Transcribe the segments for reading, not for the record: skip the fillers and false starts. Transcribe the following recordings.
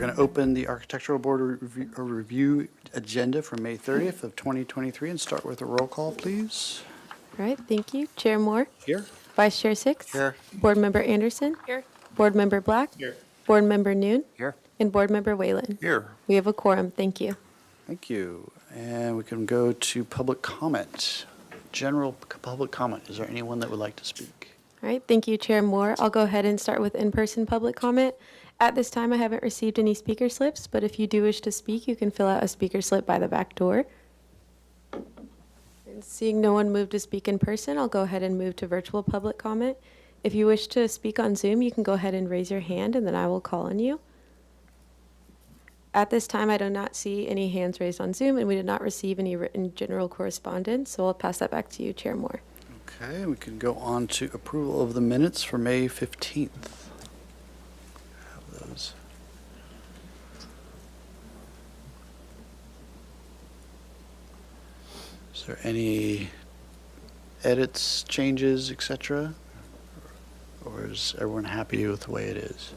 going to open the Architectural Board review agenda for May 30th of 2023 and start with a roll call, please. All right, thank you. Chair Moore. Here. Vice Chair Six. Here. Board Member Anderson. Here. Board Member Black. Here. Board Member Noon. Here. And Board Member Whalen. Here. We have a quorum. Thank you. Thank you. And we can go to public comment. General public comment. Is there anyone that would like to speak? All right, thank you, Chair Moore. I'll go ahead and start with in-person public comment. At this time, I haven't received any speaker slips, but if you do wish to speak, you can fill out a speaker slip by the back door. And seeing no one move to speak in person, I'll go ahead and move to virtual public comment. If you wish to speak on Zoom, you can go ahead and raise your hand, and then I will call on you. At this time, I do not see any hands raised on Zoom, and we did not receive any written general correspondence, so I'll pass that back to you, Chair Moore. Okay, we can go on to approval of the minutes for May 15th. Have those. Is there any edits, changes, etc.? Or is everyone happy with the way it is?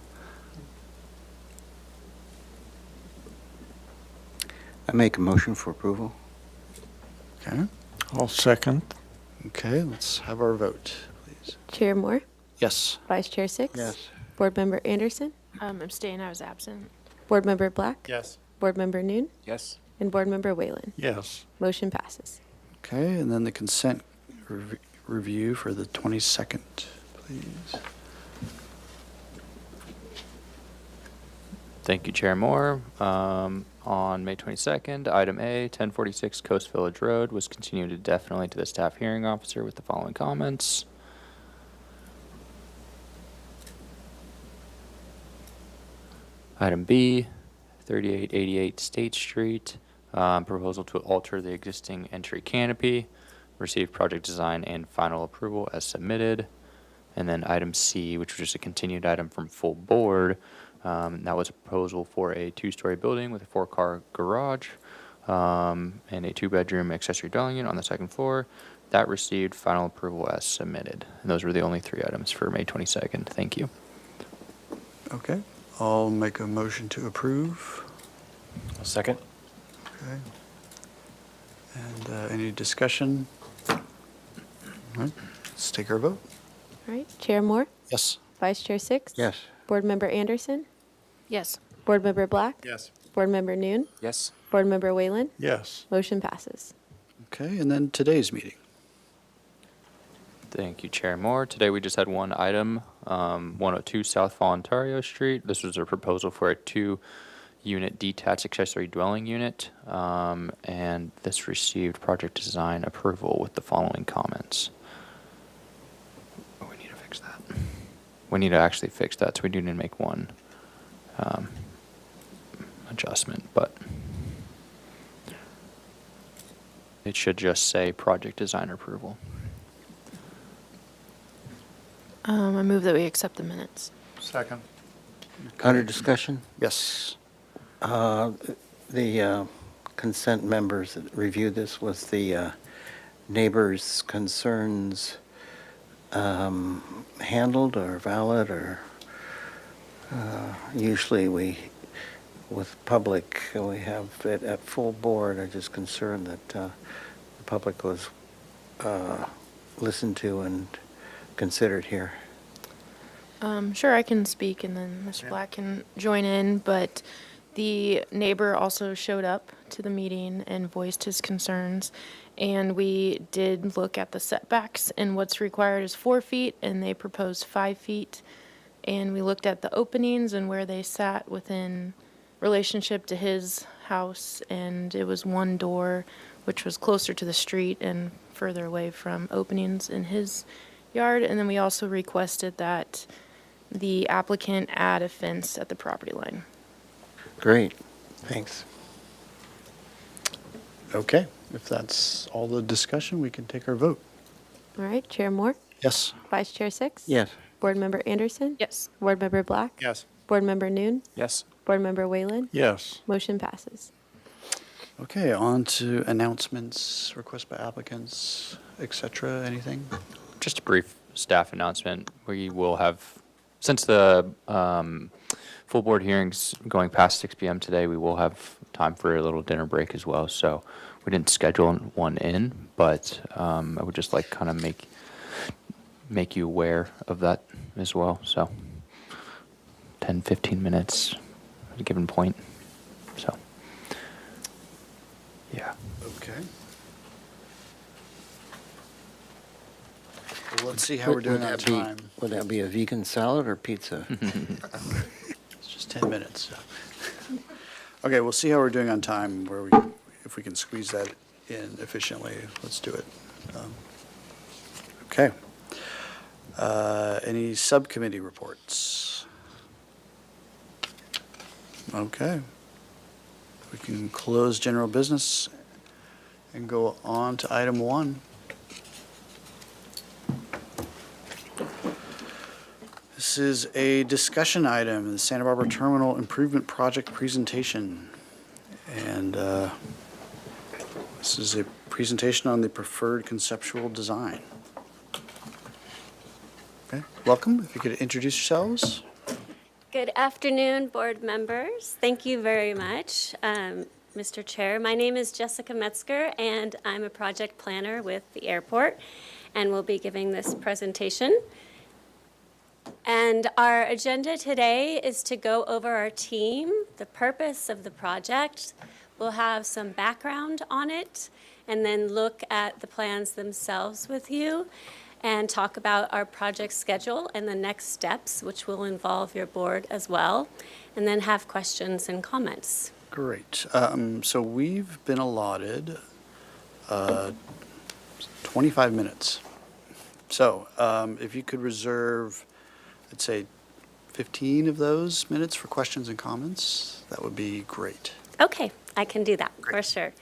I make a motion for approval. Okay. I'll second. Okay, let's have our vote, please. Chair Moore. Yes. Vice Chair Six. Yes. Board Member Anderson. Abstain, I was absent. Board Member Black. Yes. Board Member Noon. Yes. And Board Member Whalen. Yes. Motion passes. Okay, and then the consent review for the 22nd, please. Thank you, Chair Moore. On May 22nd, item A, 1046 Coast Village Road was continued indefinitely to the staff hearing officer with the following comments. Item B, 3888 State Street, proposal to alter the existing entry canopy, received project design and final approval as submitted. And then item C, which was just a continued item from full board, that was a proposal for a two-story building with a four-car garage and a two-bedroom accessory dwelling unit on the second floor. That received final approval as submitted. And those were the only three items for May 22nd. Thank you. Okay, I'll make a motion to approve. A second. Okay. And any discussion? All right, let's take our vote. All right, Chair Moore. Yes. Vice Chair Six. Yes. Board Member Anderson. Yes. Board Member Black. Yes. Board Member Noon. Yes. Board Member Whalen. Yes. Motion passes. Okay, and then today's meeting. Thank you, Chair Moore. Today we just had one item, 102 South Voluntario Street. This was a proposal for a two-unit detached accessory dwelling unit, and this received project design approval with the following comments. Oh, we need to fix that. We need to actually fix that, so we do need to make one adjustment, but it should just say project design approval. I move that we accept the minutes. Second. Under discussion, Yes. the consent members that reviewed this, was the neighbors' concerns handled or valid, or usually with public, we have it at full board. I'm just concerned that the public was listened to and considered here. Sure, I can speak and then Mr. Black can join in, but the neighbor also showed up to the meeting and voiced his concerns. And we did look at the setbacks, and what's required is 4 feet, and they proposed 5 feet. And we looked at the openings and where they sat within relationship to his house, and it was one door, which was closer to the street and further away from openings in his yard. And then we also requested that the applicant add a fence at the property line. Great, thanks. Okay, if that's all the discussion, we can take our vote. All right, Chair Moore. Yes. Vice Chair Six. Yes. Board Member Anderson. Yes. Board Member Black. Yes. Board Member Noon. Yes. Board Member Whalen. Yes. Motion passes. Okay, on to announcements, requests by applicants, etc. Anything? Just a brief staff announcement. We will have, since the full board hearings going past 6 p.m. today. We will have time for a little dinner break as well. So we didn't schedule one in, but I would just like kind of make you aware of that as well. So 10, 15 minutes at a given point. So, yeah. Okay. Well, let's see how we're doing on time. Would that be a vegan salad or pizza? It's just 10 minutes. So. Okay, we'll see how we're doing on time, if we can squeeze that in efficiently. Let's do it. Okay. Any subcommittee reports? Okay. We can close general business and go on to item 1. This is a discussion item, the Santa Barbara Terminal Improvement Project presentation. And this is a presentation on the preferred conceptual design. Okay, welcome. If you could introduce yourselves. Good afternoon, board members. Thank you very much, Mr. Chair. My name is Jessica Metzger, and I'm a project planner with the airport, and will be giving this presentation. And our agenda today is to go over our team, the purpose of the project. We'll have some background on it, and then look at the plans themselves with you, and talk about our project schedule and the next steps, which will involve your board as well, and then have questions and comments. Great. So we've been allotted 25 minutes. So if you could reserve, I'd say 15 of those minutes for questions and comments, that would be great. Okay, I can do that, for sure.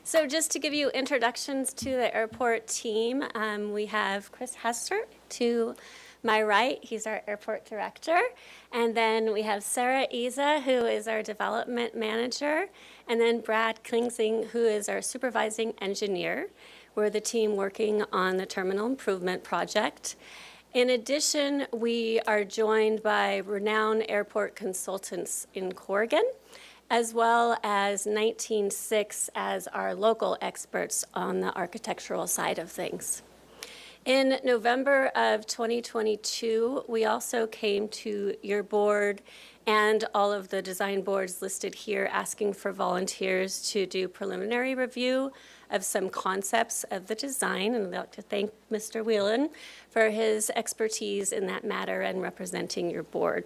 So just to give you introductions to the airport team, we have Chris Hester to my right. He's our airport director. And then we have Sarah Isa, who is our development manager. And then Brad Klingsing, who is our supervising engineer. We're the team working on the terminal improvement project. In addition, we are joined by renowned airport consultants in Corrigan, as well as 196 as our local experts on the architectural side of things. In November of 2022, we also came to your board and all of the design boards listed here asking for volunteers to do preliminary review of some concepts of the design. And I'd like to thank Mr. Whelan for his expertise in that matter and representing your board.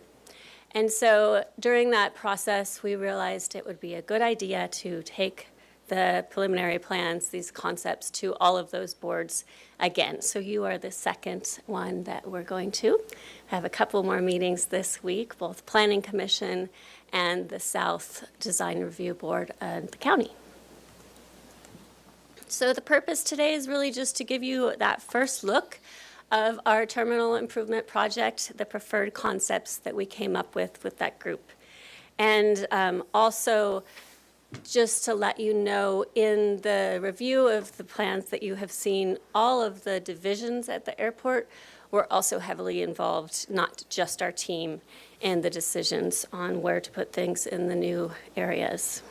And so during that process, we realized it would be a good idea to take the preliminary plans, these concepts, to all of those boards again. So you are the second one that we're going to have a couple more meetings this week, both Planning Commission and the South Design Review Board and the county. So the purpose today is really just to give you that first look of our terminal improvement project, the preferred concepts that we came up with that group. And also just to let you know, in the review of the plans that you have seen, all of the divisions at the airport were also heavily involved, not just our team, in the decisions on where to put things in the new areas.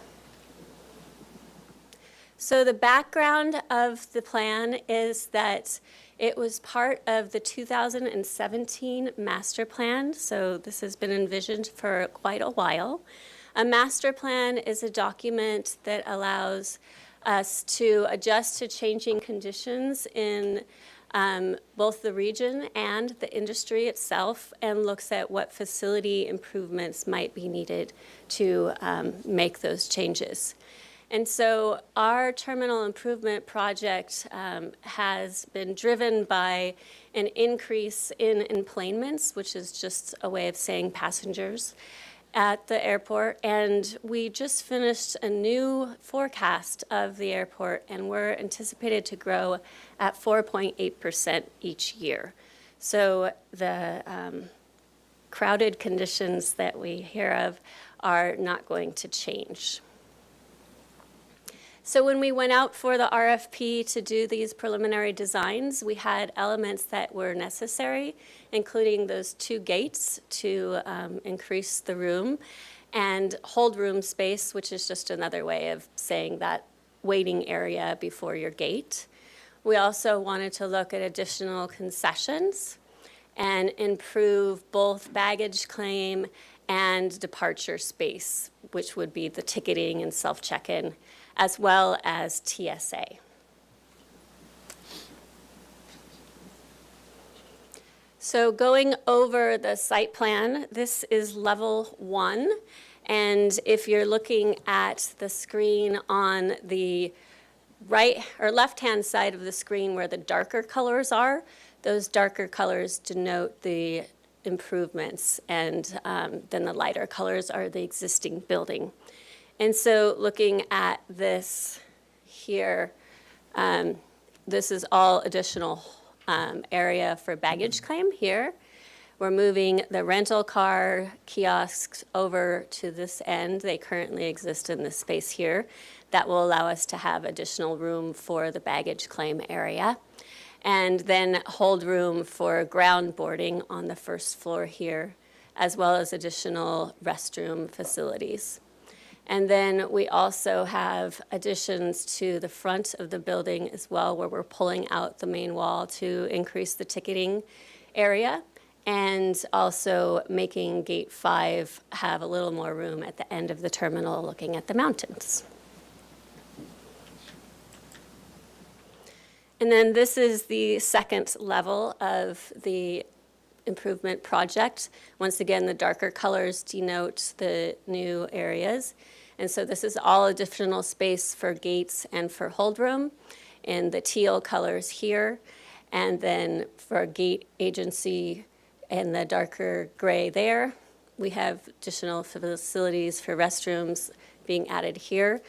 So the background of the plan is that it was part of the 2017 master plan, so this has been envisioned for quite a while. A master plan is a document that allows us to adjust to changing conditions in both the region and the industry itself, and looks at what facility improvements might be needed to make those changes. And so our terminal improvement project has been driven by an increase in enplanements, which is just a way of saying passengers at the airport. And we just finished a new forecast of the airport, and we're anticipated to grow at 4.8% each year. So the crowded conditions that we hear of are not going to change. So when we went out for the RFP to do these preliminary designs, we had elements that were necessary, including those 2 gates to increase the room, and hold room space, which is just another way of saying that waiting area before your gate. We also wanted to look at additional concessions and improve both baggage claim and departure space, which would be the ticketing and self-check-in, as well as TSA. So going over the site plan, this is level 1. And if you're looking at the screen on the right or left-hand side of the screen where the darker colors are, those darker colors denote the improvements, and then the lighter colors are the existing building. And so looking at this here, this is all additional area for baggage claim here. We're moving the rental car kiosks over to this end. They currently exist in this space here. That will allow us to have additional room for the baggage claim area. And then hold room for ground boarding on the first floor here, as well as additional restroom facilities. And then we also have additions to the front of the building as well, where we're pulling out the main wall to increase the ticketing area, and also making Gate 5 have a little more room at the end of the terminal looking at the mountains. And then this is the second level of the improvement project. Once again, the darker colors denote the new areas. And so this is all additional space for gates and for hold room in the teal colors here. And then for gate agency in the darker gray there, we have additional facilities for restrooms being added here.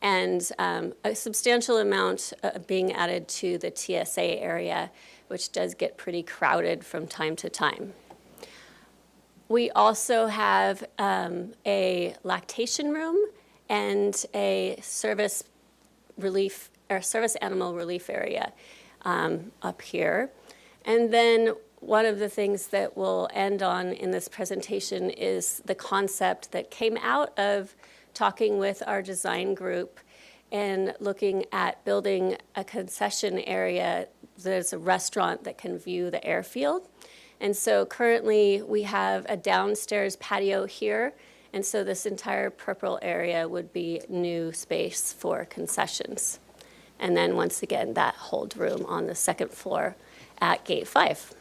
And a substantial amount being added to the TSA area, which does get pretty crowded from time to time. We also have a lactation room and a service relief or service animal relief area up here. And then one of the things that we'll end on in this presentation is the concept that came out of talking with our design group and looking at building a concession area. There's a restaurant that can view the airfield. And so currently we have a downstairs patio here. And so this entire purple area would be new space for concessions. And then once again, that hold room on the second floor at Gate 5.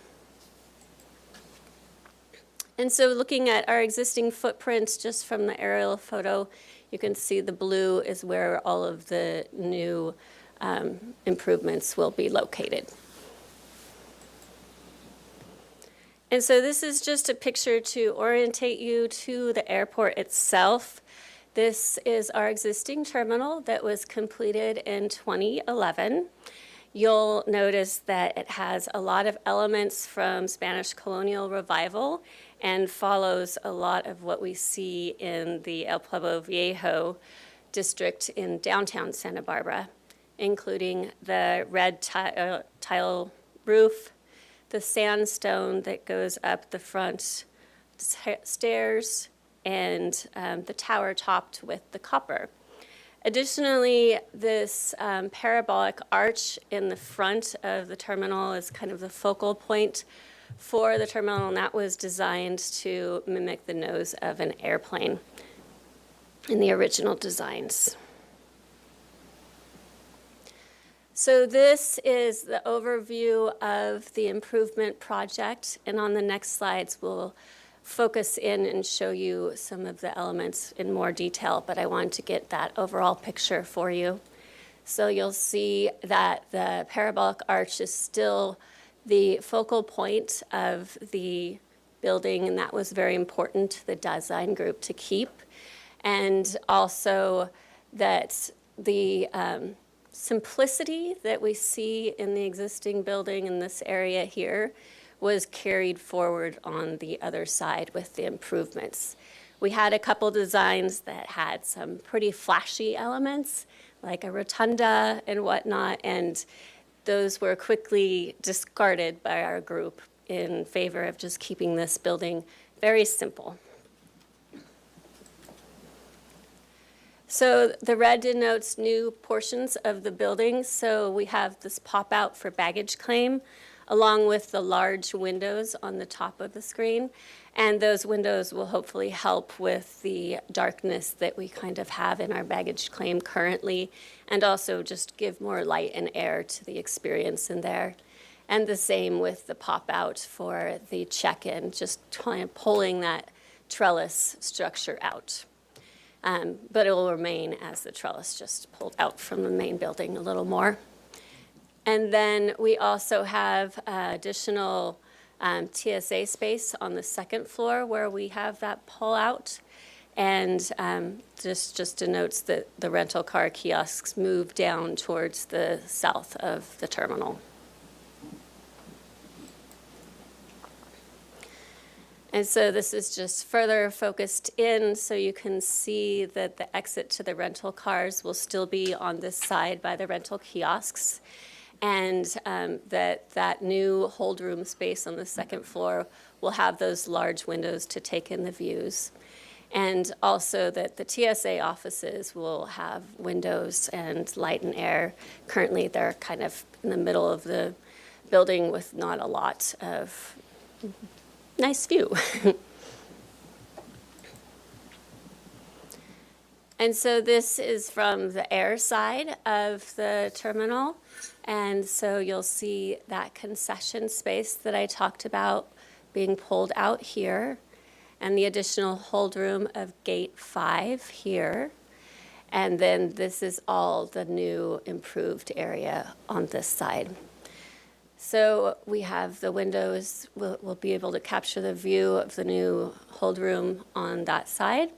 And so looking at our existing footprints just from the aerial photo, you can see the blue is where all of the new improvements will be located. And so this is just a picture to orientate you to the airport itself. This is our existing terminal that was completed in 2011. You'll notice that it has a lot of elements from Spanish colonial revival and follows a lot of what we see in the El Pueblo Viejo district in downtown Santa Barbara, including the red tile roof, the sandstone that goes up the front stairs, and the tower topped with the copper. Additionally, this parabolic arch in the front of the terminal is kind of the focal point for the terminal, and that was designed to mimic the nose of an airplane in the original designs. So this is the overview of the improvement project, and on the next slides we'll focus in and show you some of the elements in more detail, but I wanted to get that overall picture for you. So you'll see that the parabolic arch is still the focal point of the building, and that was very important to the design group to keep. And also that the simplicity that we see in the existing building in this area here was carried forward on the other side with the improvements. We had a couple designs that had some pretty flashy elements like a rotunda and whatnot, and those were quickly discarded by our group in favor of just keeping this building very simple. So the red denotes new portions of the building. So we have this pop-out for baggage claim, along with the large windows on the top of the screen. And those windows will hopefully help with the darkness that we kind of have in our baggage claim currently, and also just give more light and air to the experience in there. And the same with the pop-out for the check-in, just pulling that trellis structure out. But it will remain as the trellis, just pulled out from the main building a little more. And then we also have additional TSA space on the second floor where we have that pull-out. And just denotes that the rental car kiosks move down towards the south of the terminal. And so this is just further focused in, so you can see that the exit to the rental cars will still be on this side by the rental kiosks, and that new hold room space on the second floor will have those large windows to take in the views. And also that the TSA offices will have windows and light and air. Currently, they're kind of in the middle of the building with not a lot of nice view. And so this is from the air side of the terminal. And so you'll see that concession space that I talked about being pulled out here, and the additional hold room of gate 5 here. And then this is all the new improved area on this side. So we have the windows, we'll be able to capture the view of the new hold room on that side.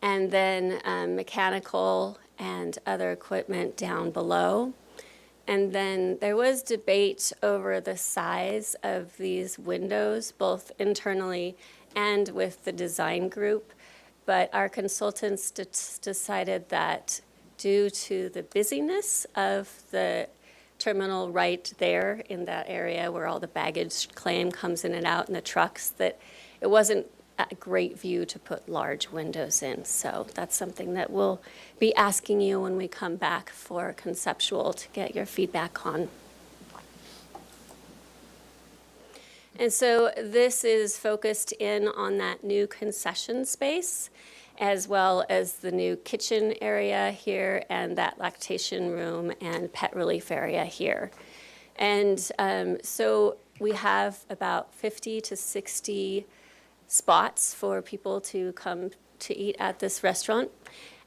And then mechanical and other equipment down below. And then there was debate over the size of these windows, both internally and with the design group. But our consultants decided that due to the busyness of the terminal right there in that area where all the baggage claim comes in and out in the trucks, that it wasn't a great view to put large windows in. So that's something that we'll be asking you when we come back for conceptual to get your feedback on. And so this is focused in on that new concession space, as well as the new kitchen area here and that lactation room and pet relief area here. And so we have about 50 to 60 spots for people to come to eat at this restaurant.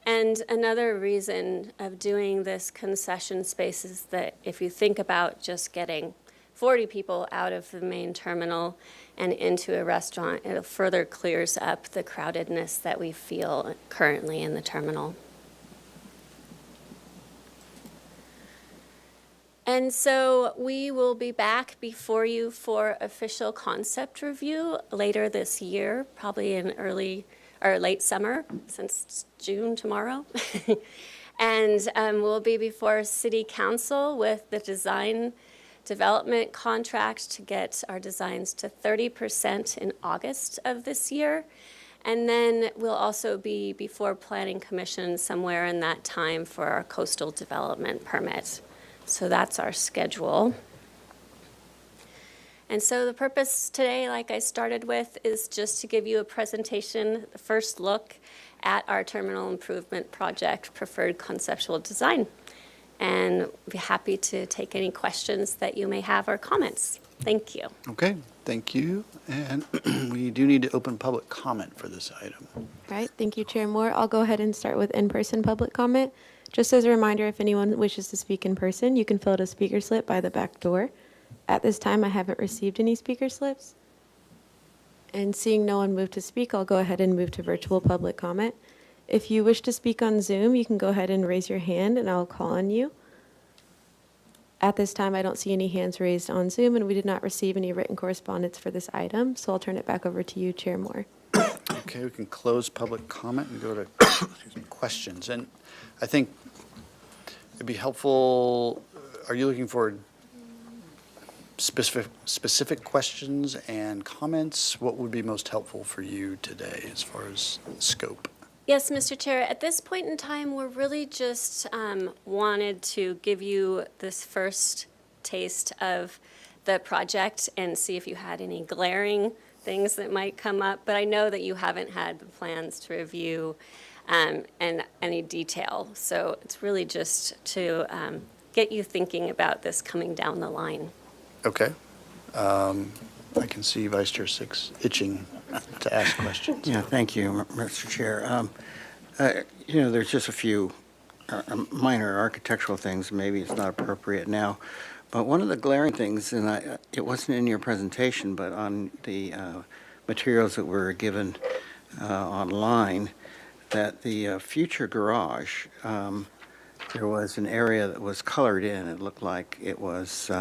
And another reason of doing this concession space is that if you think about just getting 40 people out of the main terminal and into a restaurant, it further clears up the crowdedness that we feel currently in the terminal. And so we will be back before you for official concept review later this year, probably in early or late summer, since it's June tomorrow. And we'll be before City Council with the design development contract to get our designs to 30% in August of this year. And then we'll also be before Planning Commission somewhere in that time for our coastal development permit. So that's our schedule. And so the purpose today, like I started with, is just to give you a presentation, the first look at our terminal improvement project, Preferred Conceptual Design. And I'd be happy to take any questions that you may have or comments. Thank you. Okay, thank you. And we do need to open public comment for this item. All right, thank you, Chair Moore. I'll go ahead and start with in-person public comment. Just as a reminder, if anyone wishes to speak in person, you can fill out a speaker slip by the back door. At this time, I haven't received any speaker slips. And seeing no one move to speak, I'll go ahead and move to virtual public comment. If you wish to speak on Zoom, you can go ahead and raise your hand and I'll call on you. At this time, I don't see any hands raised on Zoom, and we did not receive any written correspondence for this item, so I'll turn it back over to you, Chair Moore. Okay, we can close public comment and go to questions. And I think it'd be helpful, are you looking for specific questions and comments? What would be most helpful for you today as far as scope? Yes, Mr. Chair, at this point in time, we're really just wanted to give you this first taste of the project and see if you had any glaring things that might come up. But I know that you haven't had the plans to review and any detail. So it's really just to get you thinking about this coming down the line. Okay. I can see Vice Chair Six itching to ask questions. Yeah, thank you, Mr. Chair. There's just a few minor architectural things, maybe it's not appropriate now, but one of the glaring things, and it wasn't in your presentation, but on the materials that were given online, that the future garage, there was an area that was colored in. It looked like it was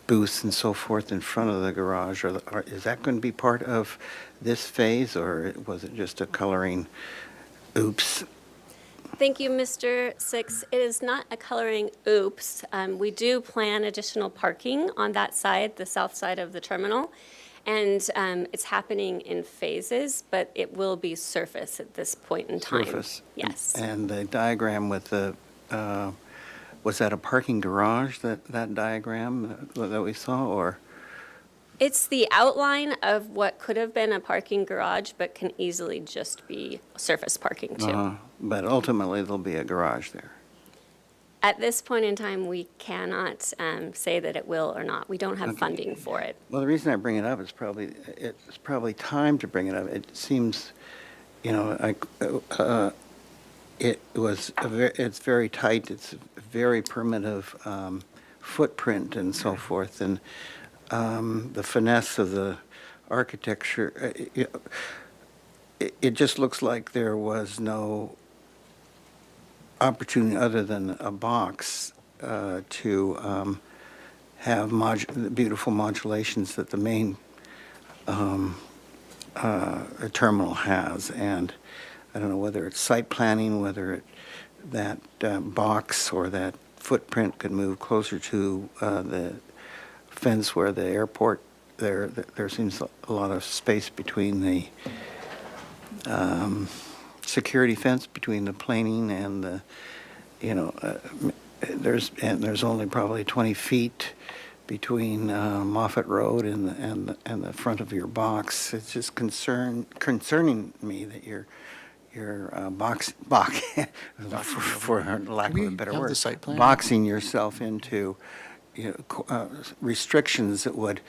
booths and so forth in front of the garage. Is that going to be part of this phase, or was it just a coloring oops? Thank you, Mr. Six. It is not a coloring oops. We do plan additional parking on that side, the south side of the terminal. And it's happening in phases, but it will be surface at this point in time. Surface? Yes. And the diagram with the, was that a parking garage, that diagram that we saw, or? It's the outline of what could have been a parking garage, but can easily just be surface parking too. But ultimately, there'll be a garage there. At this point in time, we cannot say that it will or not. We don't have funding for it. Well, the reason I bring it up is it's probably time to bring it up. It seems, it's very tight. It's a very primitive footprint and so forth, and the finesse of the architecture. It just looks like there was no opportunity other than a box to have the beautiful modulations that the main terminal has. And I don't know whether it's site planning, whether that box or that footprint could move closer to the fence where the airport, there seems a lot of space between the security fence between the planing and the, there's only probably 20 feet between Moffett Road and the front of your box. It's just concerning me that your box for lack of a better have word, the site plan? boxing yourself into restrictions that would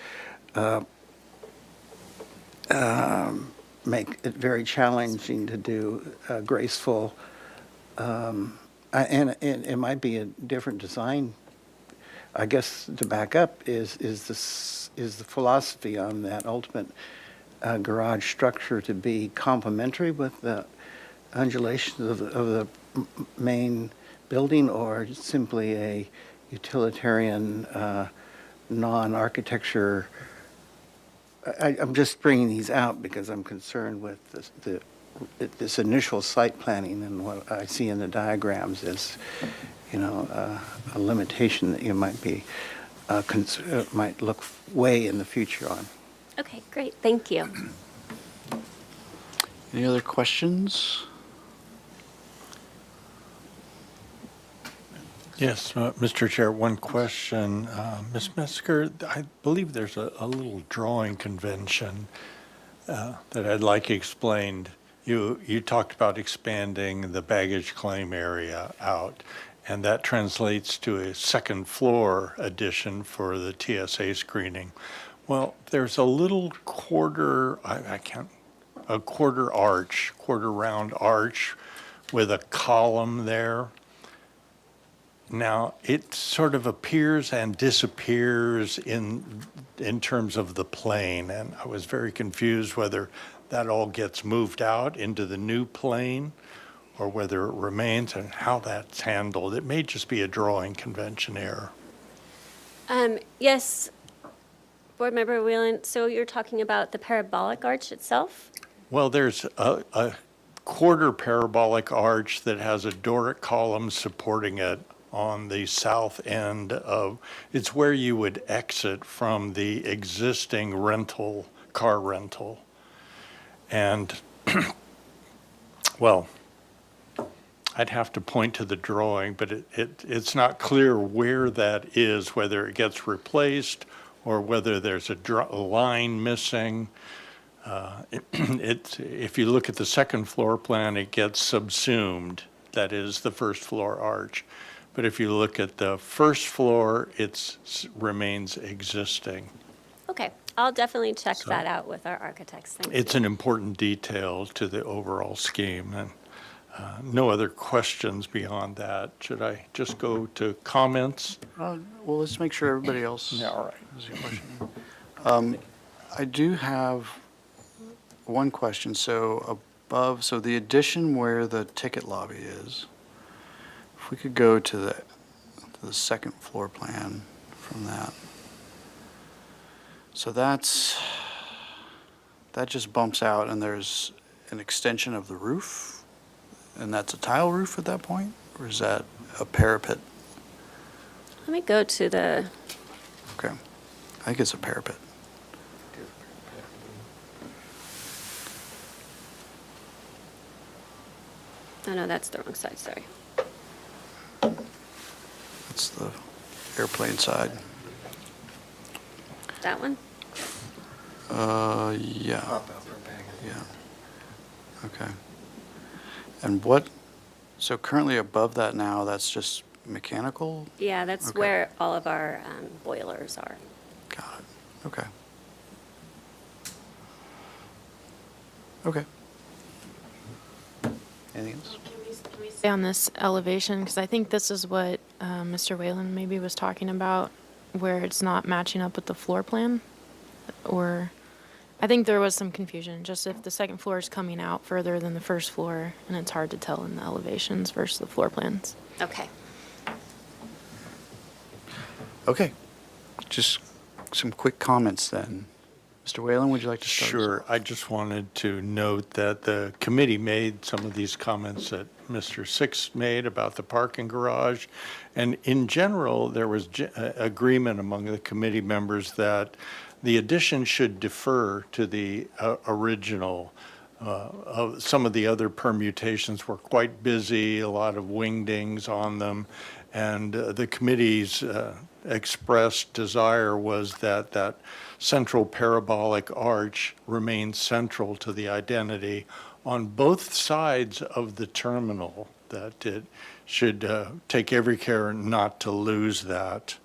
make it very challenging to do graceful, and it might be a different design. I guess to back up is the philosophy on that ultimate garage structure to be complementary with the undulations of the main building, or simply a utilitarian non-architecture. I'm just bringing these out because I'm concerned with this initial site planning, and what I see in the diagrams is, a limitation that you might be might look way in the future on. Okay, great. Thank you. Any other questions? Yes, Mr. Chair, one question. Ms. Metzger, I believe there's a little drawing convention that I'd like explained. You talked about expanding the baggage claim area out, and that translates to a second floor addition for the TSA screening. Well, there's a little quarter round arch with a column there. Now, it sort of appears and disappears in terms of the plane, and I was very confused whether that all gets moved out into the new plane or whether it remains, and how that's handled. It may just be a drawing convention error. Yes, Board Member Whelan, so you're talking about the parabolic arch itself? Well, there's a quarter parabolic arch that has a Doric column supporting it on the south end of, it's where you would exit from the existing car rental. And, well, I'd have to point to the drawing, but it's not clear where that is, whether it gets replaced or whether there's a line missing. If you look at the second floor plan, it gets subsumed. That is the first floor arch. But if you look at the first floor, it remains existing. Okay, I'll definitely check that out with our architects. Thank It's you. an important detail to the overall scheme. And no other questions beyond that. Should I just go to comments? Well, let's make sure everybody else Yeah, all right. has a question. I do have one question. So above, so the addition where the ticket lobby is, if we could go to the second floor plan from that. So that just bumps out and there's an extension of the roof? And that's a tile roof at that point? Or is that a parapet? Let me go to the, Okay. I think it's a parapet. oh no, that's the wrong side, sorry. That's the airplane side. That one? Yeah. Yeah. Okay. And so currently above that now, that's just mechanical? Yeah, that's Okay. where all of our boilers are. Got it. Okay. Okay. Anything else? Can we stay on this elevation? Because I think this is what Mr. Whalen maybe was talking about, where it's not matching up with the floor plan. Or, I think there was some confusion, just if the second floor is coming out further than the first floor, and it's hard to tell in the elevations versus the floor plans. Okay. Okay. Just some quick comments then. Mr. Whalen, would you like to start? us Sure. off? I just wanted to note that the committee made some of these comments that Mr. Six made about the parking garage. And in general, there was agreement among the committee members that the addition should defer to the original. Some of the other permutations were quite busy, a lot of wingdings on them. And the committee's expressed desire was that that central parabolic arch remains central to the identity on both sides of the terminal, that it should take every care not to lose that.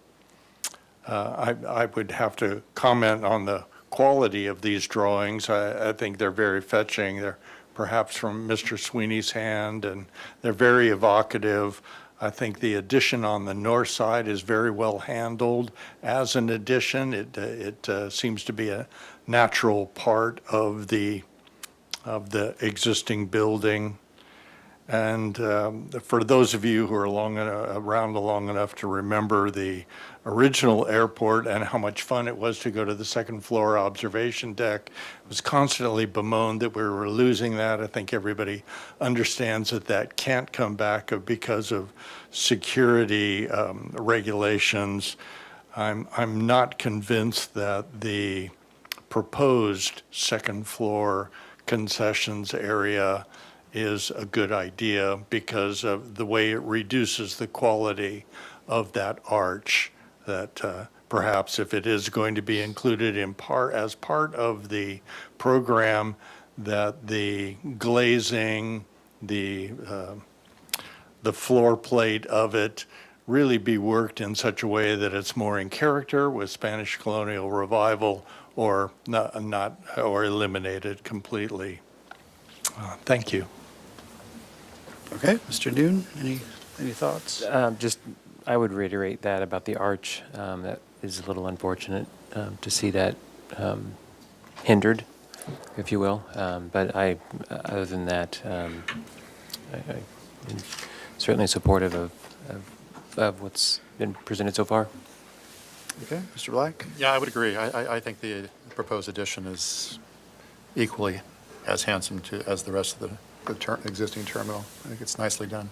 I would have to comment on the quality of these drawings. I think they're very fetching. They're perhaps from Mr. Sweeney's hand, and they're very evocative. I think the addition on the north side is very well handled as an addition. It seems to be a natural part of the existing building. And for those of you who are around long enough to remember the original airport and how much fun it was to go to the second floor observation deck, it was constantly bemoaned that we were losing that. I think everybody understands that that can't come back because of security regulations. I'm not convinced that the proposed second floor concessions area is a good idea because of the way it reduces the quality of that arch, that perhaps if it is going to be included as part of the program, that the glazing, the floor plate of it really be worked in such a way that it's more in character with Spanish colonial revival, or not or eliminated completely. Thank you. Okay, Mr. Dune, any thoughts? I would reiterate that about the arch. That is a little unfortunate to see that hindered, if you will. But other than that, I'm certainly supportive of what's been presented so far. Okay, Mr. Black? Yeah, I would agree. I think the proposed addition is equally as handsome as the rest of the existing terminal. I think it's nicely done.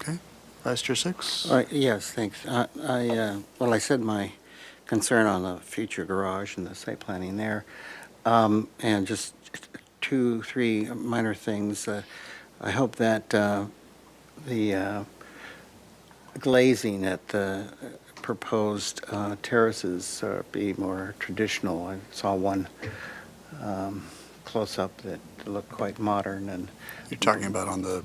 Okay. Vice Chair Six? All right, yes, thanks. Well, I said my concern on the future garage and the site planning there. And just 2, 3 minor things. I hope that the glazing at the proposed terraces be more traditional. I saw one close-up that looked quite modern, and You're talking about on the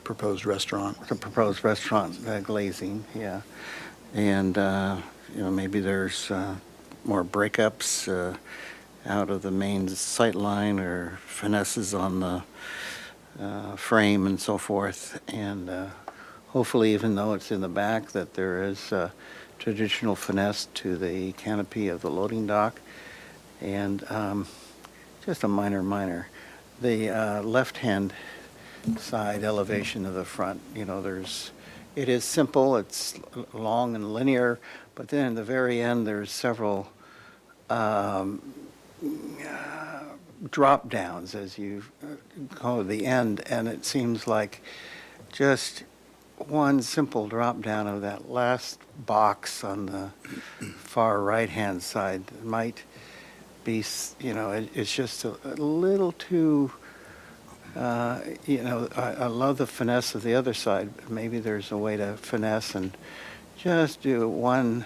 proposed restaurant? the proposed restaurant glazing, yeah. And, maybe there's more breakups out of the main sight line or finesses on the frame and so forth. And hopefully, even though it's in the back, that there is traditional finesse to the canopy of the loading dock. And just a minor, the left-hand side elevation of the front, it is simple, it's long and linear, but then at the very end, there's several drop downs as you go to the end, and it seems like just one simple drop down of that last box on the far right-hand side might be, it's just a little too, I love the finesse of the other side, but maybe there's a way to finesse and just do one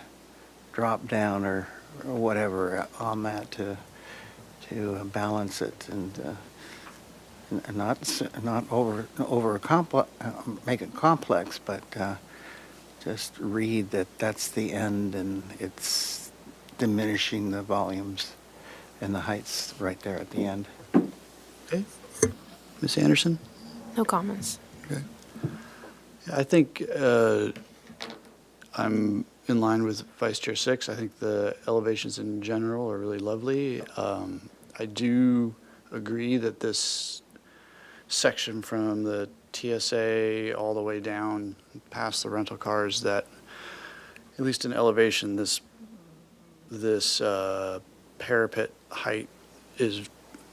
drop down or whatever on that to balance it and not make it complex, but just read that that's the end and it's diminishing the volumes and the heights right there at the end. Okay. Ms. Anderson? No comments. Okay. I think I'm in line with Vice Chair Six. I think the elevations in general are really lovely. I do agree that this section from the TSA all the way down past the rental cars, that at least in elevation, this parapet height is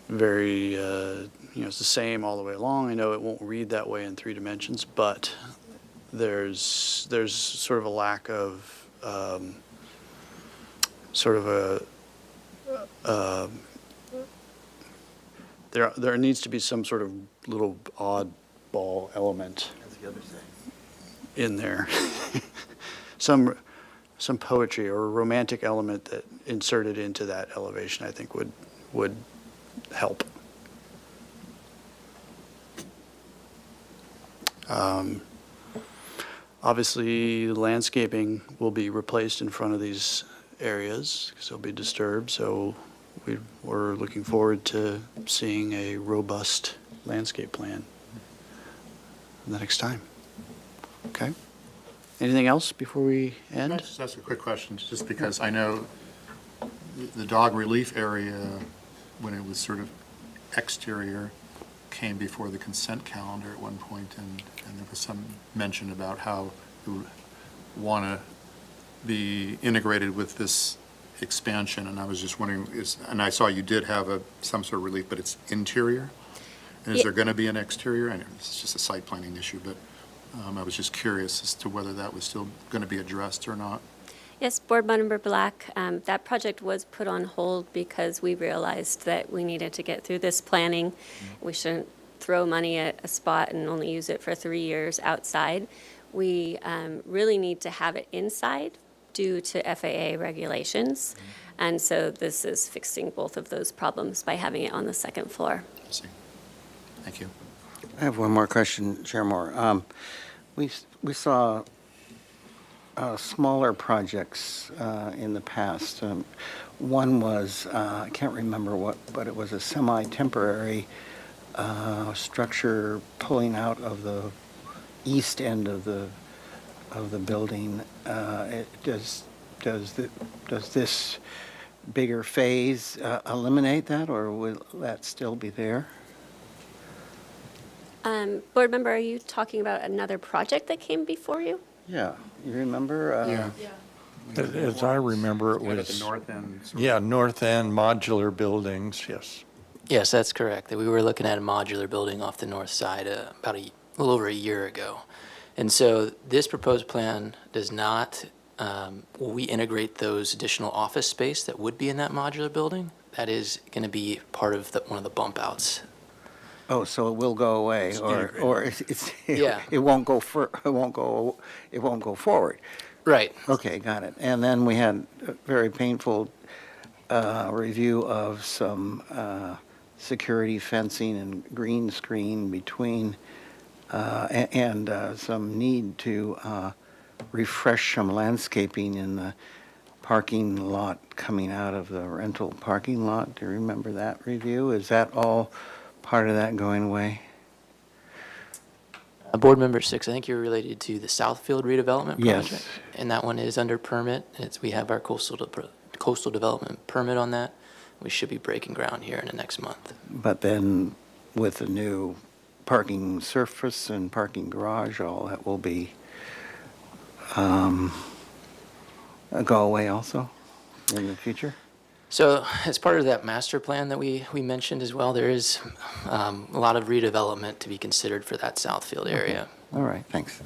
very, it's the same all the way along. I know it won't read that way in 3 dimensions, but there's sort of a lack of there needs to be some sort of little oddball element in there. some poetry or a romantic element that inserted into that elevation, I think would help. Obviously, landscaping will be replaced in front of these areas because they'll be disturbed. So we're looking forward to seeing a robust landscape plan the next time. Okay. Anything else before we Can I end? just ask a quick question, just because I know the dog relief area, when it was sort of exterior, came before the consent calendar at one point, and there was some mention about how it would want to be integrated with this expansion, and I was just wondering, and I saw you did have some sort of relief, but it's interior? And is there going to be an exterior? I know it's just a site planning issue, but I was just curious as to whether that was still going to be addressed or not. Yes, Board Member Black, that project was put on hold because we realized that we needed to get through this planning. We shouldn't throw money at a spot and only use it for 3 years outside. We really need to have it inside due to FAA regulations. And so this is fixing both of those problems by having it on the second floor. I see. Thank you. I have one more question, Chair Moore. We saw smaller projects in the past. One was, I can't remember what, but it was a semi-temporary structure pulling out of the east end of the building. Does this bigger phase eliminate that, or will that still be there? Board Member, are you talking about another project that came before you? Yeah, you remember? Yeah. As I remember, it At the was, north end. yeah, north end modular buildings, yes. Yes, that's correct. That we were looking at a modular building off the north side about a little over a year ago. And so this proposed plan does not, will we integrate those additional office space that would be in that modular building? That is going to be part of one of the bump outs. Oh, so it will go away, or Yeah. it won't go forward. Right. Okay, got it. And then we had a very painful review of some security fencing and green screen between, and some need to refresh some landscaping in the parking lot coming out of the rental parking lot. Do you remember that review? Is that all part of that going away? Board Member 6, I think you're related to the Southfield redevelopment Yes. project. And that one is under permit. We have our coastal development permit on that. We should be breaking ground here in the next month. But then with the new parking surface and parking garage, all that will be go away also in the future? So as part of that master plan that we mentioned as well, there is a lot of redevelopment to be considered for that Southfield area. All right, thanks.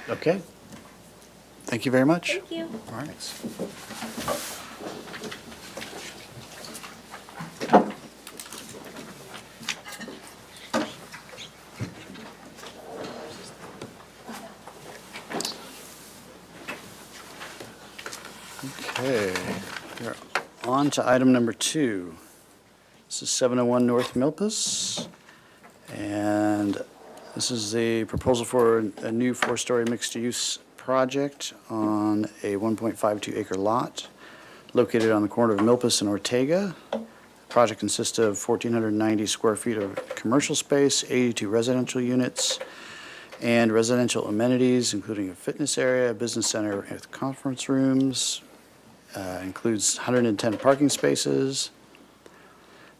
Okay. Thank you very much. Thank you. All right. Okay, we're on to item number 2. This is 701 North Milpas, and this is the proposal for a new 4-story mixed-use project on a 1.52 acre lot located on the corner of Milpas and Ortega. The project consists of 1,490 square feet of commercial space, 82 residential units, and residential amenities, including a fitness area, a business center with conference rooms, includes 110 parking spaces.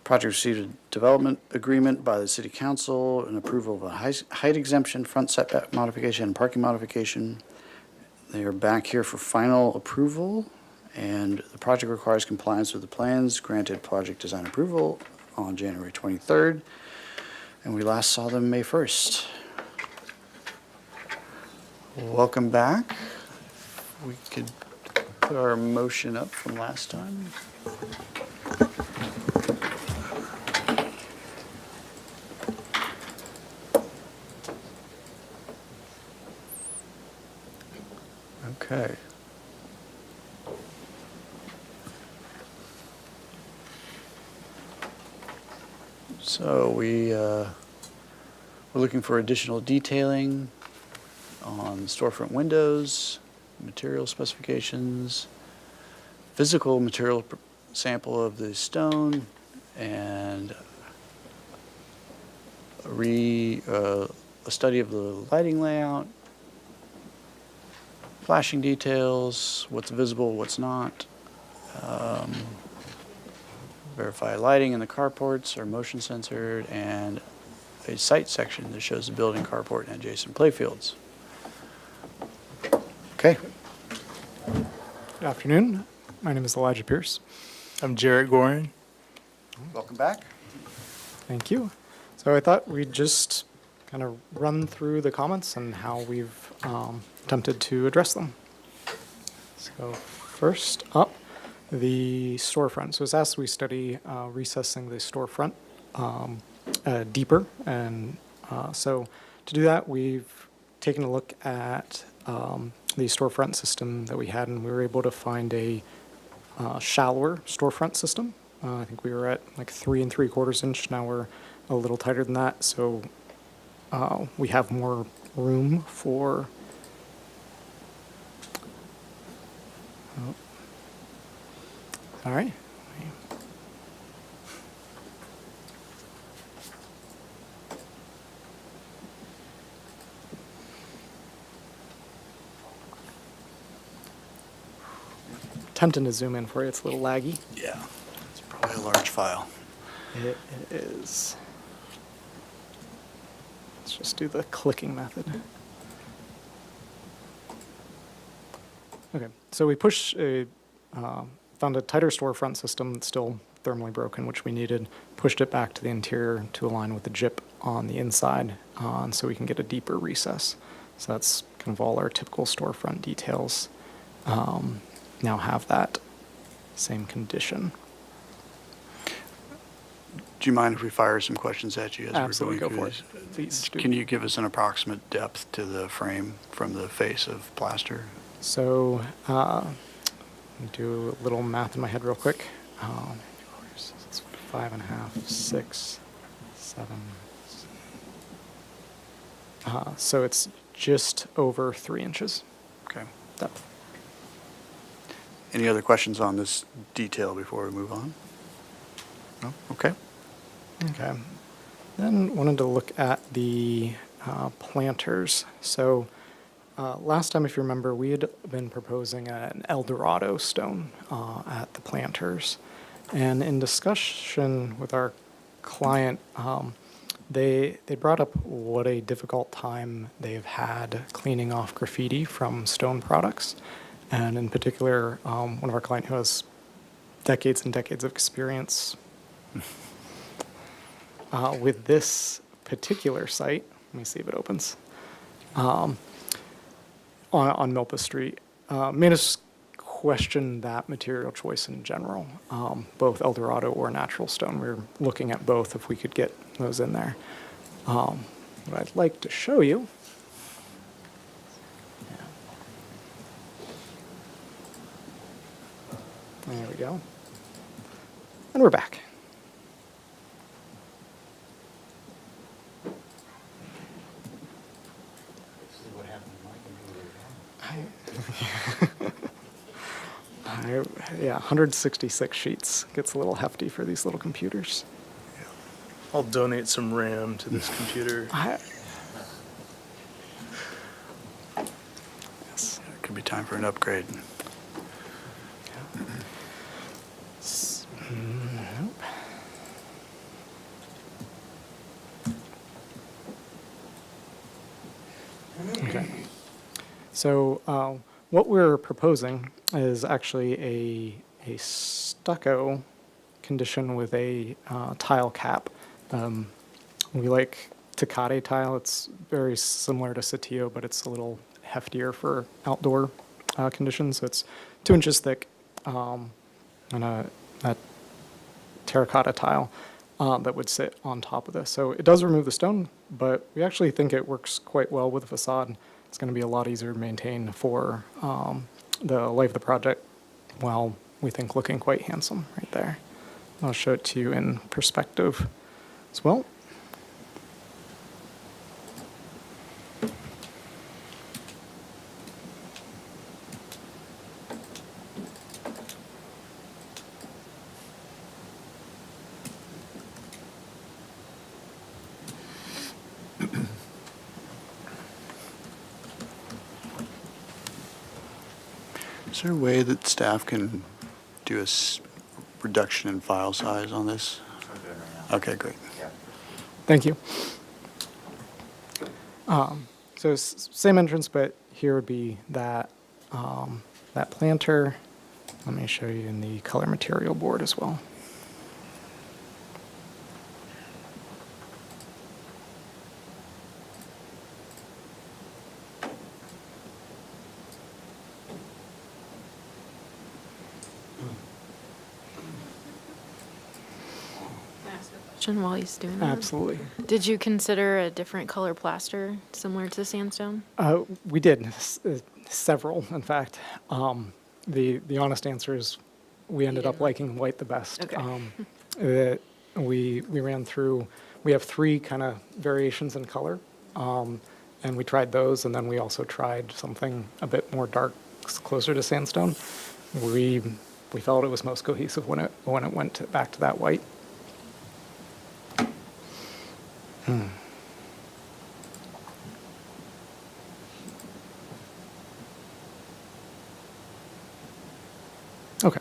Project received a development agreement by the city council, an approval of a height exemption, front setback modification, and parking modification. They are back here for final approval, and the project requires compliance with the plans, granted project design approval on January 23rd, and we last saw them May 1st. Welcome back. We could put our motion up from last time. Okay. So we're looking for additional detailing on storefront windows, material specifications, physical material sample of the stone, and a study of the lighting layout, flashing details, what's visible, what's not, verify lighting in the carports are motion censored, and a site section that shows the building, carport, and adjacent playfields. Okay. Good afternoon. My name is Elijah Pierce. I'm Jarrett Gorin. Welcome back. Thank you. So I thought we'd just kind of run through the comments and how we've attempted to address them. So first up, the storefront. So it's asked we study recessing the storefront deeper. And so to do that, we've taken a look at the storefront system that we had, and we were able to find a shallower storefront system. I think we were at like 3 3/4 inch. Now we're a little tighter than that, so we have more room for. All right. Attempting to zoom in for you. It's a little laggy. Yeah, it's probably a large file. It is. Let's just do the clicking method. Okay, so we found a tighter storefront system that still thermally broken, which we needed, pushed it back to the interior to align with the gyp on the inside, and so we can get a deeper recess. So that's kind of all our typical storefront details. Now have that same condition. Do you mind if we fire some questions at you as Absolutely, we're go going for through it. this? Please do. Can you give us an approximate depth to the frame from the face of plaster? So, let me do a little math in my head real quick. It's 5.5, 6, 7. So it's just over 3 inches Okay. depth. Any other questions on this detail before we move on? No? Okay. Okay. Then wanted to look at the planters. So last time, if you remember, we had been proposing an El Dorado stone at the planters. And in discussion with our client, they brought up what a difficult time they've had cleaning off graffiti from stone products. And in particular, one of our clients who has decades and decades of experience with this particular site. Let me see if it opens. On Milpa Street, made us question that material choice in general, both El Dorado or natural stone. We were looking at both if we could get those in there. What I'd like to show you. There we go. And we're back. Yeah, 166 sheets. Gets a little hefty for these little computers. I'll donate some RAM to this computer. Yes. It could be time for an upgrade. Nope. Okay. So what we're proposing is actually a stucco condition with a tile cap. We like Tecate tile. It's very similar to Satillo, but it's a little heftier for outdoor conditions. So it's 2 inches thick, and that terracotta tile that would sit on top of this. So it does remove the stone, but we actually think it works quite well with the facade. It's going to be a lot easier to maintain for the life of the project, while we think looking quite handsome right there. I'll show it to you in perspective as well. Is there a way that staff can do a reduction in file size on this? Okay, great. Thank you. So same entrance, but here would be that that planter. Let me show you in the color material board as well. While he's doing that. Absolutely. Did you consider a different color plaster similar to sandstone? We did, several, in fact. The honest answer is we ended up liking white the best. Okay. We ran through, we have 3 kind of variations in color, and we tried those, and then we also tried something a bit more dark, closer to sandstone. We felt it was most cohesive when it went back to that white. Okay.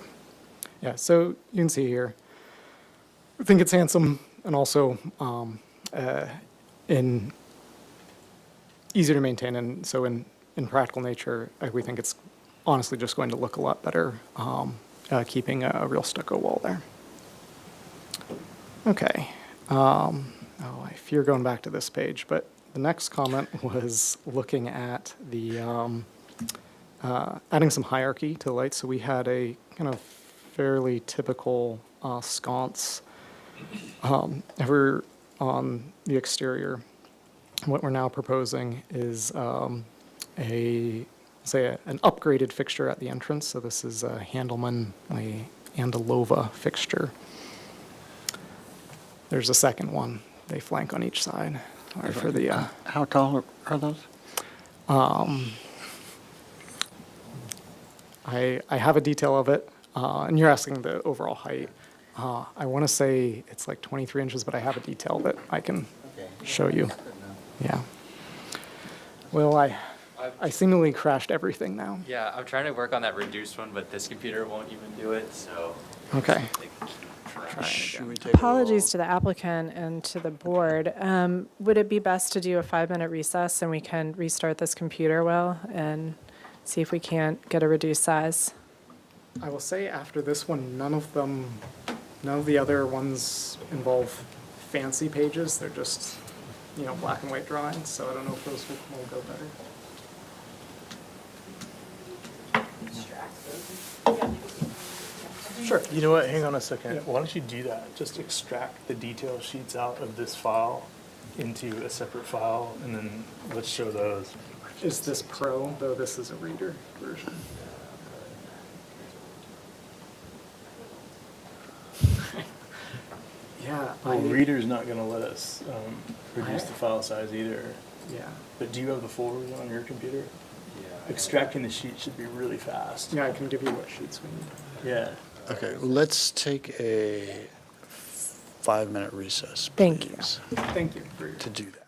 Yeah, so you can see here, I think it's handsome and also in easier to maintain, and so in practical nature, we think it's honestly just going to look a lot better keeping a real stucco wall there. Okay. Oh, I fear going back to this page, but the next comment was looking at the adding some hierarchy to the lights. So we had a kind of fairly typical sconce ever on the exterior. What we're now proposing is an upgraded fixture at the entrance. So this is a Handelman, a Andalova fixture. There's a second one. They flank on each side. Or for the How tall are those? I have a detail of it, and you're asking the overall height. I want to say it's like 23 inches, but I have a detail that I can show you. Yeah. Well, I seemingly crashed everything now. Yeah, I'm trying to work on that reduced one, but this computer won't even do it, so. Okay. Should we take a Apologies to the applicant and to the board. Would it be best to do a 5-minute recess and we can restart this computer well and see if we can't get a reduced size? I will say after this one, none of the other ones involve fancy pages. They're just, black and white drawings. So I don't know if those will go better. Sure. You know what, hang on a second. Why don't you do that? Just extract the detail sheets out of this file into a separate file, and then let's show those. Is this Pro, though this is a reader version? Yeah. Well, Reader's not gonna let us reduce the file size either. Yeah. But do you have the full version on your computer? Yeah. Extracting the sheet should be really fast. Yeah, I can give you what sheets we need. Yeah. Okay, let's take a 5-minute recess, Thank you. please, Thank you for your to do that.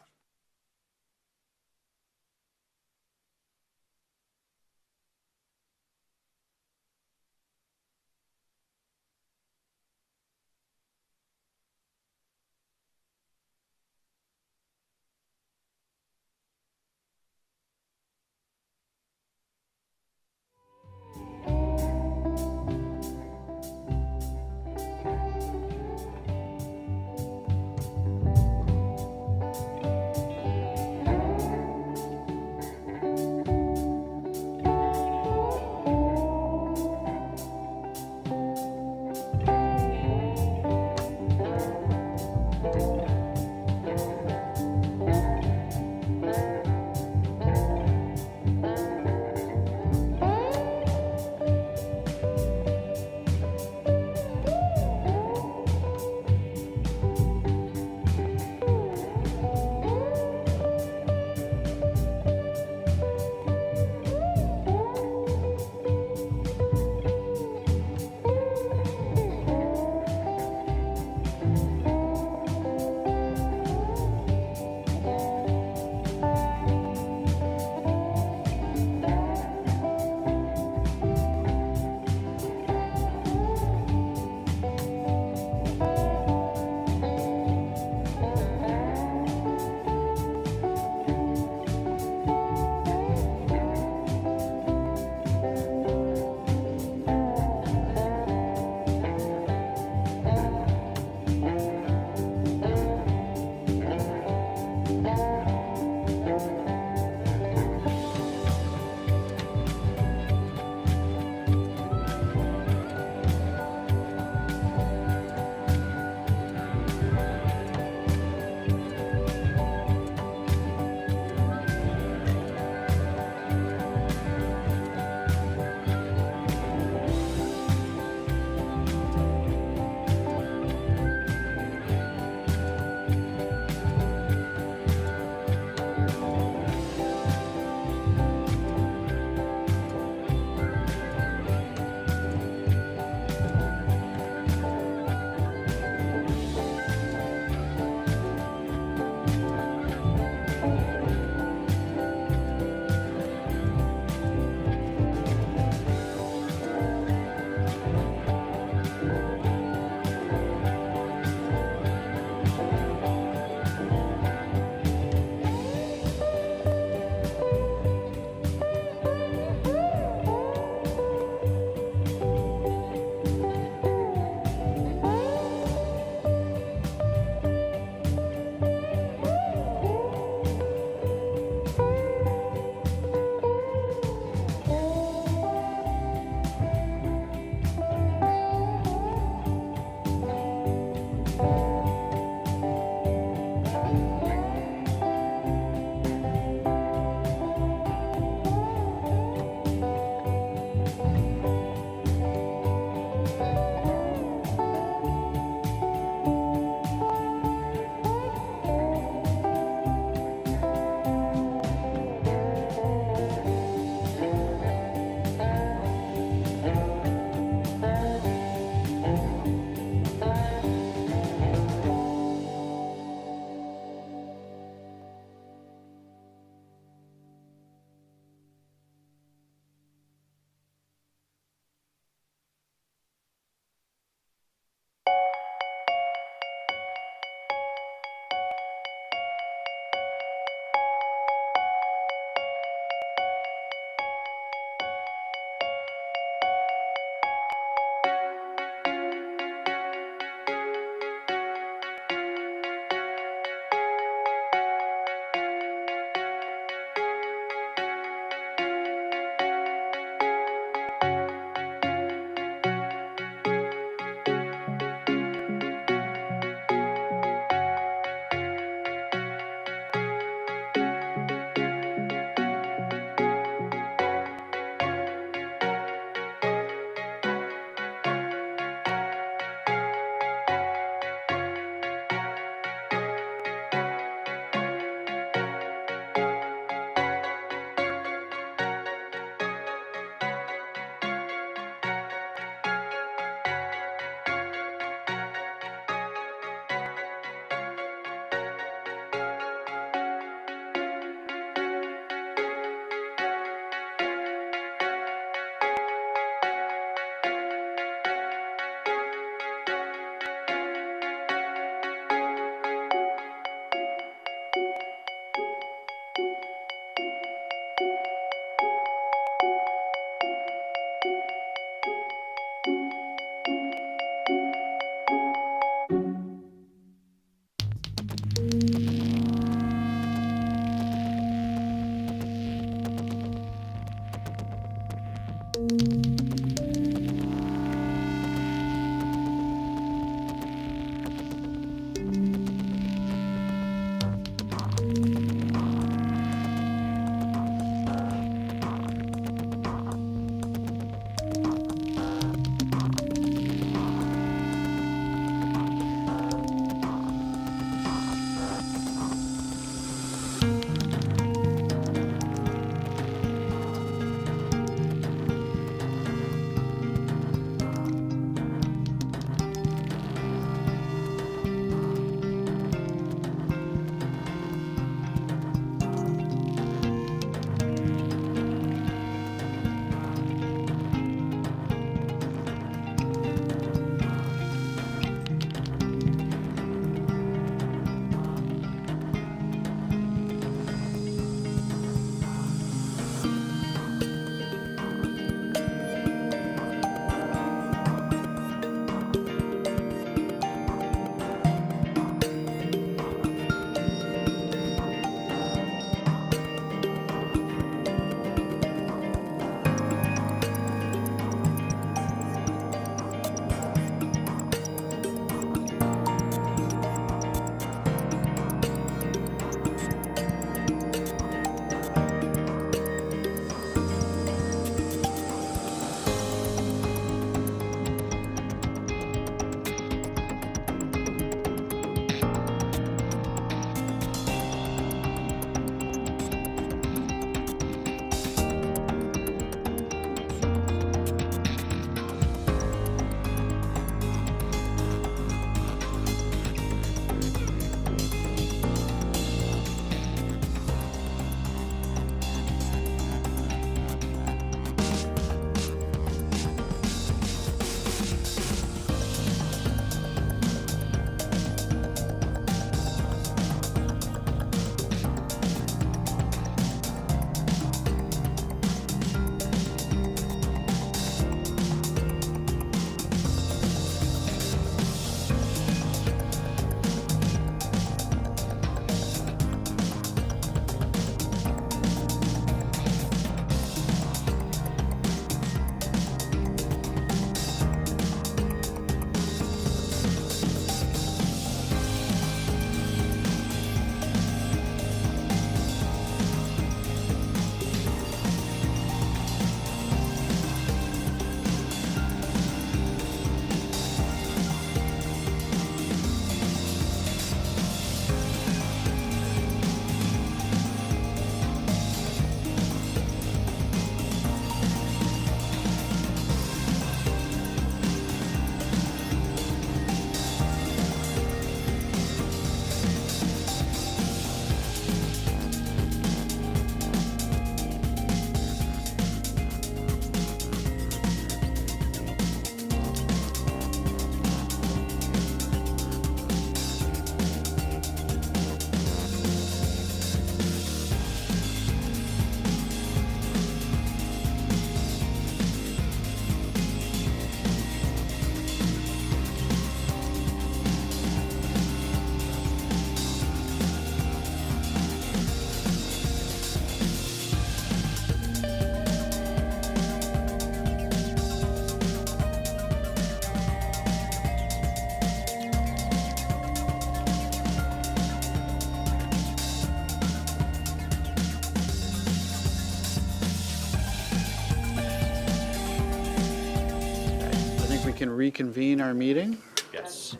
reconvene our meeting. Yes.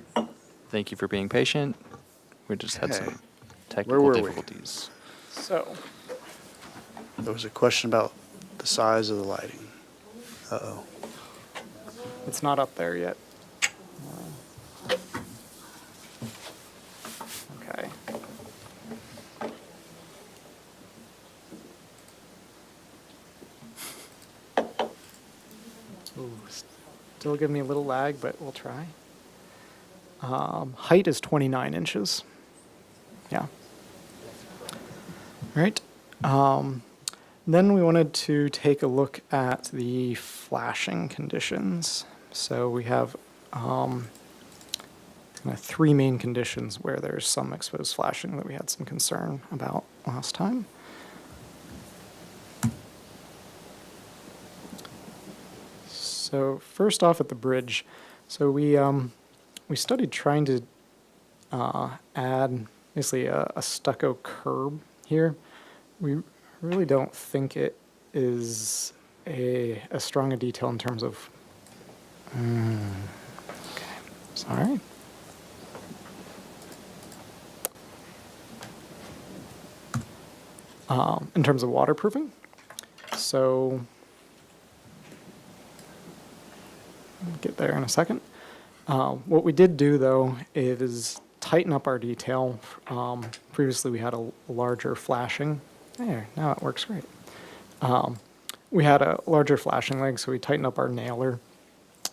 Thank you for being patient. We just had Okay. some Where technical were we? difficulties. So, There was a question about the size of the lighting. Uh-oh. it's not up there yet. Okay. Ooh, still giving me a little lag, but we'll try. Height is 29 inches. Yeah. All right. Then we wanted to take a look at the flashing conditions. So we have kind of three main conditions where there's some exposed flashing that we had some concern about last time. So first off at the bridge, so we studied trying to add basically a stucco curb here. We really don't think it is a strong a detail in terms of. Okay, sorry. In terms of waterproofing, so I'll get there in a second. What we did do though is tighten up our detail. Previously we had a larger flashing. There, now it works great. We had a larger flashing leg, so we tightened up our nailer.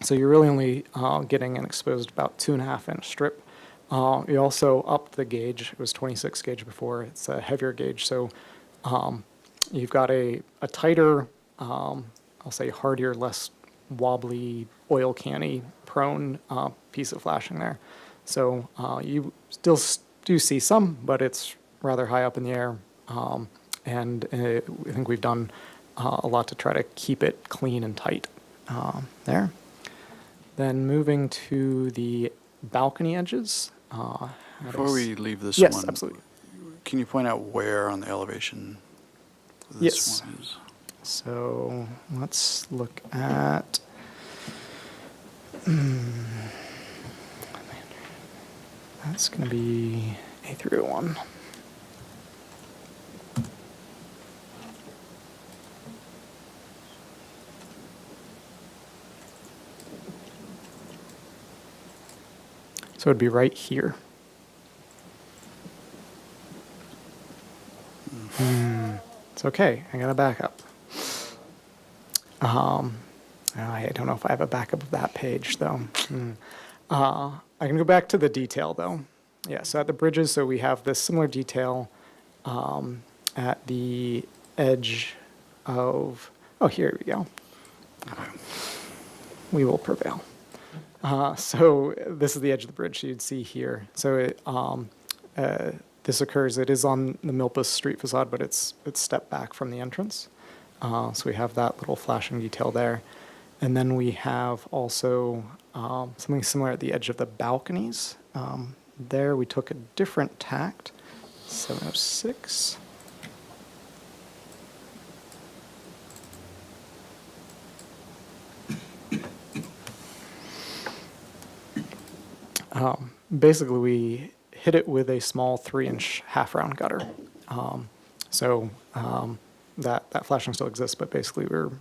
So you're really only getting an exposed about 2.5 inch strip. We also upped the gauge. It was 26 gauge before. It's a heavier gauge. So you've got a tighter, I'll say hardier, less wobbly, oil canny prone piece of flashing there. So you still do see some, but it's rather high up in the air. And I think we've done a lot to try to keep it clean and tight there. Then moving to the balcony edges. Before we leave this Yes, one. absolutely. Can you point out where on the elevation this Yes. one is? So let's look at. That's going to be A301. So it'd be right here. It's okay. I got a backup. I don't know if I have a backup of that page though. I can go back to the detail though. Yeah, so at the bridges, so we have this similar detail at the edge of, oh, here we go. We will prevail. So this is the edge of the bridge you'd see here. So it, this occurs, it is on the Milpas Street facade, but it's stepped back from the entrance. So we have that little flashing detail there. And then we have also something similar at the edge of the balconies. There we took a different tact, 706. Basically, we hit it with a small 3-inch half-round gutter. That flashing still exists, but basically we're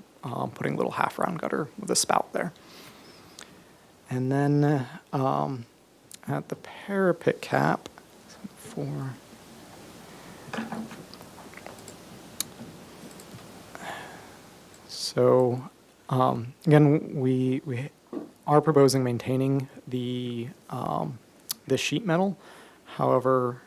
putting a little half-round gutter with a spout there. And then at the parapet cap, again, we are proposing maintaining the sheet metal. However,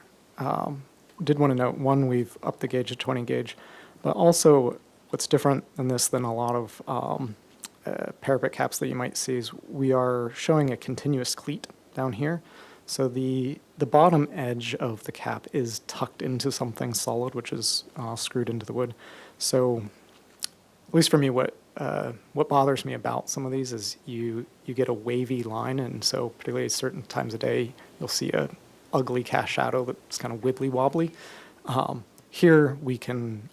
did want to note, one, we've upped the gauge to 20 gauge, but also what's different than this than a lot of parapet caps that you might see is we are showing a continuous cleat down here. So the bottom edge of the cap is tucked into something solid, which is screwed into the wood. So at least for me, what bothers me about some of these is you get a wavy line, and so particularly at certain times of day, you'll see a ugly cast shadow that's kind of wibbly wobbly. Here we can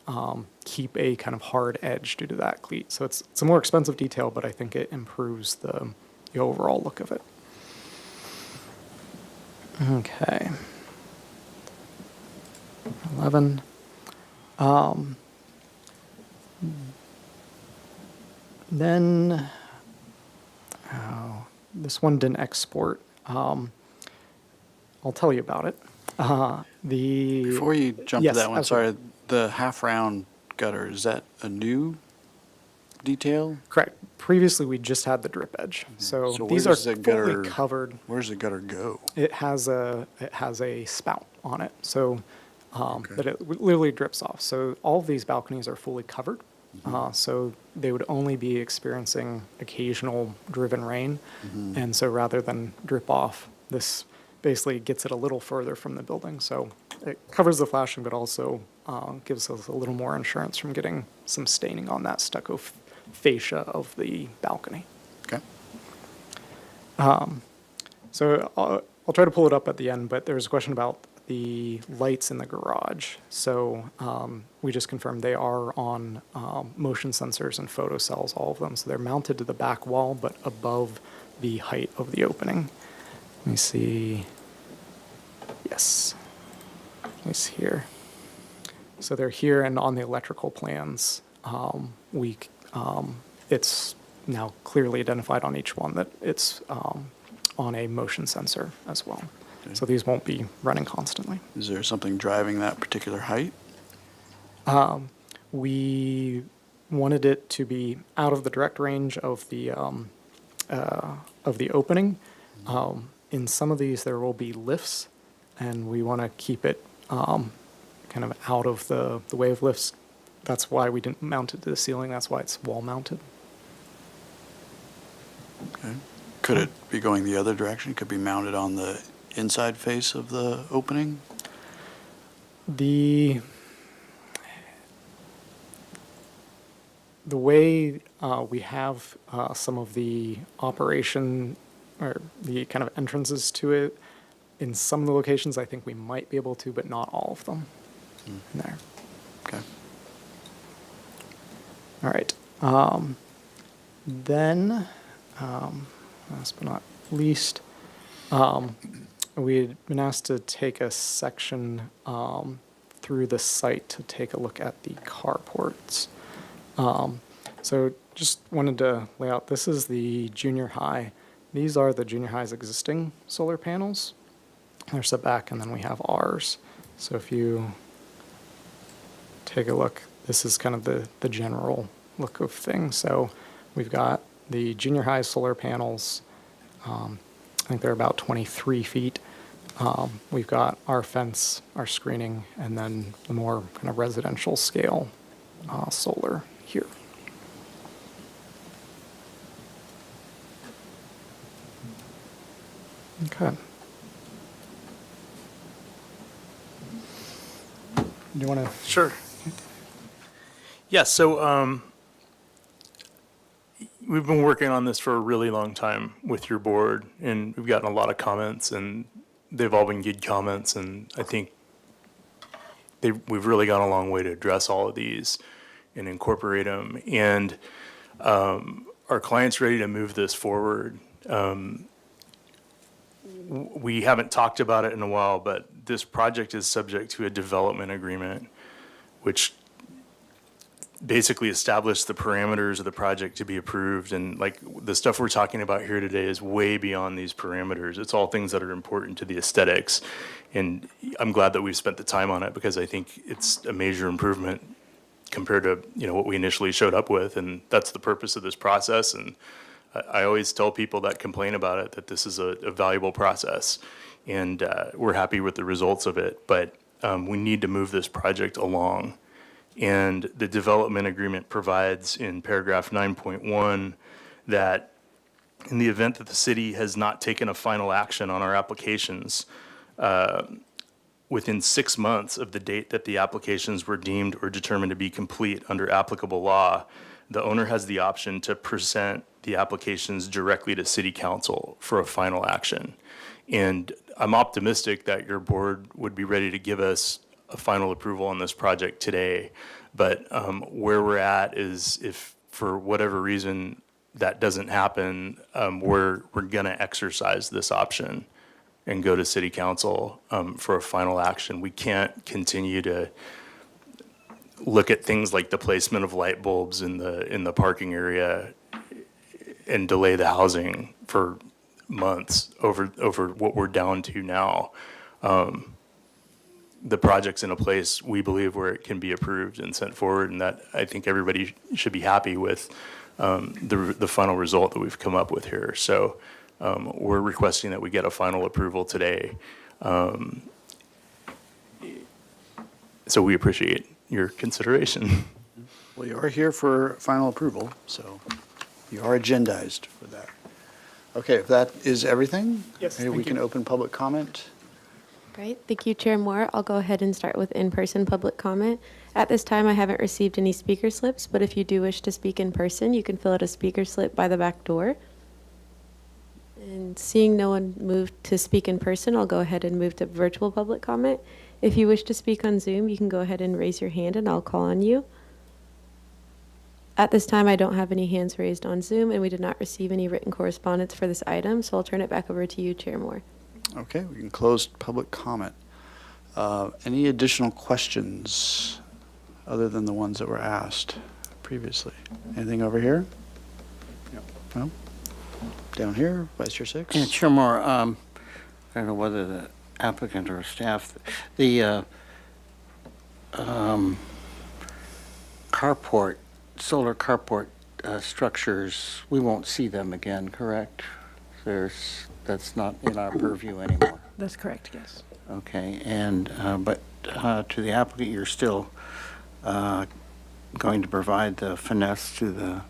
keep a kind of hard edge due to that cleat. So it's a more expensive detail, but I think it improves the the overall look of it. Okay. 11. Then, this one didn't export. I'll tell you about it. Before you jump Yes, to that one, absolutely. sorry, the half-round gutter, is that a new detail? Correct. Previously, we just had the drip edge. So So these where are does the fully gutter- covered. Where's the gutter go? It has a spout on it, so Okay. that it literally drips off. So all of these balconies are fully covered, Mm-hmm. so they would only be experiencing occasional driven rain, Mm-hmm. and so rather than drip off, this basically gets it a little further from the building. So it covers the flashing, but also gives us a little more insurance from getting some staining on that stucco fascia of the balcony. Okay. So I'll try to pull it up at the end, but there was a question about the lights in the garage. So we just confirmed they are on motion sensors and photocells, all of them. So they're mounted to the back wall, but above the height of the opening. Let me see. Yes. Let me see here. So they're here, and on the electrical plans, it's now clearly identified on each one that it's on a motion sensor as well. So these won't be running constantly. Is there something driving that particular height? We wanted it to be out of the direct range of the opening. In some of these, there will be lifts, and we want to keep it kind of out of the way of lifts. That's why we didn't mount it to the ceiling. That's why it's wall mounted. Okay. Could it be going the other direction? Could be mounted on the inside face of the opening? The way we have some of the operation or the kind of entrances to it, in some of the locations, I think we might be able to, but not all of them in there. Okay. All right. Then, last but not least, we had been asked to take a section through the site to take a look at the carports. So just wanted to lay out, this is the junior high. These are the junior high's existing solar panels. They're set back, and then we have ours. So if you take a look, this is kind of the general look of things. So we've got the junior high solar panels. I think they're about 23 feet. We've got our fence, our screening, and then the more kind of residential scale solar here. Okay. Do you want to? Sure. Yeah, so we've been working on this for a really long time with your board, and we've gotten a lot of comments, and they've all been good comments, and I think we've really gone a long way to address all of these and incorporate them. And our client's ready to move this forward. We haven't talked about it in a while, but this project is subject to a development agreement, which basically established the parameters of the project to be approved. And like the stuff we're talking about here today is way beyond these parameters. It's all things that are important to the aesthetics. And I'm glad that we've spent the time on it, because I think it's a major improvement compared to, what we initially showed up with. And that's the purpose of this process. And I always tell people that complain about it that this is a valuable process, and we're happy with the results of it. But we need to move this project along. And the development agreement provides in paragraph 9.1 that in the event that the city has not taken a final action on our applications within 6 months of the date that the applications were deemed or determined to be complete under applicable law, the owner has the option to present the applications directly to city council for a final action. And I'm optimistic that your board would be ready to give us a final approval on this project today. But where we're at is, if for whatever reason that doesn't happen, we're going to exercise this option and go to city council for a final action. We can't continue to look at things like the placement of light bulbs in the parking area and delay the housing for months over what we're down to now. The project's in a place, we believe, where it can be approved and sent forward, and that I think everybody should be happy with the final result that we've come up with here. So we're requesting that we get a final approval today. So we appreciate your consideration. Well, you are here for final approval, so you are agendized for that. Okay, if that is everything, Yes, maybe we thank can you. open public comment. Great, thank you, Chair Moore. I'll go ahead and start with in-person public comment. At this time, I haven't received any speaker slips, but if you do wish to speak in person, you can fill out a speaker slip by the back door. And seeing no one move to speak in person, I'll go ahead and move to virtual public comment. If you wish to speak on Zoom, you can go ahead and raise your hand and I'll call on you. At this time, I don't have any hands raised on Zoom, and we did not receive any written correspondence for this item, so I'll turn it back over to you, Chair Moore. Okay, we can close public comment. Any additional questions other than the ones that were asked previously? Anything over here? No? Down here, Vice Chair Six? Yeah, Chair Moore, I don't know whether the applicant or staff, the carport, solar carport structures, we won't see them again, correct? That's not in our purview anymore. That's correct, yes. Okay, and, but to the applicant, you're still going to provide the finesse to the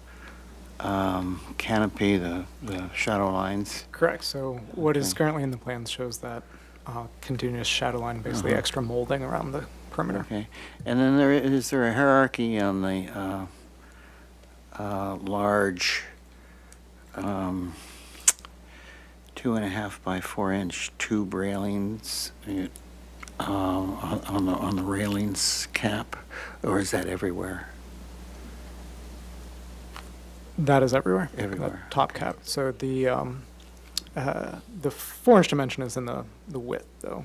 canopy, the shadow lines? Correct. So what is Okay. currently in the plans shows that continuous shadow line, basically extra molding around the perimeter. Okay, and then is there a hierarchy on the large 2.5 by 4 inch tube railings on the railings cap, or is that everywhere? That is everywhere. Everywhere, That top cap. So the 4-inch dimension is in the width, though.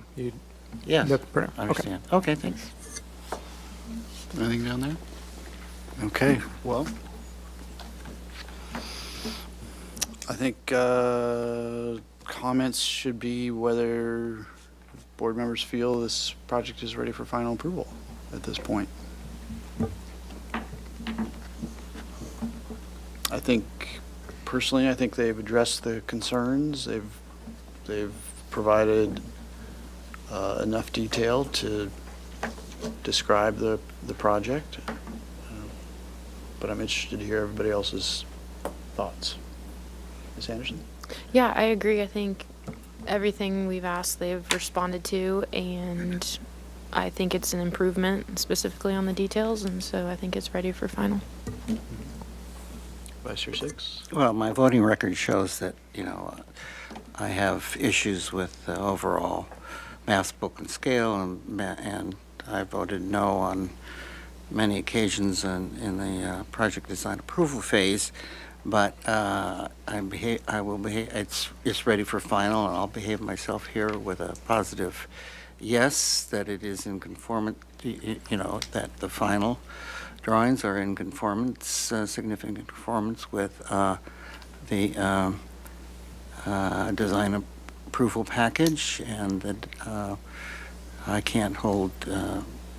Yes, The perimeter. I Okay. understand. Okay, thanks. Anything down there? Okay, well, I think comments should be whether board members feel this project is ready for final approval at this point. I think, personally, I think they've addressed the concerns. They've provided enough detail to describe the project. But I'm interested to hear everybody else's thoughts. Ms. Anderson? Yeah, I agree. I think everything we've asked, they've responded to, and I think it's an improvement specifically on the details, and so I think it's ready for final. Vice Chair Six? Well, my voting record shows that, I have issues with the overall mass, book, and scale, and I voted no on many occasions in the project design approval phase. But I will behave. It's ready for final, and I'll behave myself here with a positive yes, that it is in conformance. That the final drawings are in conformance, significant conformance with the design approval package, and that I can't hold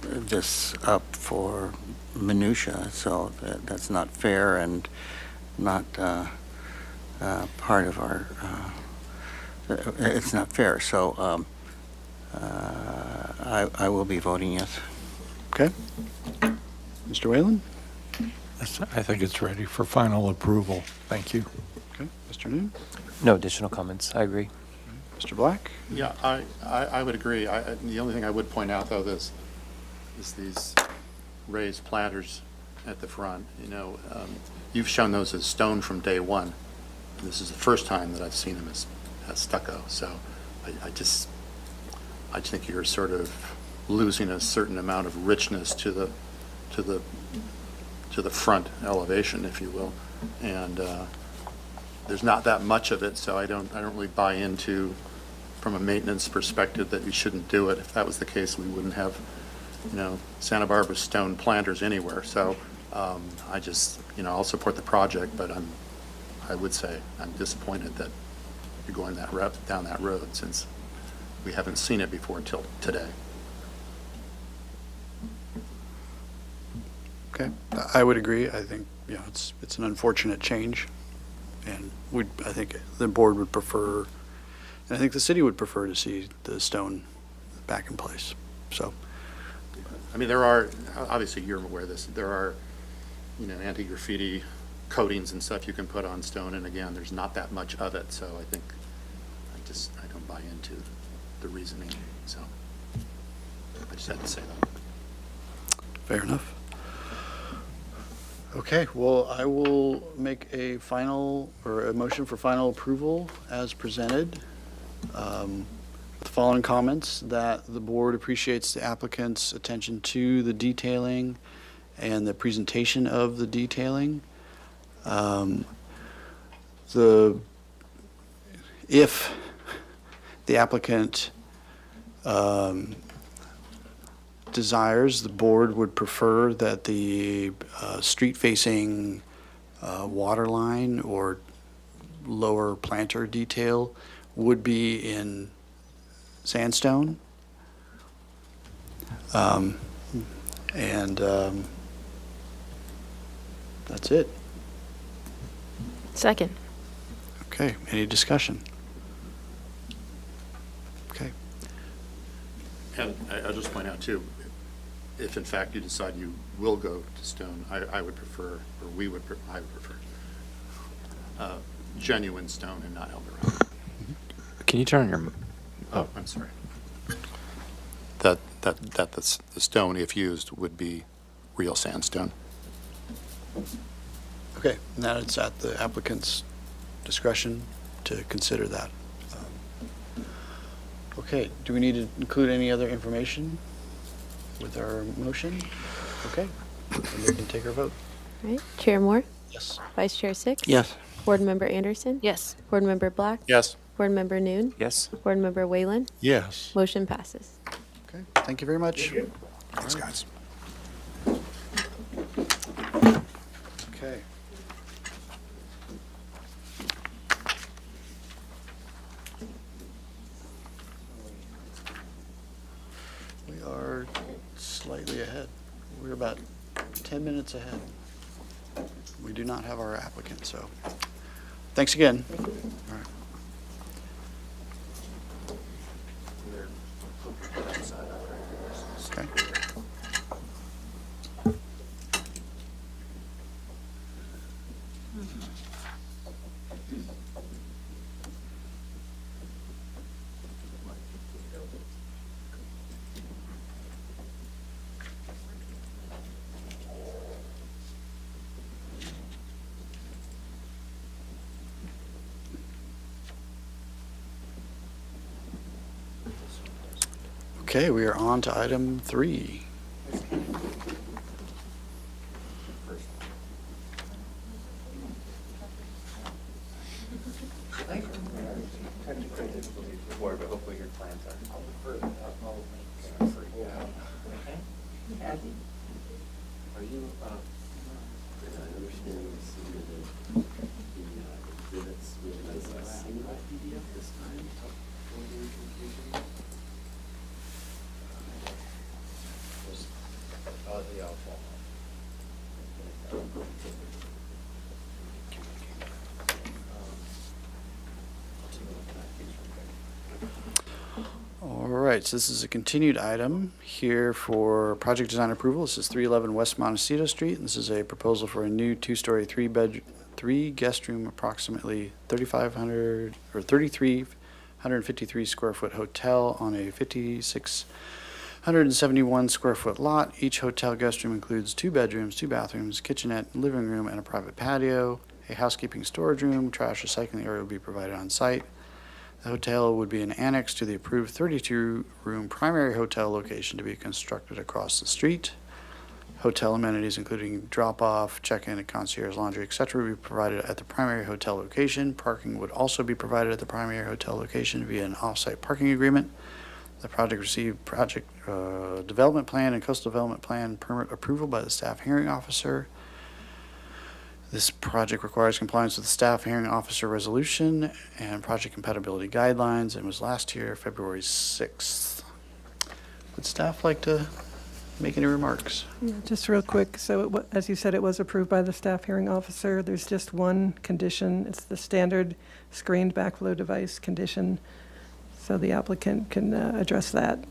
this up for minutia, so that's not fair and not part of our, it's not fair. So I will be voting yes. Okay. Mr. Whalen? I think it's ready for final approval. Thank you. Okay. Mr. Noon? No additional comments. I agree. Mr. Black? Yeah, I would agree. The only thing I would point out, though, is these raised planters at the front. You've shown those as stone from day one. This is the first time that I've seen them as stucco. So I just think you're sort of losing a certain amount of richness to the front elevation, if you will. And there's not that much of it, so I don't really buy into, from a maintenance perspective, that you shouldn't do it. If that was the case, we wouldn't have, Santa Barbara stone planters anywhere. So I just, I'll support the project, but I would say I'm disappointed that you're going down that road, since we haven't seen it before until today. Okay, I would agree. I think, it's an unfortunate change, and I think the board would prefer, and I think the city would prefer to see the stone back in place, so. I mean, there are, obviously you're aware of this, there are, anti-graffiti coatings and stuff you can put on stone, and again, there's not that much of it, so I think, I don't buy into the reasoning, so I just had to say that. Fair enough. Okay, well, I will make a motion for final approval as presented. With the following comments: that the board appreciates the applicant's attention to the detailing and the presentation of the detailing. If the applicant desires, the board would prefer that the street-facing water line or lower planter detail would be in sandstone. That's it. Second. Okay, any discussion? Okay. And I'll just point out too, if in fact you decide you will go to stone, I would prefer, or I would prefer genuine stone and not Eldorado. Can you turn on your, Oh, I'm sorry. That the stone, if used, would be real sandstone. Okay, now it's at the applicant's discretion to consider that. Okay, do we need to include any other information with our motion? Okay, then we can take our vote. All right, Chair Moore, Yes. Vice Chair Six. Yes. Board Member Anderson. Yes. Board Member Black. Yes. Board Member Noon. Yes? Board Member Whalen. Yes. Motion passes. Okay, thank you very much. Thanks, guys. Okay. We are slightly ahead. We're about 10 minutes ahead. We do not have our applicant, so thanks again. All right. Okay. Okay, we are on to item 3. All right, so this is a continued item here for project design approval. This is 311 West Montecito Street, and this is a proposal for a new two-story, three-guest room, approximately 3,353 square foot hotel on a 5,671 square foot lot. Each hotel guest room includes 2 bedrooms, 2 bathrooms, kitchenette, living room, and a private patio. A housekeeping storage room, trash recycling area will be provided on site. The hotel would be an annex to the approved 32-room primary hotel location to be constructed across the street. Hotel amenities, including drop-off, check-in, and concierge laundry, et cetera, will be provided at the primary hotel location. Parking would also be provided at the primary hotel location via an off-site parking agreement. The project received project development plan and coastal development plan permit approval by the staff hearing officer. This project requires compliance with the staff hearing officer resolution and project compatibility guidelines and was last year, February 6th. Would staff like to make any remarks? Yeah, just real quick, so as you said, it was approved by the staff hearing officer. There's just one condition. It's the standard screened backflow device condition. So the applicant can address that,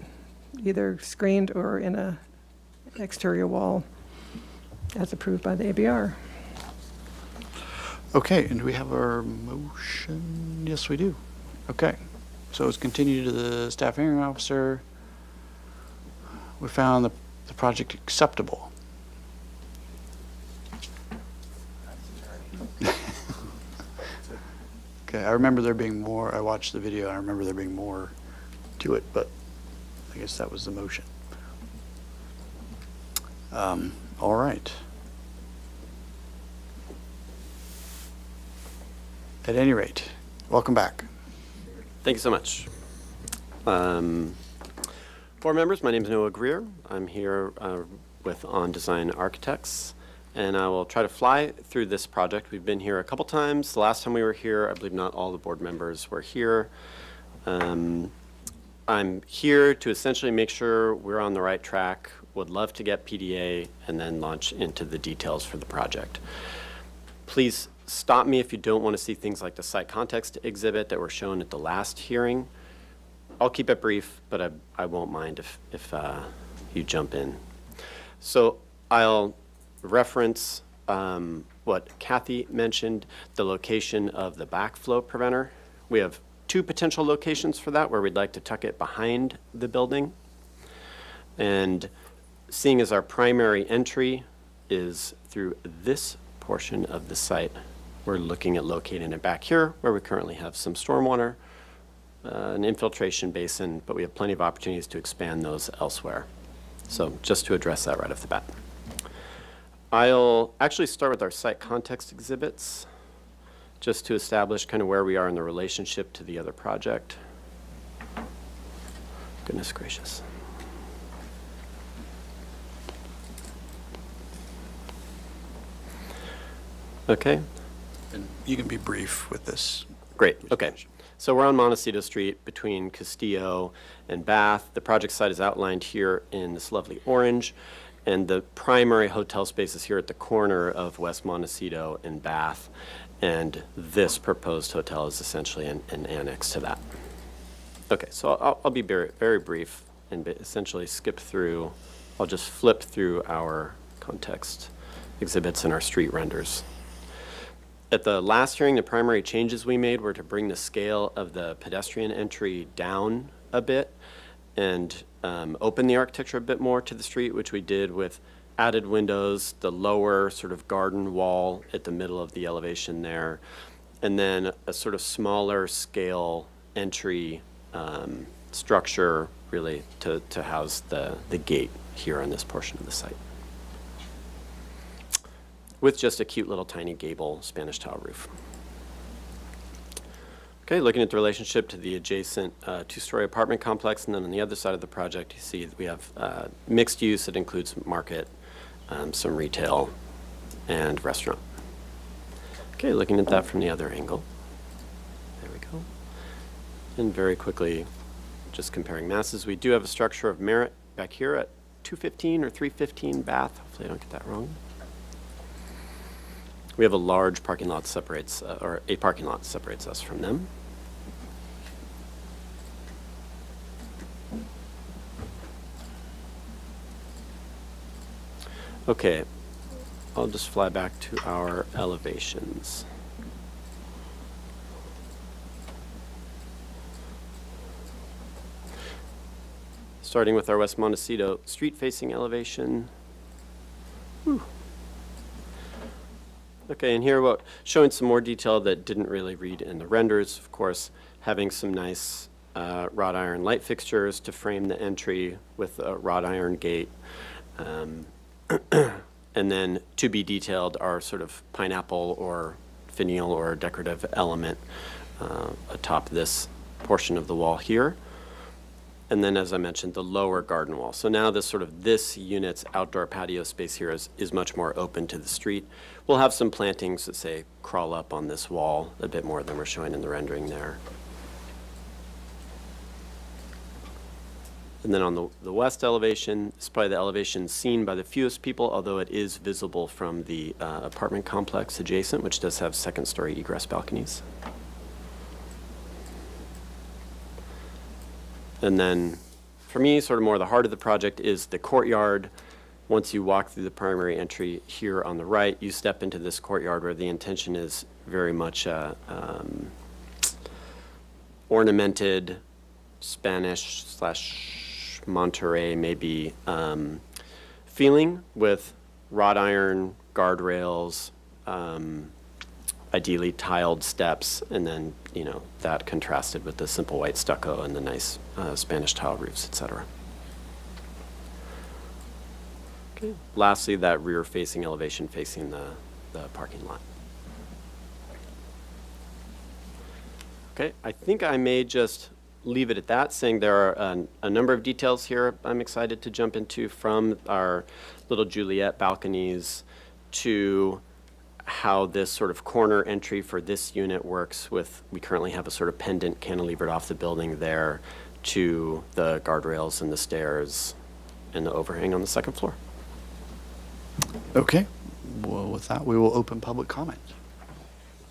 either screened or in a exterior wall, as approved by the ABR. Okay, and do we have our motion? Yes, we do. Okay, so it's continued to the staff hearing officer. We found the project acceptable. Okay, I remember there being more. I watched the video. I remember there being more to it, but I guess that was the motion. All right. At any rate, welcome back. Thank you so much. Board members, my name is Noah Greer. I'm here with On Design Architects, and I will try to fly through this project. We've been here a couple times. The last time we were here, I believe not all the board members were here. I'm here to essentially make sure we're on the right track. Would love to get PDA and then launch into the details for the project. Please stop me if you don't want to see things like the site context exhibit that were shown at the last hearing. I'll keep it brief, but I won't mind if you jump in. So I'll reference what Kathy mentioned, the location of the backflow preventer. We have two potential locations for that where we'd like to tuck it behind the building. And seeing as our primary entry is through this portion of the site, we're looking at locating it back here where we currently have some stormwater, an infiltration basin, but we have plenty of opportunities to expand those elsewhere. So just to address that right off the bat. I'll actually start with our site context exhibits, just to establish kind of where we are in the relationship to the other project. Goodness gracious. Okay. And you can be brief with this. Great, okay. So we're on Montecito Street between Castillo and Bath. The project site is outlined here in this lovely orange, and the primary hotel space is here at the corner of West Montecito and Bath, and this proposed hotel is essentially an annex to that. Okay, so I'll be very, very brief and essentially skip through, I'll just flip through our context exhibits and our street renders. At the last hearing, the primary changes we made were to bring the scale of the pedestrian entry down a bit and open the architecture a bit more to the street, which we did with added windows, the lower sort of garden wall at the middle of the elevation there, and then a sort of smaller scale entry structure really to house the gate here on this portion of the site, with just a cute little tiny gable Spanish tile roof. Okay, looking at the relationship to the adjacent two-story apartment complex, and then on the other side of the project, you see that we have mixed use that includes market, some retail, and restaurant. Okay, looking at that from the other angle. There we go. And very quickly, just comparing masses, we do have a structure of merit back here at 215 or 315 Bath. Hopefully I don't get that wrong. We have a large parking lot separates, or a parking lot separates us from them. Okay, I'll just fly back to our elevations. Starting with our West Montecito street-facing elevation. Whew. Okay, and here we're showing some more detail that didn't really read in the renders. Of course, having some nice wrought iron light fixtures to frame the entry with a wrought iron gate. And then to be detailed are sort of pineapple or finial or decorative element atop this portion of the wall here. And then, as I mentioned, the lower garden wall. So now this unit's outdoor patio space here is much more open to the street. We'll have some plantings that say crawl up on this wall a bit more than we're showing in the rendering there. And then on the west elevation, it's probably the elevation seen by the fewest people, although it is visible from the apartment complex adjacent, which does have second-story egress balconies. And then, for me, sort of more the heart of the project is the courtyard. Once you walk through the primary entry here on the right, you step into this courtyard where the intention is very much ornamented Spanish/Monterey maybe feeling with wrought iron guardrails, ideally tiled steps, and then, that contrasted with the simple white stucco and the nice Spanish tile roofs, etc. Okay. Lastly, that rear-facing elevation facing the parking lot. Okay, I think I may just leave it at that, saying there are a number of details here I'm excited to jump into, from our little Juliet balconies to how this sort of corner entry for this unit works with, we currently have a sort of pendant cantilevered off the building there, to the guardrails and the stairs and the overhang on the second floor. Okay, well, with that, we will open public comment.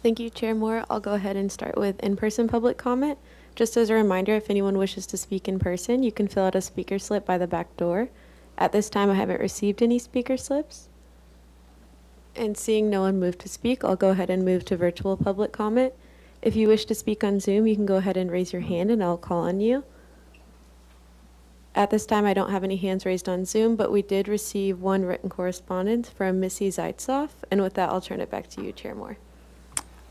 Thank you, Chair Moore. I'll go ahead and start with in-person public comment. Just as a reminder, if anyone wishes to speak in person, you can fill out a speaker slip by the back door. At this time, I haven't received any speaker slips. And seeing no one move to speak, I'll go ahead and move to virtual public comment. If you wish to speak on Zoom, you can go ahead and raise your hand and I'll call on you. At this time, I don't have any hands raised on Zoom, but we did receive one written correspondence from Missy Zaitzoff. And with that, I'll turn it back to you, Chair Moore.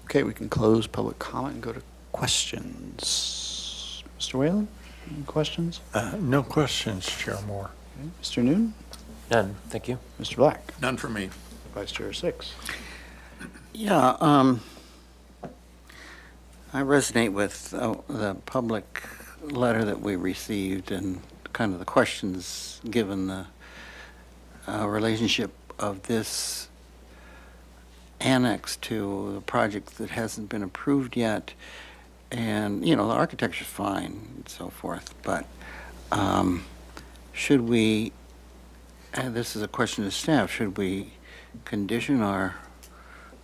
Okay, we can close public comment and go to questions. Mr. Whalen, any questions? No questions, Chair Moore. Okay. Mr. Noon? None, thank you. Mr. Black? None for me. Vice Chair Six. Yeah, I resonate with the public letter that we received and kind of the questions given the relationship of this annex to the project that hasn't been approved yet. And, the architecture's fine and so forth, but should we, and this is a question to staff, should we condition our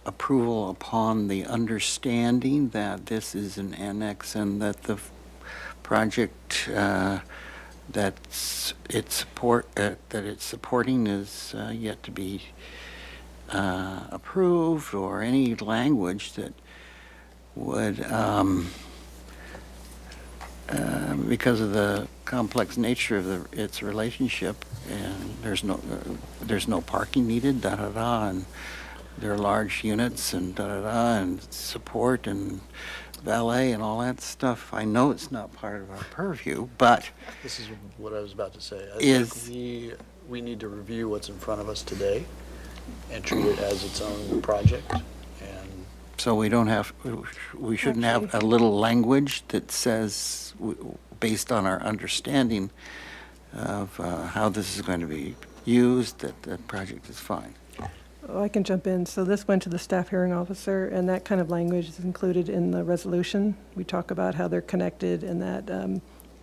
approval upon the understanding that this is an annex and that the project that it's supporting is yet to be approved, or any language that would, because of the complex nature of its relationship, and there's no parking needed, and there are large units and and support and valet and all that stuff. I know it's not part of our purview, but This is what I was about to say. I Is- think we need to review what's in front of us today and treat it as its own project. And so we shouldn't have a little language that says, based on our understanding of how this is going to be used, that the project is fine. Oh, I can jump in. So this went to the staff hearing officer, and that kind of language is included in the resolution. We talk about how they're connected, and that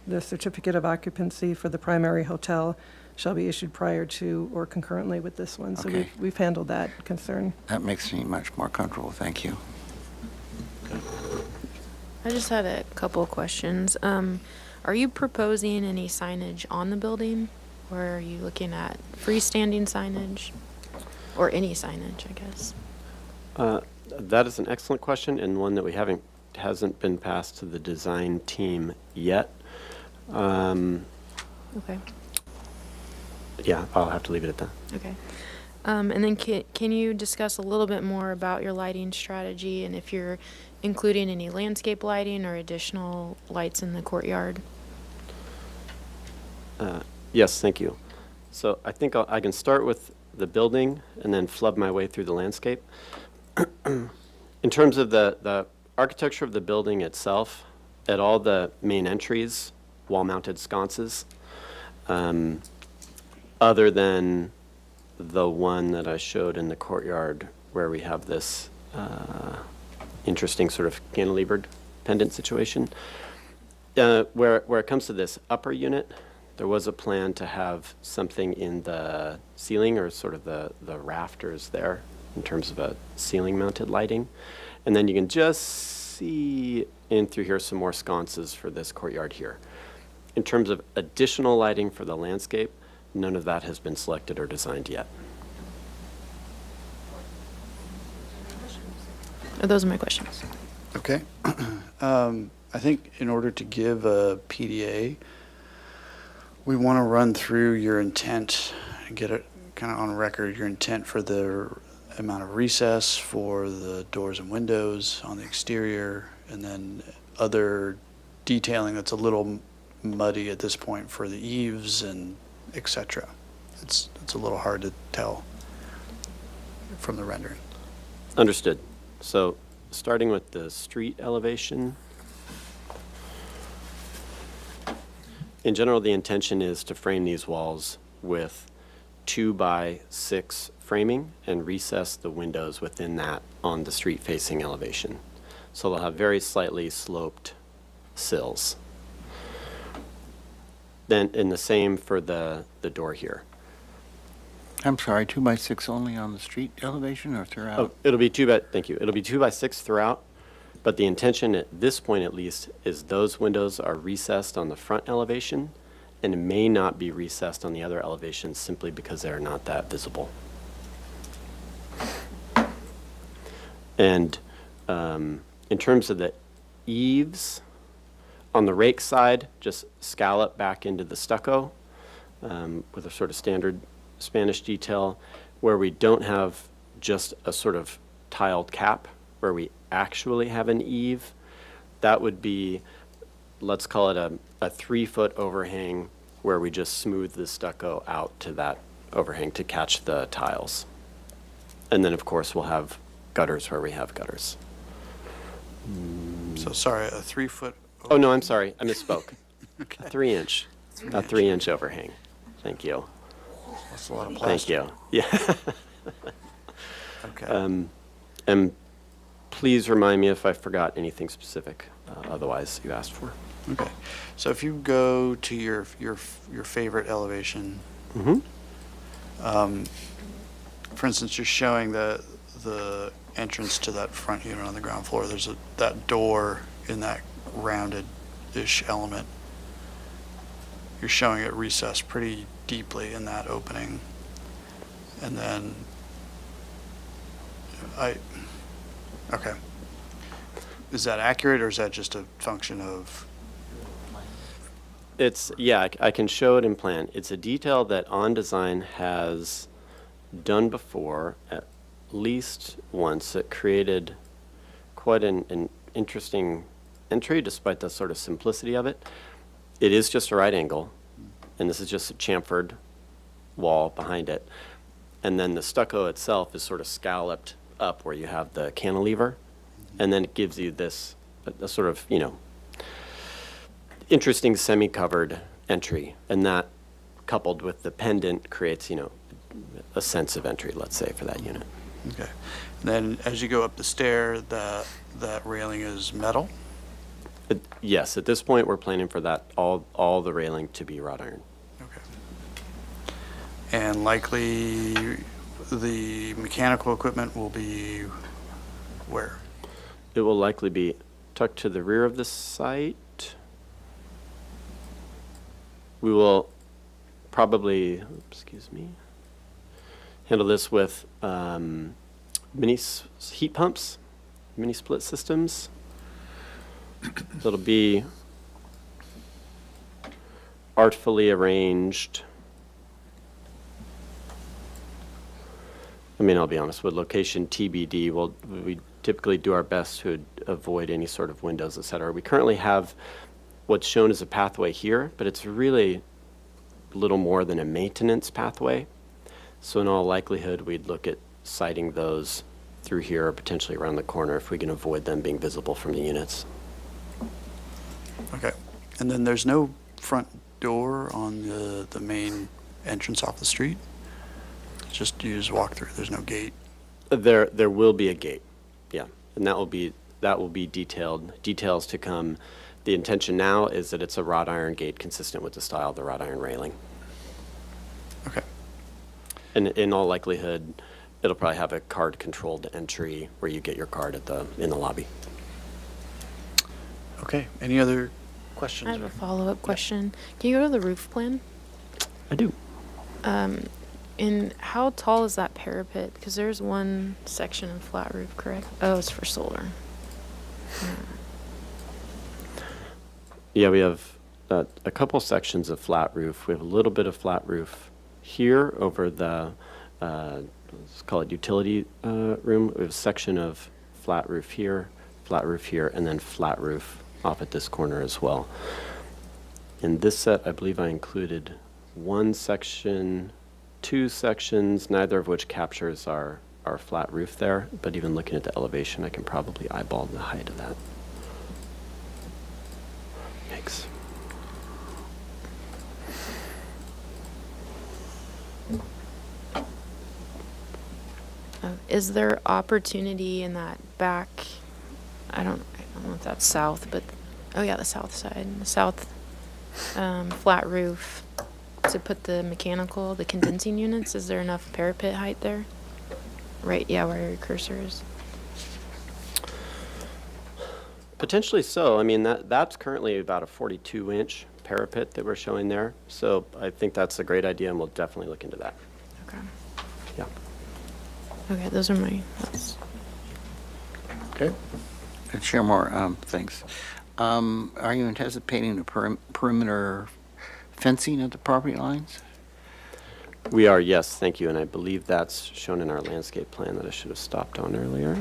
the certificate of occupancy for the primary hotel shall be issued prior to or concurrently with this one. So Okay. we've handled that concern. That makes me much more comfortable. Thank you. I just had a couple of questions. Are you proposing any signage on the building? Or are you looking at freestanding signage? Or any signage, I guess? That is an excellent question, and one that hasn't been passed to the design team yet. Okay. Yeah, I'll have to leave it at that. Okay. And then can you discuss a little bit more about your lighting strategy and if you're including any landscape lighting or additional lights in the courtyard? Yes, thank you. So I think I can start with the building and then flub my way through the landscape. In terms of the architecture of the building itself, at all the main entries, wall-mounted sconces, other than the one that I showed in the courtyard where we have this interesting sort of cantilevered pendant situation. Where it comes to this upper unit, there was a plan to have something in the ceiling or sort of the rafters there in terms of a ceiling mounted lighting. And then you can just see in through here some more sconces for this courtyard here. In terms of additional lighting for the landscape, none of that has been selected or designed yet. Those are my questions. Okay. I think in order to give a PDA, we want to run through your intent and get it kind of on record, your intent for the amount of recess for the doors and windows on the exterior, and then other detailing that's a little muddy at this point for the eaves and et cetera. It's a little hard to tell from the rendering. Understood. So starting with the street elevation. In general, the intention is to frame these walls with 2x6 framing and recess the windows within that on the street-facing elevation. So they'll have very slightly sloped sills. Then, and the same for the door here. I'm sorry, 2x6 only on the street elevation or throughout? Oh, thank you. It'll be 2x6 throughout, but the intention at this point at least is those windows are recessed on the front elevation and may not be recessed on the other elevations simply because they're not that visible. And in terms of the eaves, on the rake side, just scallop back into the stucco with a sort of standard Spanish detail, where we don't have just a sort of tiled cap, where we actually have an eave. That would be, let's call it a 3-foot overhang where we just smooth the stucco out to that overhang to catch the tiles. And then, of course, we'll have gutters where we have gutters. So sorry, a 3-foot. Oh, no, I'm sorry. I misspoke. A 3-inch. A 3-inch overhang. Thank you. That's a lot of Thank plastic. you. Yeah. Okay. And please remind me if I forgot anything specific, otherwise you asked for. Okay. So if you go to your favorite elevation, Mm-hmm. for instance, you're showing the entrance to that front unit on the ground floor. There's that door in that rounded-ish element. You're showing it recessed pretty deeply in that opening. And then okay. Is that accurate, or is that just a function of? Yeah, I can show it in plan. It's a detail that On Design has done before at least once. It created quite an interesting entry despite the sort of simplicity of it. It is just a right angle, and this is just a chamfered wall behind it. And then the stucco itself is sort of scalloped up where you have the cantilever, and then it gives you this a sort of, interesting semi-covered entry, and that coupled with the pendant creates, a sense of entry, let's say, for that unit. Okay. And then as you go up the stair, that railing is metal? Yes, at this point, we're planning for that, all the railing to be wrought iron. Okay. And likely the mechanical equipment will be where? It will likely be tucked to the rear of the site. We will probably, handle this with mini heat pumps, mini split systems. That'll be artfully arranged. I'll be honest, with location TBD, we typically do our best to avoid any sort of windows, et cetera. We currently have what's shown as a pathway here, but it's really little more than a maintenance pathway. So in all likelihood, we'd look at siting those through here or potentially around the corner if we can avoid them being visible from the units. Okay. And then there's no front door on the main entrance off the street? Just, you just walk through, there's no gate? There will be a gate, yeah, and that will be detailed, details to come. The intention now is that it's a wrought iron gate consistent with the style of the wrought iron railing. Okay. And in all likelihood, it'll probably have a card-controlled entry where you get your card in the lobby. Okay, any other questions? I have a follow-up question. Can you go to the roof plan? I do. And how tall is that parapet? Because there's one section of flat roof, correct? Oh, it's for solar. Yeah, we have a couple sections of flat roof. We have a little bit of flat roof here over the, let's call it utility room. We have a section of flat roof here, and then flat roof off at this corner as well. In this set, I believe I included one section, two sections, neither of which captures our flat roof there, but even looking at the elevation, I can probably eyeball the height of that. Thanks. Is there opportunity in that back, I don't know if that's south, but, oh yeah, the south side, the south flat roof, to put the condensing units? Is there enough parapet height there? Right, yeah, where your cursor is. Potentially so. I mean, that's currently about a 42-inch parapet that we're showing there. So I think that's a great idea, and we'll definitely look into that. Okay. Yeah. Okay, those are my thoughts. Okay. Chair Moore, thanks. Are you anticipating the perimeter fencing at the property lines? We are, yes, thank you. And I believe that's shown in our landscape plan that I should have stopped on earlier.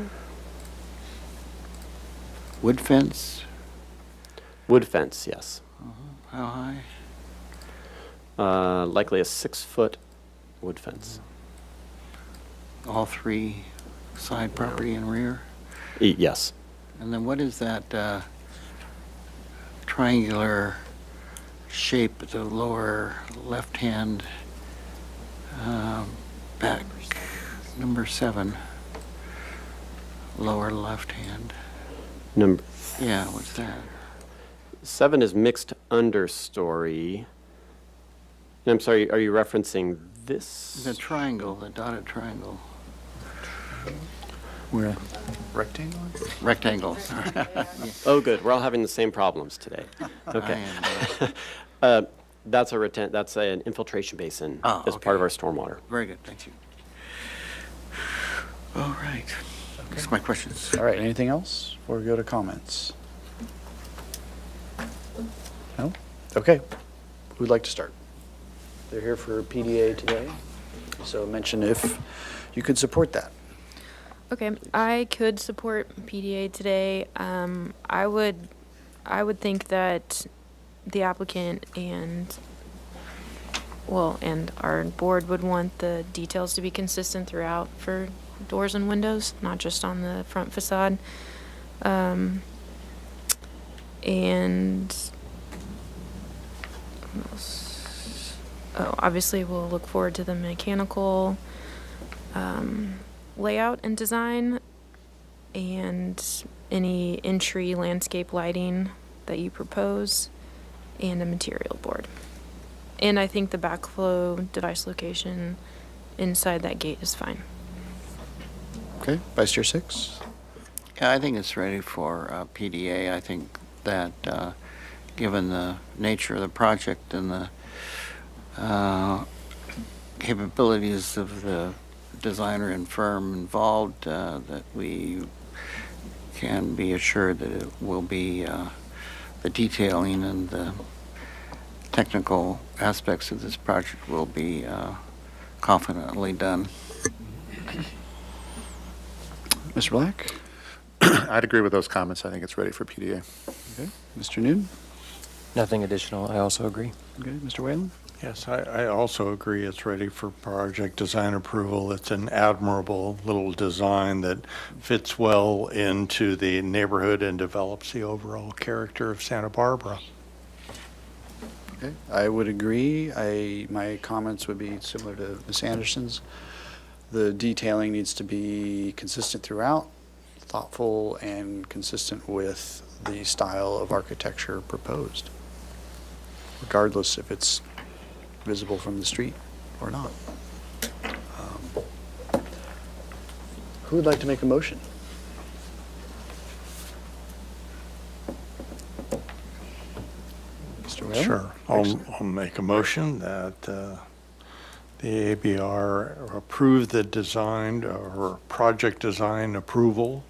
Wood fence? Wood fence, yes. How high? Likely a 6-foot wood fence. All three side property and rear? Yes. And then what is that triangular shape at the lower left-hand back, number 7, lower left-hand? Yeah, what's that? 7 is mixed understory. And I'm sorry, are you referencing this? The triangle, the dotted triangle. Where? Rectangle? Rectangle. Oh, good. We're all having the same problems today. Okay. That's an infiltration basin as part of our stormwater. Very good, thank you. All right. That's my questions. All right, anything else before we go to comments? No? Okay. Who'd like to start? They're here for PDA today, so mention if you could support that. Okay, I could support PDA today. I would think that the applicant and our board would want the details to be consistent throughout for doors and windows, not just on the front facade. And what else? Oh, obviously we'll look forward to the mechanical layout and design, and any entry landscape lighting that you propose, and a material board. And I think the backflow device location inside that gate is fine. Okay, Vice Chair 6? Yeah, I think it's ready for PDA. I think that given the nature of the project and the capabilities of the designer and firm involved, that we can be assured that it will be the detailing and the technical aspects of this project will be confidently done. Mr. Black? I'd agree with those comments. I think it's ready for PDA. Okay. Mr. Noon? Nothing additional. I also agree. Okay, Mr. Whalen? Yes, I also agree it's ready for project design approval. It's an admirable little design that fits well into the neighborhood and develops the overall character of Santa Barbara. Okay, I would agree. My comments would be similar to Ms. Anderson's. The detailing needs to be consistent throughout, thoughtful and consistent with the style of architecture proposed, regardless if it's visible from the street or not. Who would like to make a motion? Mr. Whalen? Sure. I'll make a motion that the ABR approve the design or project design approval.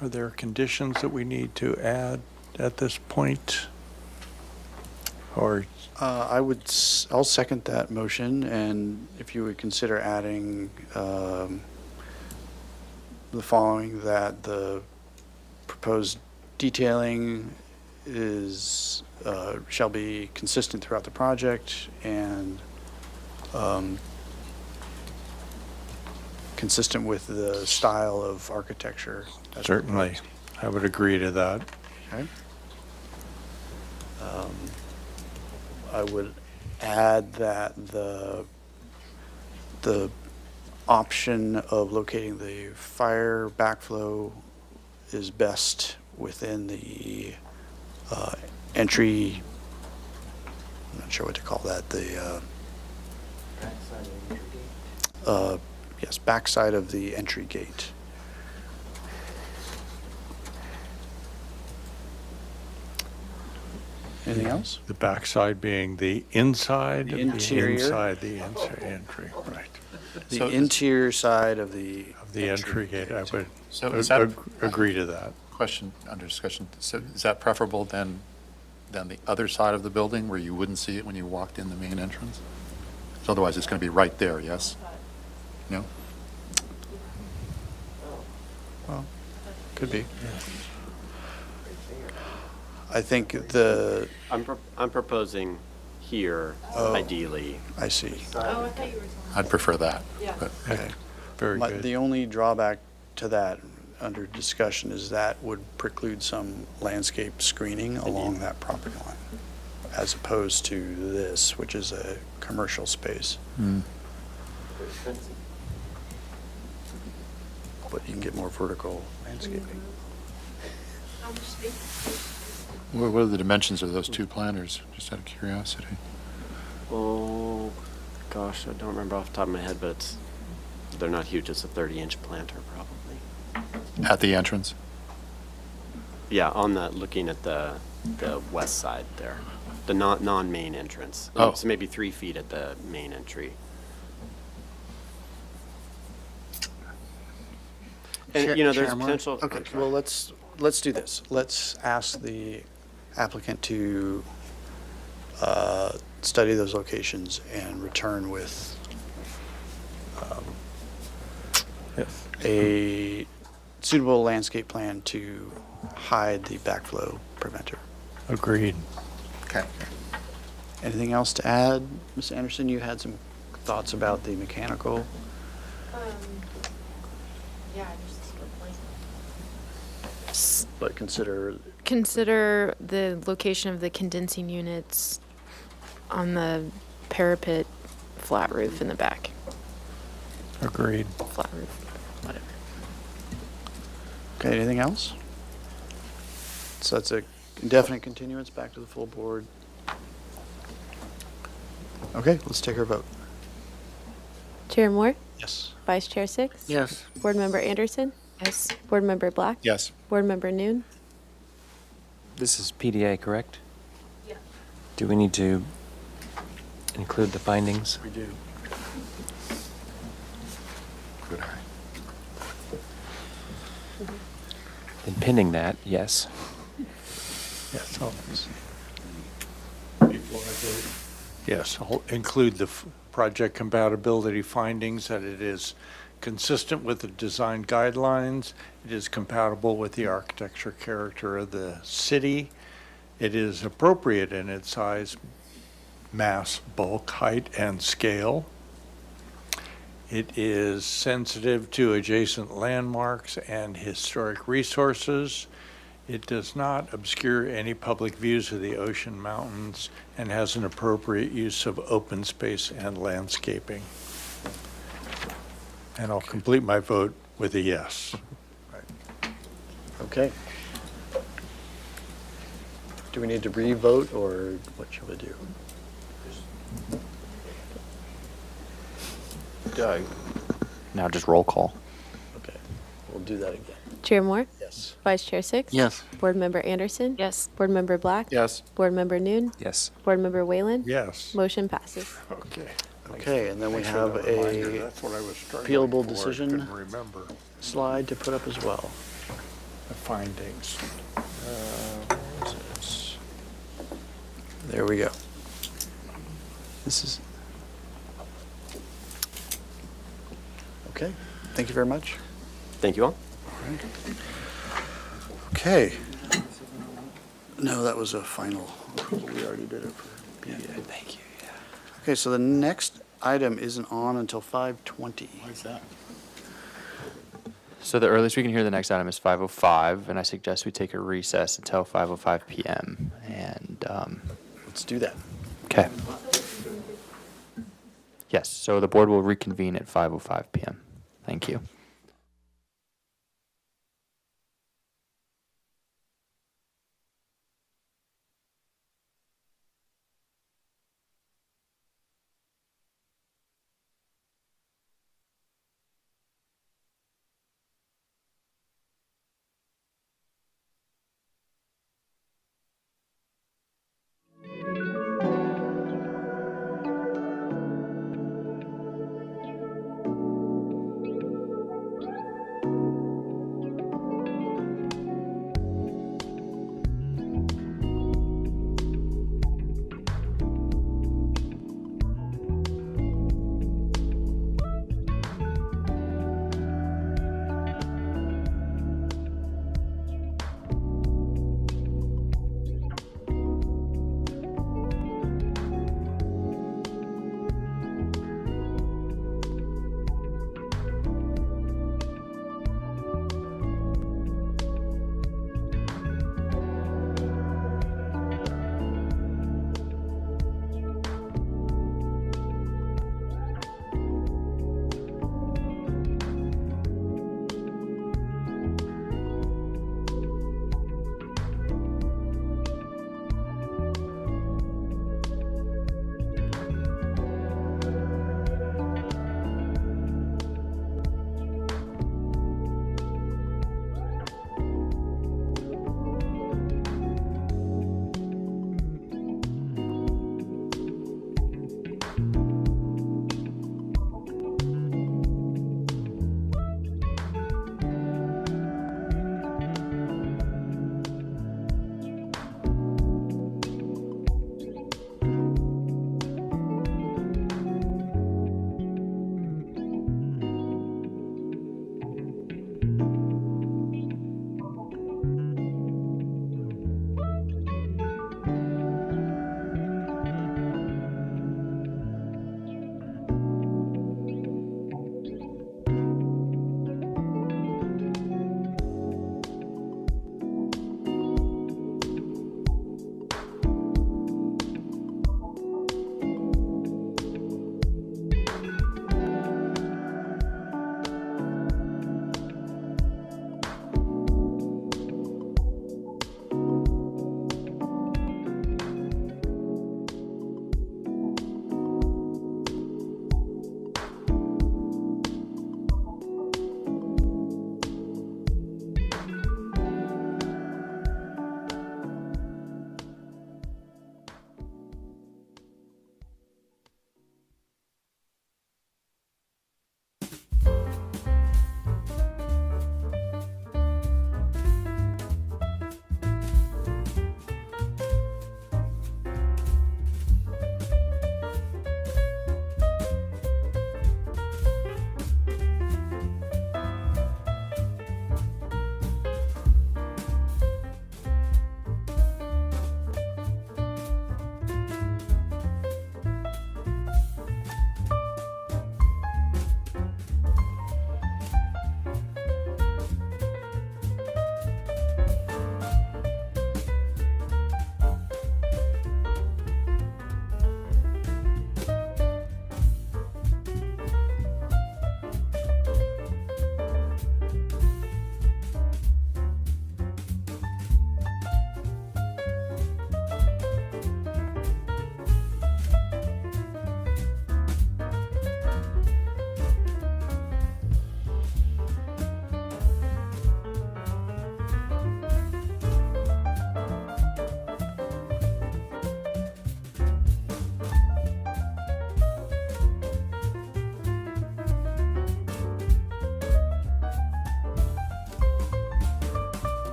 Are there conditions that we need to add at this point? Or, I'll second that motion, and if you would consider adding the following, that the proposed detailing is, shall be consistent throughout the project and consistent with the style of architecture. that's certainly, proposed. I would agree to that. Okay. I would add that the option of locating the fire backflow is best within the entry, I'm not sure what to call that, yes, backside of the entry gate. Anything else? The backside being the inside? The interior. Inside the entry, right. The So- interior side of the. Of the entry gate, I would So is that- agree to that. Question under discussion. So is that preferable than the other side of the building where you wouldn't see it when you walked in the main entrance? So otherwise, it's going to be right there, yes? No? Could be. I think I'm proposing here, Oh. ideally. I see. I'd prefer that. But Okay. Very good. The only drawback to that under discussion is that would preclude some landscape screening along that property line, as opposed to this, which is a commercial space. But you can get more vertical landscaping. what are the dimensions of those two planters, just out of curiosity? Oh, gosh, I don't remember off the top of my head, but they're not huge. It's a 30-inch planter, probably. At the entrance? Yeah, looking at the west side there, the non-main entrance. Oh. So maybe 3 feet at the main entry. And, there's Chairman? potential. Okay, well, let's do this. Let's ask the applicant to study those locations and return with a suitable landscape plan to hide the backflow preventer. Agreed. Okay. Anything else to add? Ms. Anderson, you had some thoughts about the mechanical? But consider, Consider the location of the condensing units on the parapet flat roof in the back. Agreed. Flat roof, whatever. okay, anything else? So that's a indefinite continuance back to the full board. Okay, let's take our vote. Chair Moore? Yes. Vice Chair Six? Yes. Board Member Anderson? Yes. Board Member Black? Yes. Board Member Noon? This is PDA, correct? Yeah. Do we need to include the findings? We do. Good. Then pending that, yes. Yes, yes, I'll include the project compatibility findings, that it is consistent with the design guidelines, it is compatible with the architecture character of the city, It is appropriate in its size, mass, bulk, height, and scale. It is sensitive to adjacent landmarks and historic resources. It does not obscure any public views of the ocean mountains and has an appropriate use of open space and landscaping. And I'll complete my vote with a yes. Okay. Do we need to re-vote, or what should we do? Doug? Now just roll call. Okay, we'll do that again. Chair Moore? Yes. Vice Chair Six? Yes. Board Member Anderson? Yes. Board Member Black? Yes. Board Member Noon? Yes. Board Member Whalen? Yes. Motion passes. Okay. Okay, and then we Thanks for have the reminder. a That's what I was struggling appealable for. I decision. couldn't remember slide to put up as well. the findings. Where is it? There we go. This is. Okay, thank you very much. Thank you all. Okay. No, that was a final approval. We already did it for PDA. Thank you, yeah. Okay, so the next item isn't on until 5:20. Why is that? So the earliest we can hear the next item is 5:05, and I suggest we take a recess until 5:05 p.m. And, Let's do that. okay. Yes, so the board will reconvene at 5:05 p.m. Thank you.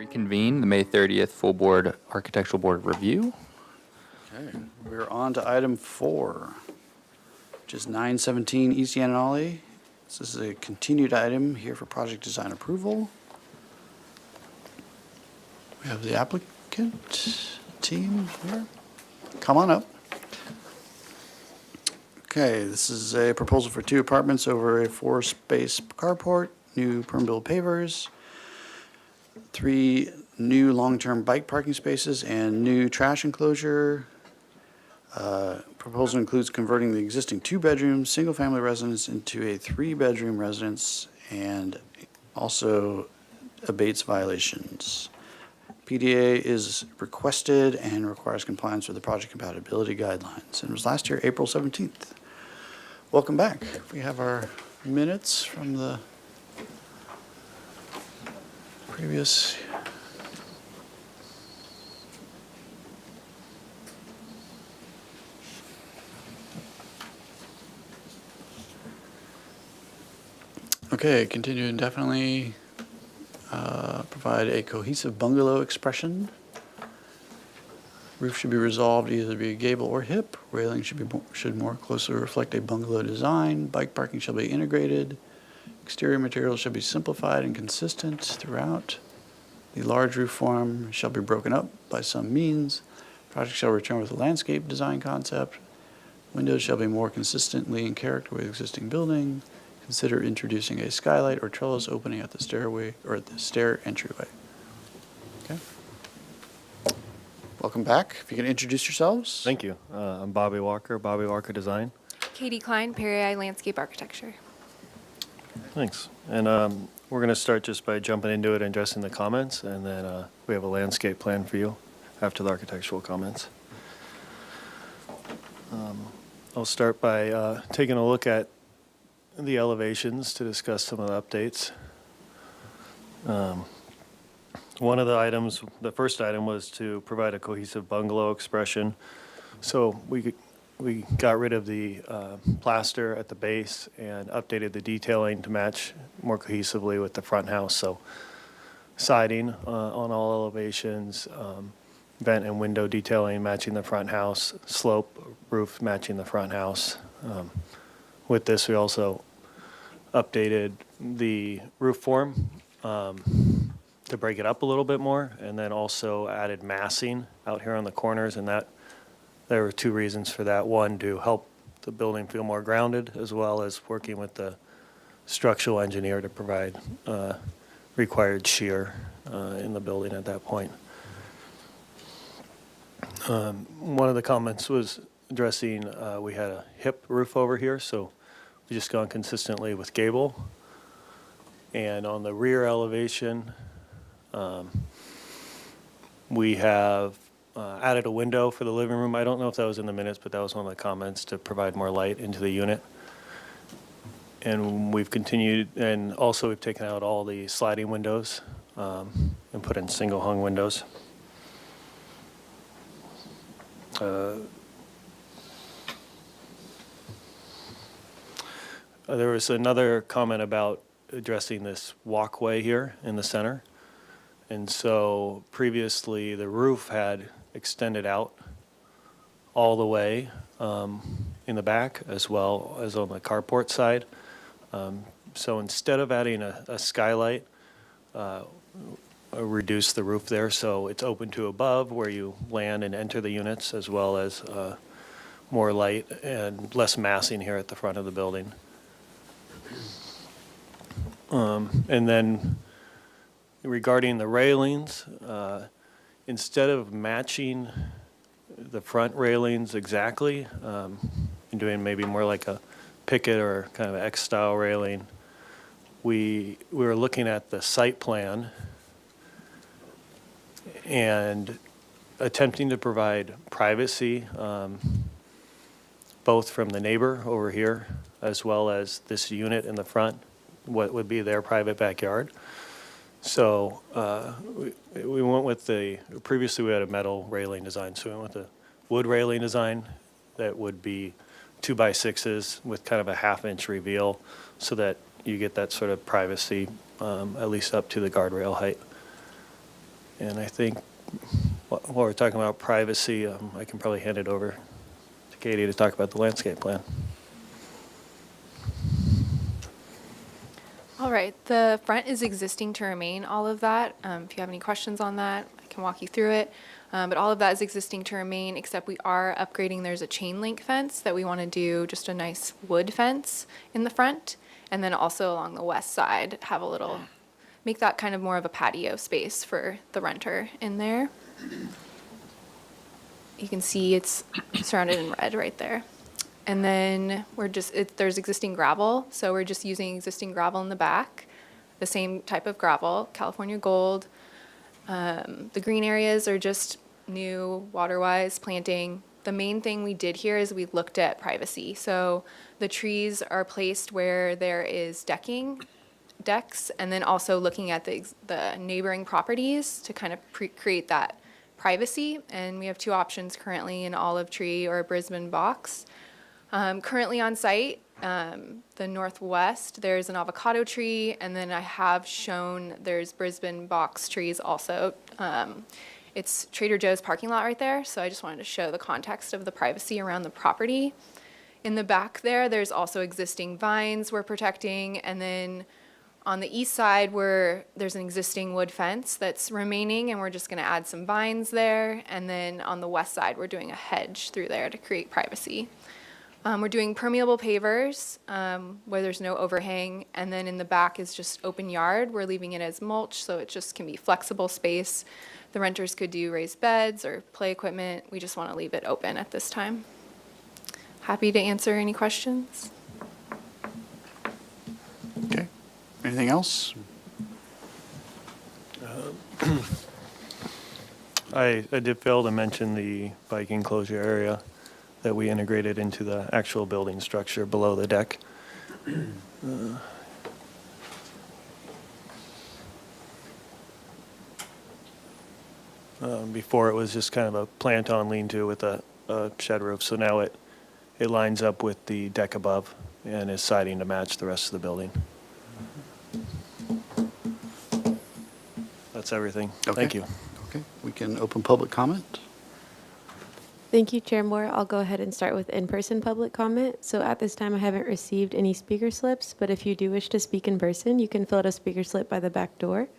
reconvene the May 30th full board architectural board review. Okay, we're on to item 4, which is 917 East Yananali. This is a continued item here for project design approval. We have the applicant team here. Come on up. Okay, this is a proposal for 2 apartments over a 4-space carport, new permeable pavers, 3 new long-term bike parking spaces, and new trash enclosure. Proposal includes converting the existing 2-bedroom, single-family residence into a 3-bedroom residence and also abates violations. PDA is requested and requires compliance with the project compatibility guidelines. And it was last year, April 17th. Welcome back. We have our minutes from the previous. Okay, continue indefinitely. Provide a cohesive bungalow expression. Roof should be resolved either be gable or hip. Railing should more closely reflect a bungalow design. Bike parking shall be integrated. Exterior materials shall be simplified and consistent throughout. The large roof form shall be broken up by some means. Project shall return with a landscape design concept. Windows shall be more consistently in character with existing building. Consider introducing a skylight or trellis opening at the stairway or at the stair entryway. Okay. Welcome back. If you can introduce yourselves. Thank you. I'm Bobby Walker Design. Katie Klein, Perry Eye Landscape Architecture. Thanks. And we're going to start just by jumping into it and addressing the comments, and then we have a landscape plan for you after the architectural comments. I'll start by taking a look at the elevations to discuss some of the updates. One of the items, the first item, was to provide a cohesive bungalow expression. So we got rid of the plaster at the base and updated the detailing to match more cohesively with the front house. So siding on all elevations, vent and window detailing matching the front house, slope roof matching the front house. With this, we also updated the roof form to break it up a little bit more, and then also added massing out here on the corners, and that there were 2 reasons for that. One, to help the building feel more grounded, as well as working with the structural engineer to provide required shear in the building at that point. One of the comments was addressing, we had a hip roof over here, so we just gone consistently with gable. And on the rear elevation, we have added a window for the living room. I don't know if that was in the minutes, but that was one of the comments to provide more light into the unit. And we've continued, and also we've taken out all the sliding windows and put in single hung windows. There was another comment about addressing this walkway here in the center. And so previously the roof had extended out all the way in the back as well as on the carport side. So instead of adding a skylight, reduce the roof there so it's open to above where you land and enter the units, as well as more light and less massing here at the front of the building. And then regarding the railings, instead of matching the front railings exactly, and doing maybe more like a picket or kind of X-style railing, we were looking at the site plan and attempting to provide privacy, both from the neighbor over here as well as this unit in the front, what would be their private backyard. So we went with previously we had a metal railing design, so we went with a wood railing design that would be 2x6s with kind of a 1/2-inch reveal, so that you get that sort of privacy, at least up to the guardrail height. And I think while we're talking about privacy, I can probably hand it over to Katie to talk about the landscape plan. All right, the front is existing to remain, all of that. If you have any questions on that, I can walk you through it. But all of that is existing to remain, except we are upgrading. There's a chain link fence that we want to do, just a nice wood fence in the front. And then also along the west side, have a little, make that kind of more of a patio space for the renter in there. You can see it's surrounded in red right there. And then there's existing gravel, so we're just using existing gravel in the back, the same type of gravel, California Gold. The green areas are just new water-wise planting. The main thing we did here is we looked at privacy. So the trees are placed where there is decks, and then also looking at the neighboring properties to kind of create that privacy. And we have two options currently, an olive tree or a Brisbane box. Currently on site, the northwest, there's an avocado tree, and then I have shown there's Brisbane box trees also. It's Trader Joe's parking lot right there, so I just wanted to show the context of the privacy around the property. In the back there, there's also existing vines we're protecting, and then on the east side, there's an existing wood fence that's remaining, and we're just gonna add some vines there, and then on the west side, we're doing a hedge through there to create privacy. We're doing permeable pavers where there's no overhang, and then in the back is just open yard. We're leaving it as mulch, so it just can be flexible space. The renters could do raised beds or play equipment. We just want to leave it open at this time. Happy to answer any questions. Okay. Anything else? I did fail to mention the bike enclosure area that we integrated into the actual building structure below the deck. Before it was just kind of a plant-on lean-to with a shed roof, so now it lines up with the deck above and is siding to match the rest of the building. That's everything. Thank you. Okay, we can open public comment. Thank you, Chair Moore. I'll go ahead and start with in-person public comment. So at this time, I haven't received any speaker slips, but if you do wish to speak in person, you can fill out a speaker slip by the back door.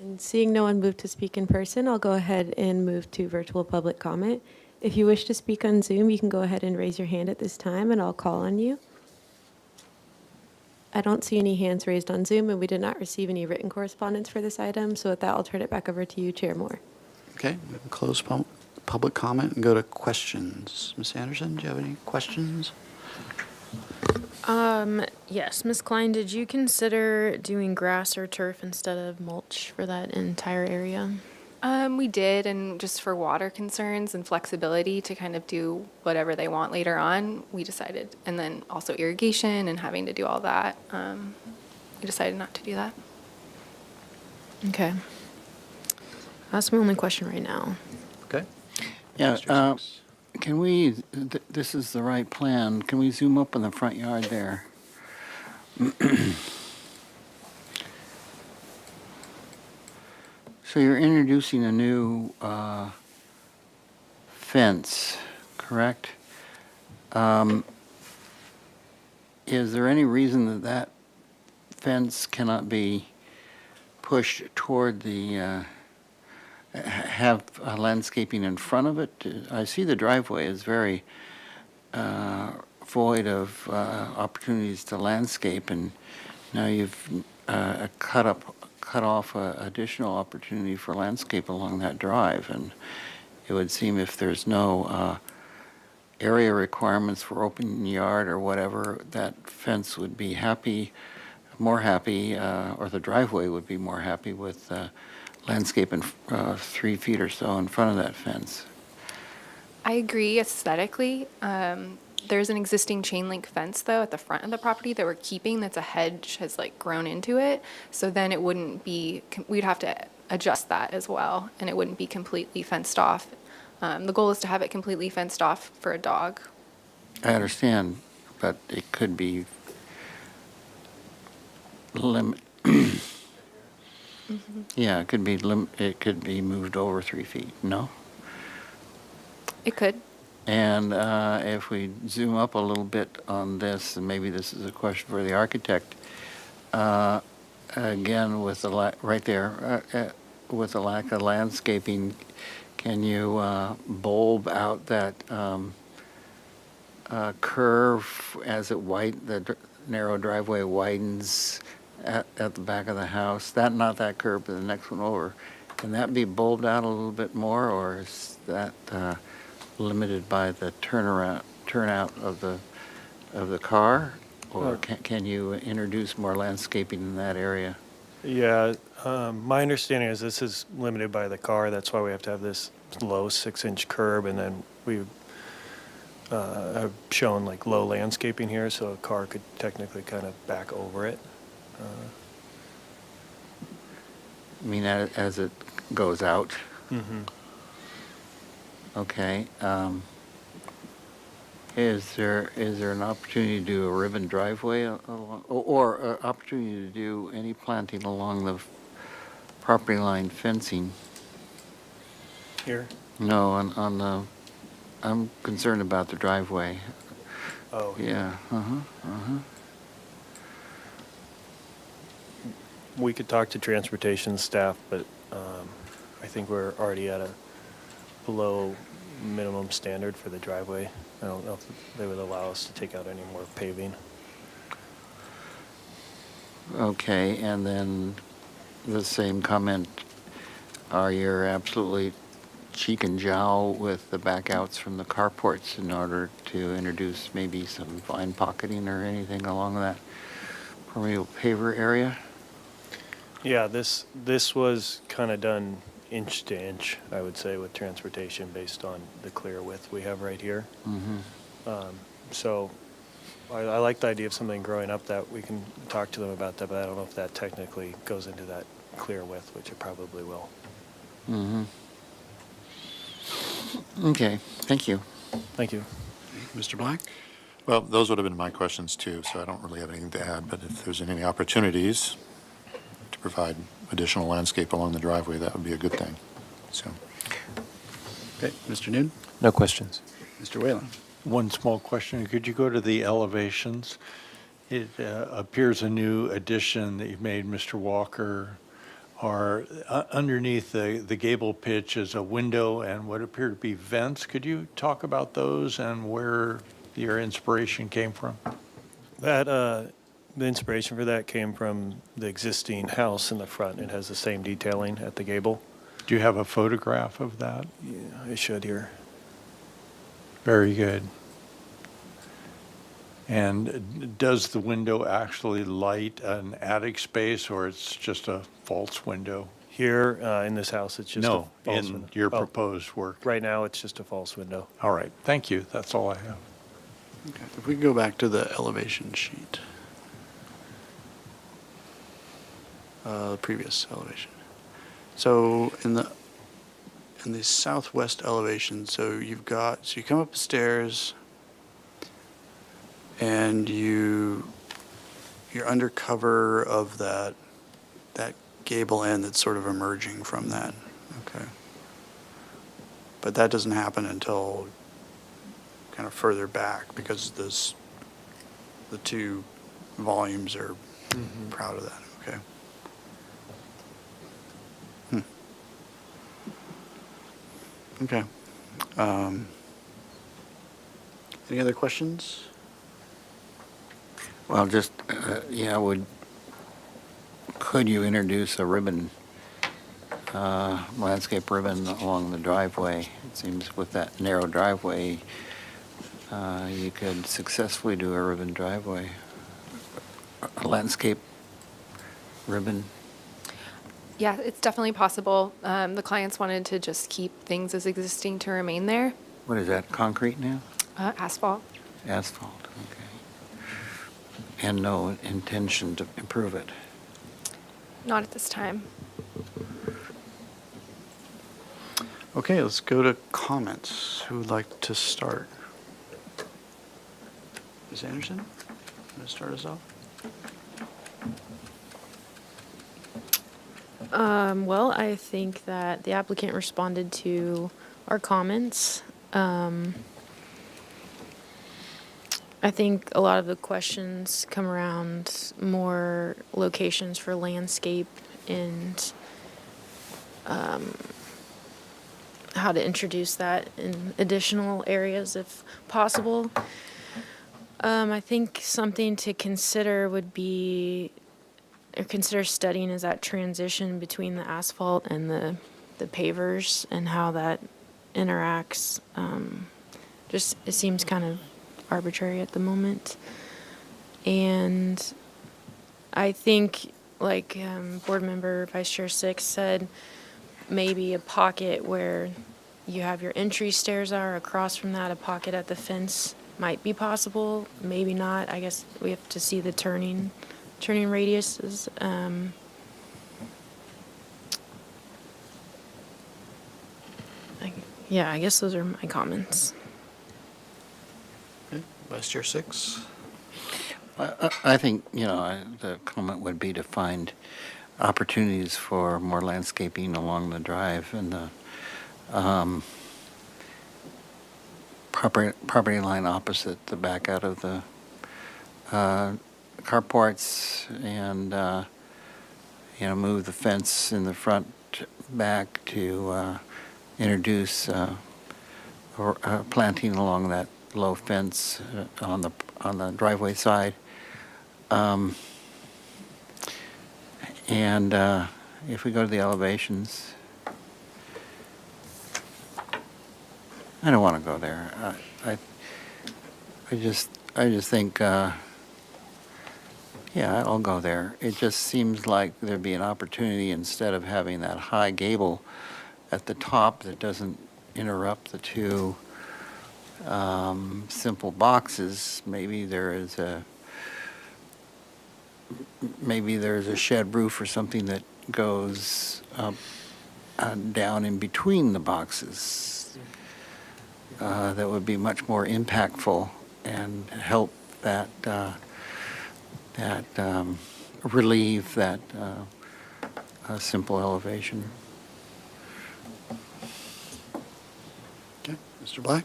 And seeing no one move to speak in person, I'll go ahead and move to virtual public comment. If you wish to speak on Zoom, you can go ahead and raise your hand at this time, and I'll call on you. I don't see any hands raised on Zoom, and we did not receive any written correspondence for this item. So with that, I'll turn it back over to you, Chair Moore. Okay, we can close public comment and go to questions. Ms. Anderson, do you have any questions? Yes, Ms. Klein, did you consider doing grass or turf instead of mulch for that entire area? We did, and just for water concerns and flexibility to kind of do whatever they want later on, we decided, and then also irrigation and having to do all that, we decided not to do that. Okay. That's my only question right now. Okay. Yeah, can we, this is the right plan, can we zoom up on the front yard there? So you're introducing a new fence, correct? Is there any reason that that fence cannot be pushed toward the, have landscaping in front of it? I see the driveway is very void of opportunities to landscape, and now you've cut off additional opportunity for landscape along that drive, and it would seem if there's no area requirements for open yard or whatever, that fence would be more happy, or the driveway would be more happy with landscape in 3 feet or so in front of that fence. I agree aesthetically. There's an existing chain link fence though at the front of the property that we're keeping that's a hedge has like grown into it. So then it wouldn't be, we'd have to adjust that as well, and it wouldn't be completely fenced off. The goal is to have it completely fenced off for a dog. I understand, but it could be Yeah, it could be moved over 3 feet, no? It could. And if we zoom up a little bit on this, and maybe this is a question for the architect, again, with the right there, with the lack of landscaping, can you bulb out that curve as the narrow driveway widens at the back of the house? Not that curve, but the next one over. Can that be bulbed out a little bit more, or is that limited by the turnout of the car? Or can you introduce more landscaping in that area? Yeah, my understanding is this is limited by the car. That's why we have to have this low 6-inch curb, and then we have shown like low landscaping here, so a car could technically kind of back over it. I mean, as it goes out? Mm-hmm. Okay. Is there an opportunity to do a ribbon driveway or an opportunity to do any planting along the property line fencing? Here? No, on the, I'm concerned about the driveway. Oh. Yeah, We could talk to transportation staff, but I think we're already at a below minimum standard for the driveway. I don't know if they would allow us to take out any more paving. Okay, and then the same comment, are you absolutely cheek and jowl with the backouts from the carports in order to introduce maybe some fine pocketing or anything along that permeable paver area? Yeah, this was kind of done inch to inch, I would say, with transportation based on the clear width we have right here. Mm-hmm. So I like the idea of something growing up that we can talk to them about that, but I don't know if that technically goes into that clear width, which it probably will. Mm-hmm. Okay, thank you. Thank you. Mr. Black? Well, those would have been my questions too, so I don't really have anything to add, but if there's any opportunities to provide additional landscape along the driveway, that would be a good thing, so. Okay, Mr. Noon? No questions. Mr. Whalen? One small question. Could you go to the elevations? It appears a new addition that you've made, Mr. Walker, are underneath the gable pitch is a window and what appear to be vents. Could you talk about those and where your inspiration came from? That the inspiration for that came from the existing house in the front. It has the same detailing at the gable. Do you have a photograph of that? Yeah, I should here. Very good. And does the window actually light an attic space, or it's just a false window? Here in this house, it's just No, a false in window. your Oh, proposed work. right now, it's just a false window. All right, thank you. That's all I have. Okay, if we could go back to the elevation sheet. The previous elevation. So in the southwest elevation, so you come up the stairs and you're under cover of that gable end that's sort of emerging from that. Okay. But that doesn't happen until kind of further back because the two volumes are proud of that. Okay. Okay. Any other questions? Well, just, could you introduce a ribbon, landscape ribbon along the driveway? It seems with that narrow driveway, you could successfully do a ribbon driveway. A landscape ribbon. Yeah, it's definitely possible. The clients wanted to just keep things as existing to remain there. What is that, concrete now? Asphalt. Asphalt, okay. And no intention to improve it? Not at this time. Okay, let's go to comments. Who would like to start? Ms. Anderson, want to start us off? Well, I think that the applicant responded to our comments. I think a lot of the questions come around more locations for landscape and how to introduce that in additional areas if possible. I think something to consider would be, or consider studying, is that transition between the asphalt and the pavers and how that interacts. Just, it seems kind of arbitrary at the moment. And I think, like Board Member Vice Chair Six said, maybe a pocket where you have your entry stairs are, across from that, a pocket at the fence might be possible, maybe not. I guess we have to see the turning radiuses. Yeah, I guess those are my comments. Vice Chair Six? I think, the comment would be to find opportunities for more landscaping along the drive and the property line opposite the back out of the carports, and, move the fence in the front back to introduce planting along that low fence on the driveway side. And if we go to the elevations, I don't want to go there. I just think, yeah, I'll go there. It just seems like there'd be an opportunity, instead of having that high gable at the top that doesn't interrupt the two simple boxes. Maybe there's a shed roof or something that goes up and down in between the boxes that would be much more impactful and help that relieve that simple elevation. Okay, Mr. Black?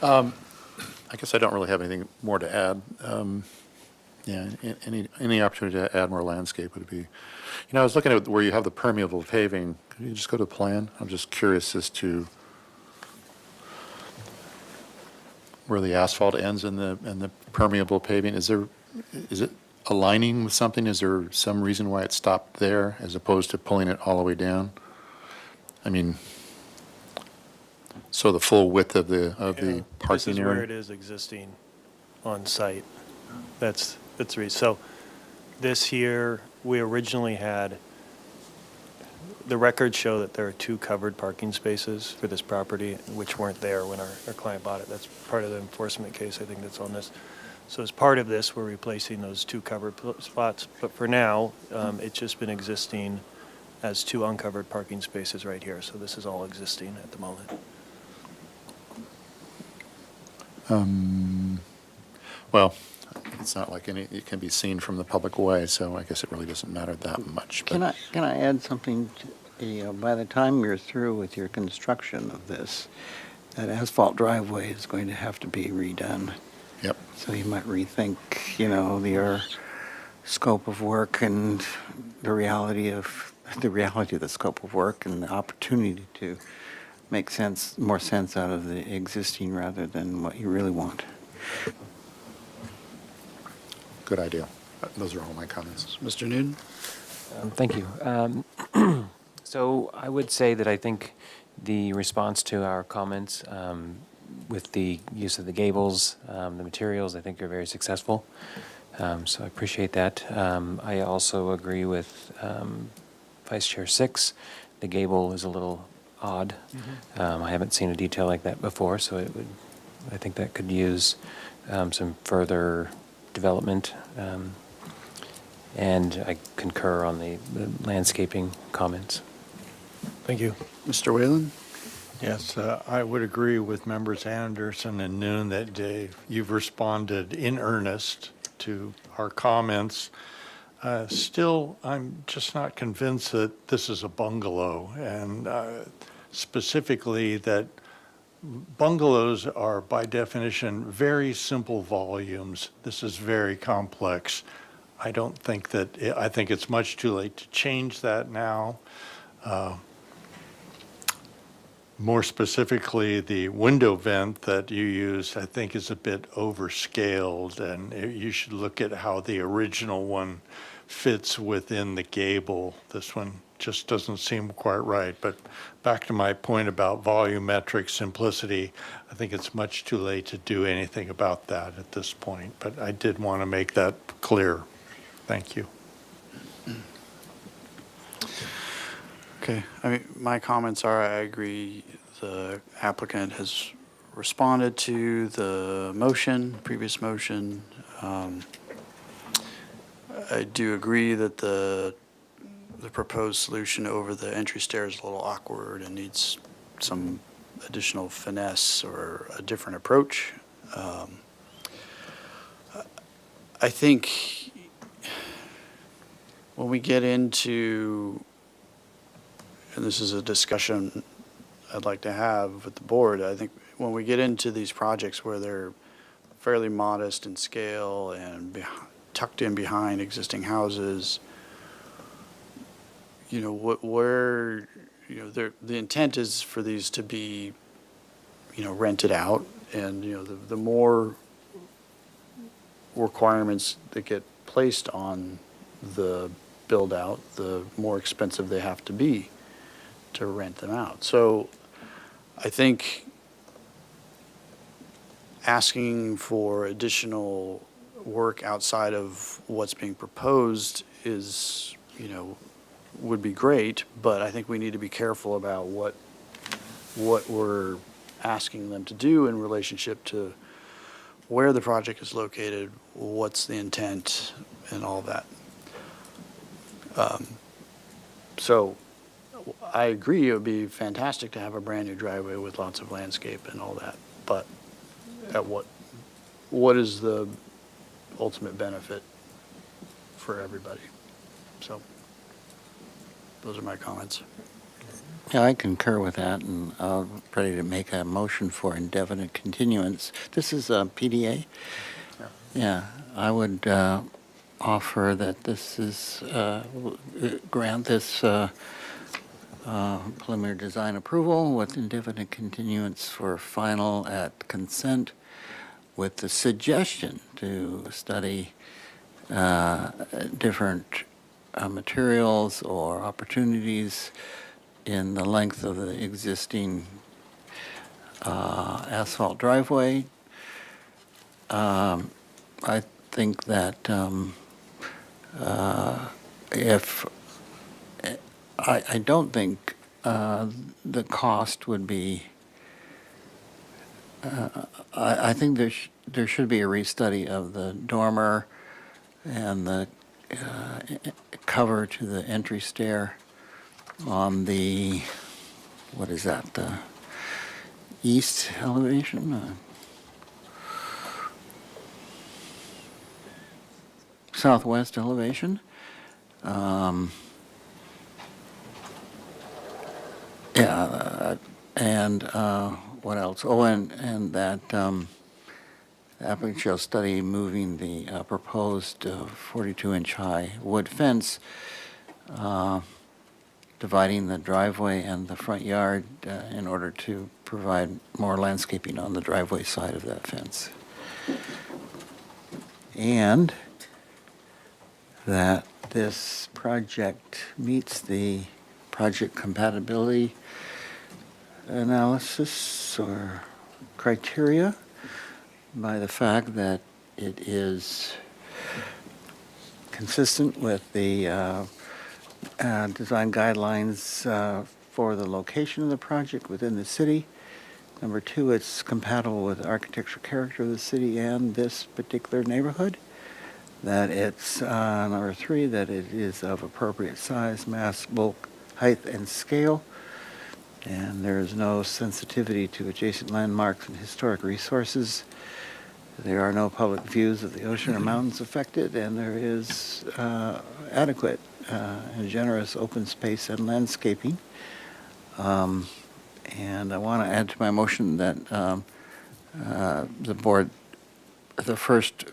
I guess I don't really have anything more to add. Yeah, any opportunity to add more landscape would be, I was looking at where you have the permeable paving. Could you just go to the plan? I'm just curious as to where the asphalt ends and the permeable paving. Is it aligning with something? Is there some reason why it stopped there as opposed to pulling it all the way down? I mean, so the full width of the parking This is area? where it is existing on site. That's the reason. So this here, we originally had, the records show that there are 2 covered parking spaces for this property, which weren't there when our client bought it. That's part of the enforcement case, I think, that's on this. So as part of this, we're replacing those 2 covered spots. But for now, it's just been existing as 2 uncovered parking spaces right here. So this is all existing at the moment. Well, it's not like it can be seen from the public way, so I guess it really doesn't matter that much. but- Can I add something? By the time you're through with your construction of this, that asphalt driveway is going to have to be redone. Yep. So you might rethink, your scope of work and the reality of the scope of work and the opportunity to make more sense out of the existing rather than what you really want. Good idea. Those are all my comments. Mr. Newton? Thank you. So I would say that I think the response to our comments with the use of the gables, the materials, I think are very successful. So I appreciate that. I also agree with Vice Chair Six. The gable is a little odd. I haven't seen a detail like that before, so I think that could use some further development. And I concur on the landscaping comments. Thank you. Mr. Whalen? Yes, I would agree with members Anderson and Noon that you've responded in earnest to our comments. Still, I'm just not convinced that this is a bungalow, and specifically that bungalows are by definition very simple volumes. This is very complex. I don't think that, I think it's much too late to change that now. More specifically, the window vent that you use, I think, is a bit overscaled, and you should look at how the original one fits within the gable. This one just doesn't seem quite right. But back to my point about volumetric simplicity, I think it's much too late to do anything about that at this point. But I did want to make that clear. Thank you. Okay, I mean, my comments are, I agree, the applicant has responded to the motion, previous motion. I do agree that the proposed solution over the entry stair is a little awkward and needs some additional finesse or a different approach. I think when we get into, and this is a discussion I'd like to have with the board, I think when we get into these projects where they're fairly modest in scale and tucked in behind existing houses, you know, where, you know, the intent is for these to be, you know, rented out, and, you know, the more requirements that get placed on the build out, the more expensive they have to be to rent them out. So I think asking for additional work outside of what's being proposed is, you know, would be great, but I think we need to be careful about what we're asking them to do in relationship to where the project is located, what's the intent, and all that. So I agree, it would be fantastic to have a brand-new driveway with lots of landscape and all that, but at what is the ultimate benefit for everybody? So those are my comments. Yeah, I concur with that, and I'm ready to make a motion for indefinite continuance. This is a PDA? Yeah, I would offer that this is, grant this preliminary design approval with indefinite continuance for final at consent, with the suggestion to study different materials or opportunities in the length of the existing asphalt driveway. I think that I don't think the cost would be, I think there should be a restudy of the dormer and the cover to the entry stair on the, what is that, the east elevation? Southwest elevation. And what else? Oh, and that applicant shall study moving the proposed 42-inch high wood fence, dividing the driveway and the front yard in order to provide more landscaping on the driveway side of that fence. And that this project meets the project compatibility analysis or criteria by the fact that it is consistent with the design guidelines for the location of the project within the city. Number two, it's compatible with the architectural character of the city and this particular neighborhood. That it's, number three, that it is of appropriate size, mass, bulk, height, and scale. And there is no sensitivity to adjacent landmarks and historic resources. there are no public views of the ocean or mountains affected, and there is adequate and generous open space and landscaping. And I want to add to my motion that the board, the first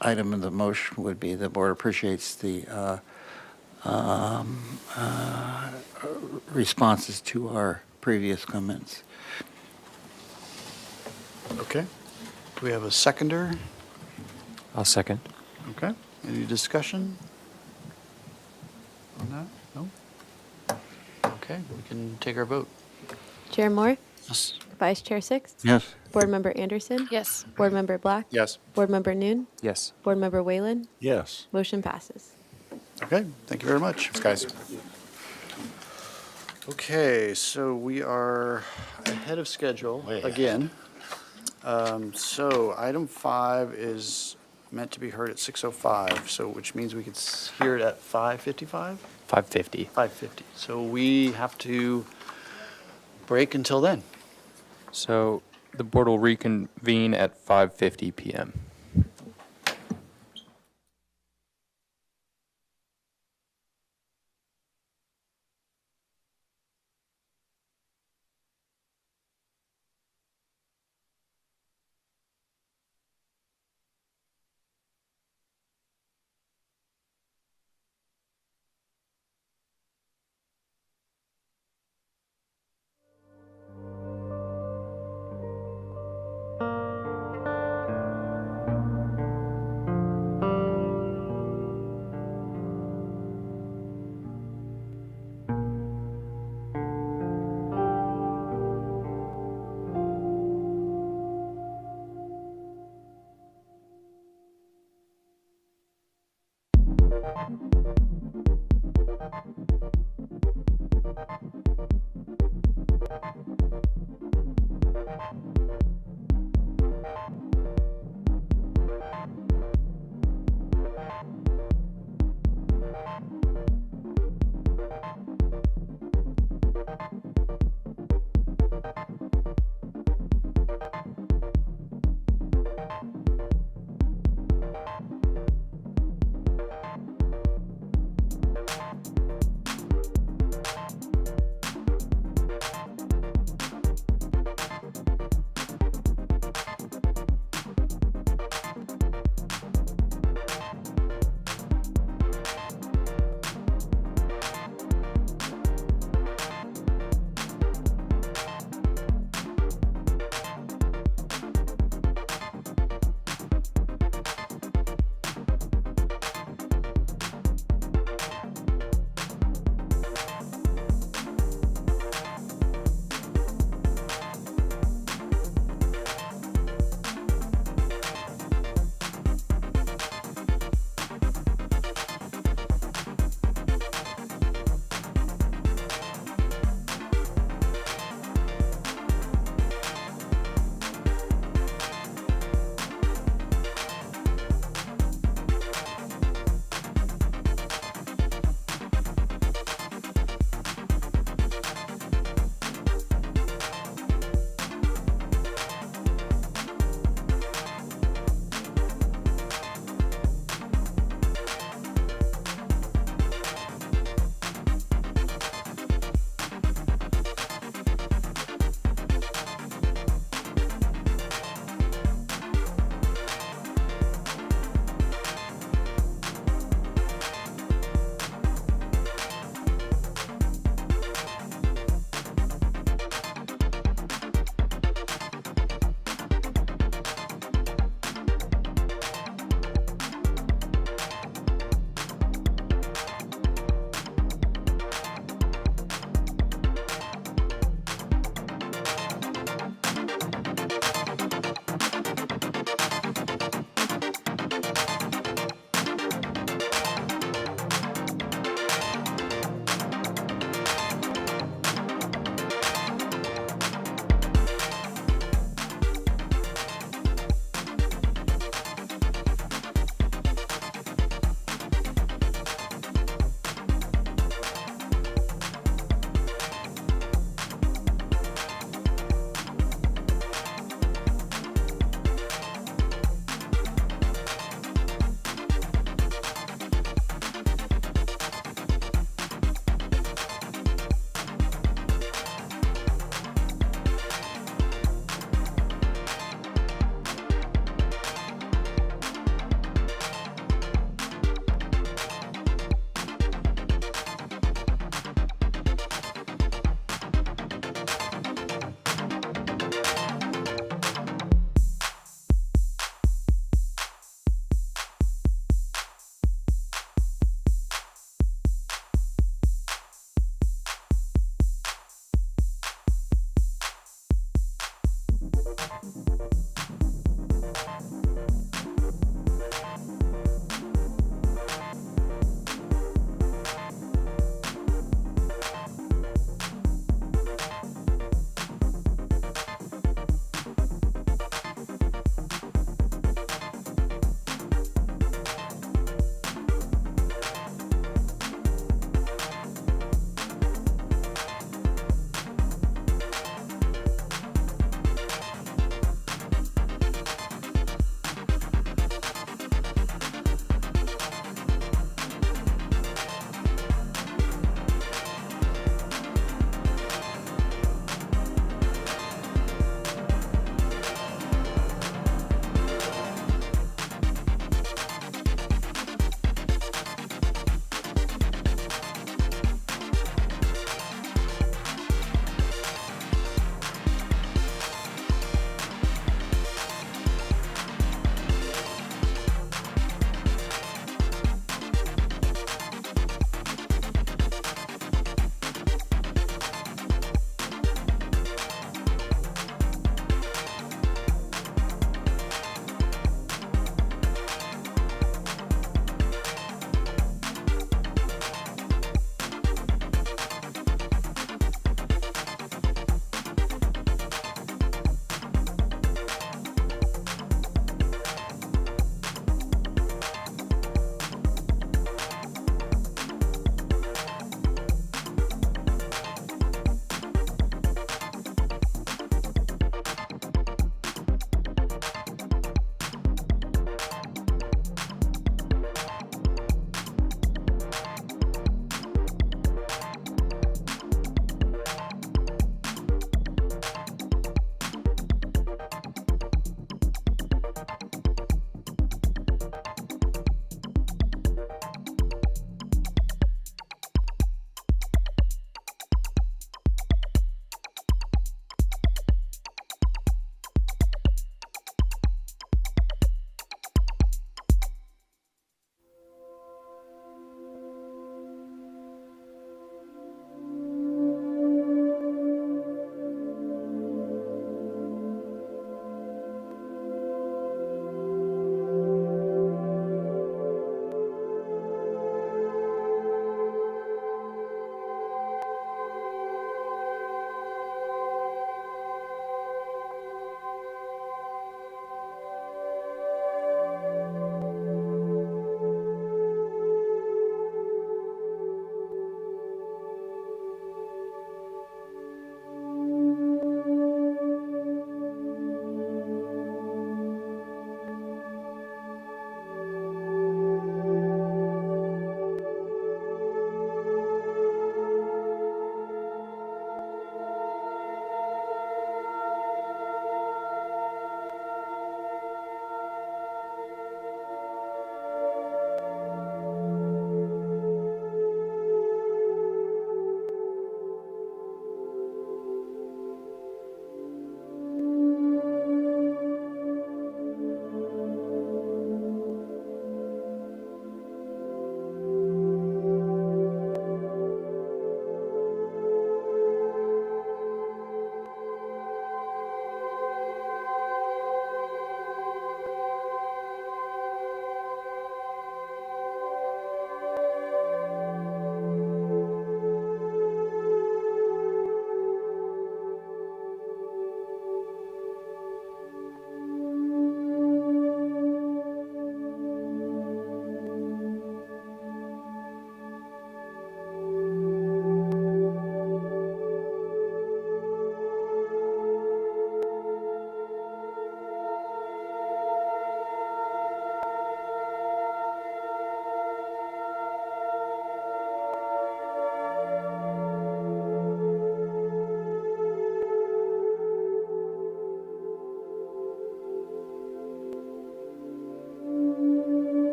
item in the motion would be the board appreciates the responses to our previous comments. Okay. Do we have a seconder? I'll second. Okay. Any discussion on that? No? Okay, we can take our vote. Chair Moore? Yes. Vice Chair Six? Yes. Board Member Anderson? Yes. Board Member Black? Yes. Board Member Noon? Yes. Board Member Whalen? Yes. Motion passes. Okay, thank you very much. Thanks, guys. Okay, so we are ahead of schedule again. So item 5 is meant to be heard at 6:05, so which means we could hear it at 5:55? 550. 5:50. So we have to break until then. So the board will reconvene at 5:50 PM.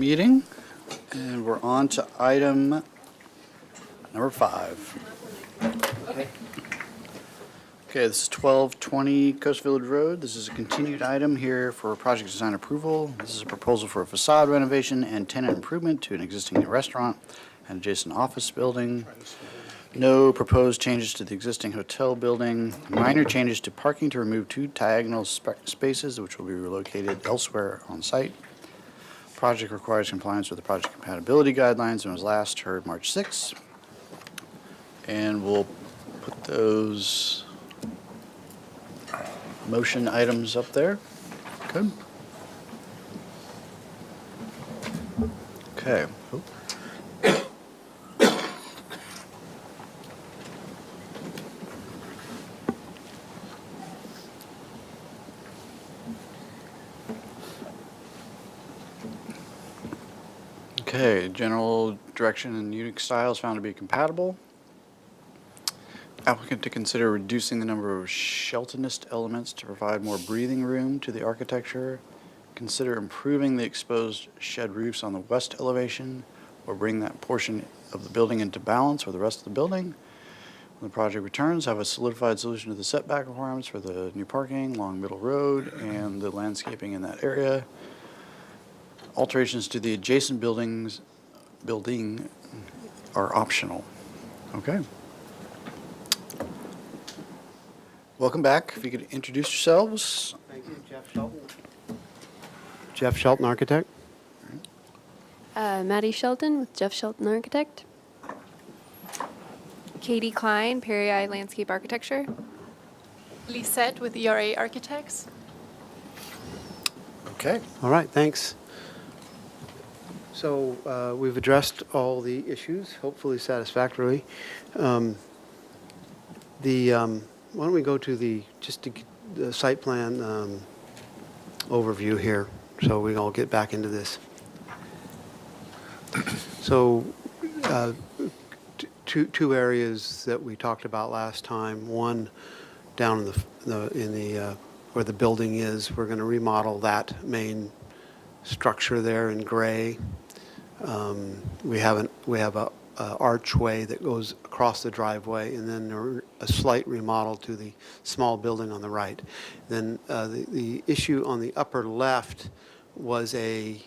meeting, and we're on to item number 5. Okay, this is 1220 Coast Village Road. This is a continued item here for project design approval. This is a proposal for a facade renovation and tenant improvement to an existing restaurant and adjacent office building. No proposed changes to the existing hotel building. Minor changes to parking to remove 2 diagonal spaces, which will be relocated elsewhere on site. Project requires compliance with the project compatibility guidelines and was last heard March 6th. And we'll put those motion items up there. Good. Okay. Oop. Okay, general direction and unique styles found to be compatible. Applicant to consider reducing the number of sheltonist elements to provide more breathing room to the architecture. Consider improving the exposed shed roofs on the west elevation or bring that portion of the building into balance with the rest of the building. When the project returns, have a solidified solution to the setback requirements for the new parking along Middle Road and the landscaping in that area. Alterations to the adjacent building are optional. Okay. Welcome back. If you could introduce yourselves. Thank you, Jeff Shelton. Jeff Shelton, architect. Maddie Shelton with Jeff Shelton Architect. Katie Klein, Perry Eye Landscape Architecture. Lisette with ERA Architects. Okay. All right, thanks. So we've addressed all the issues, hopefully satisfactorily. Why don't we go to the site plan overview here, so we all get back into this. So two areas that we talked about last time. One down in the where the building is. We're going to remodel that main structure there in gray. We have a archway that goes across the driveway, and then a slight remodel to the small building on the right. Then the issue on the upper left was a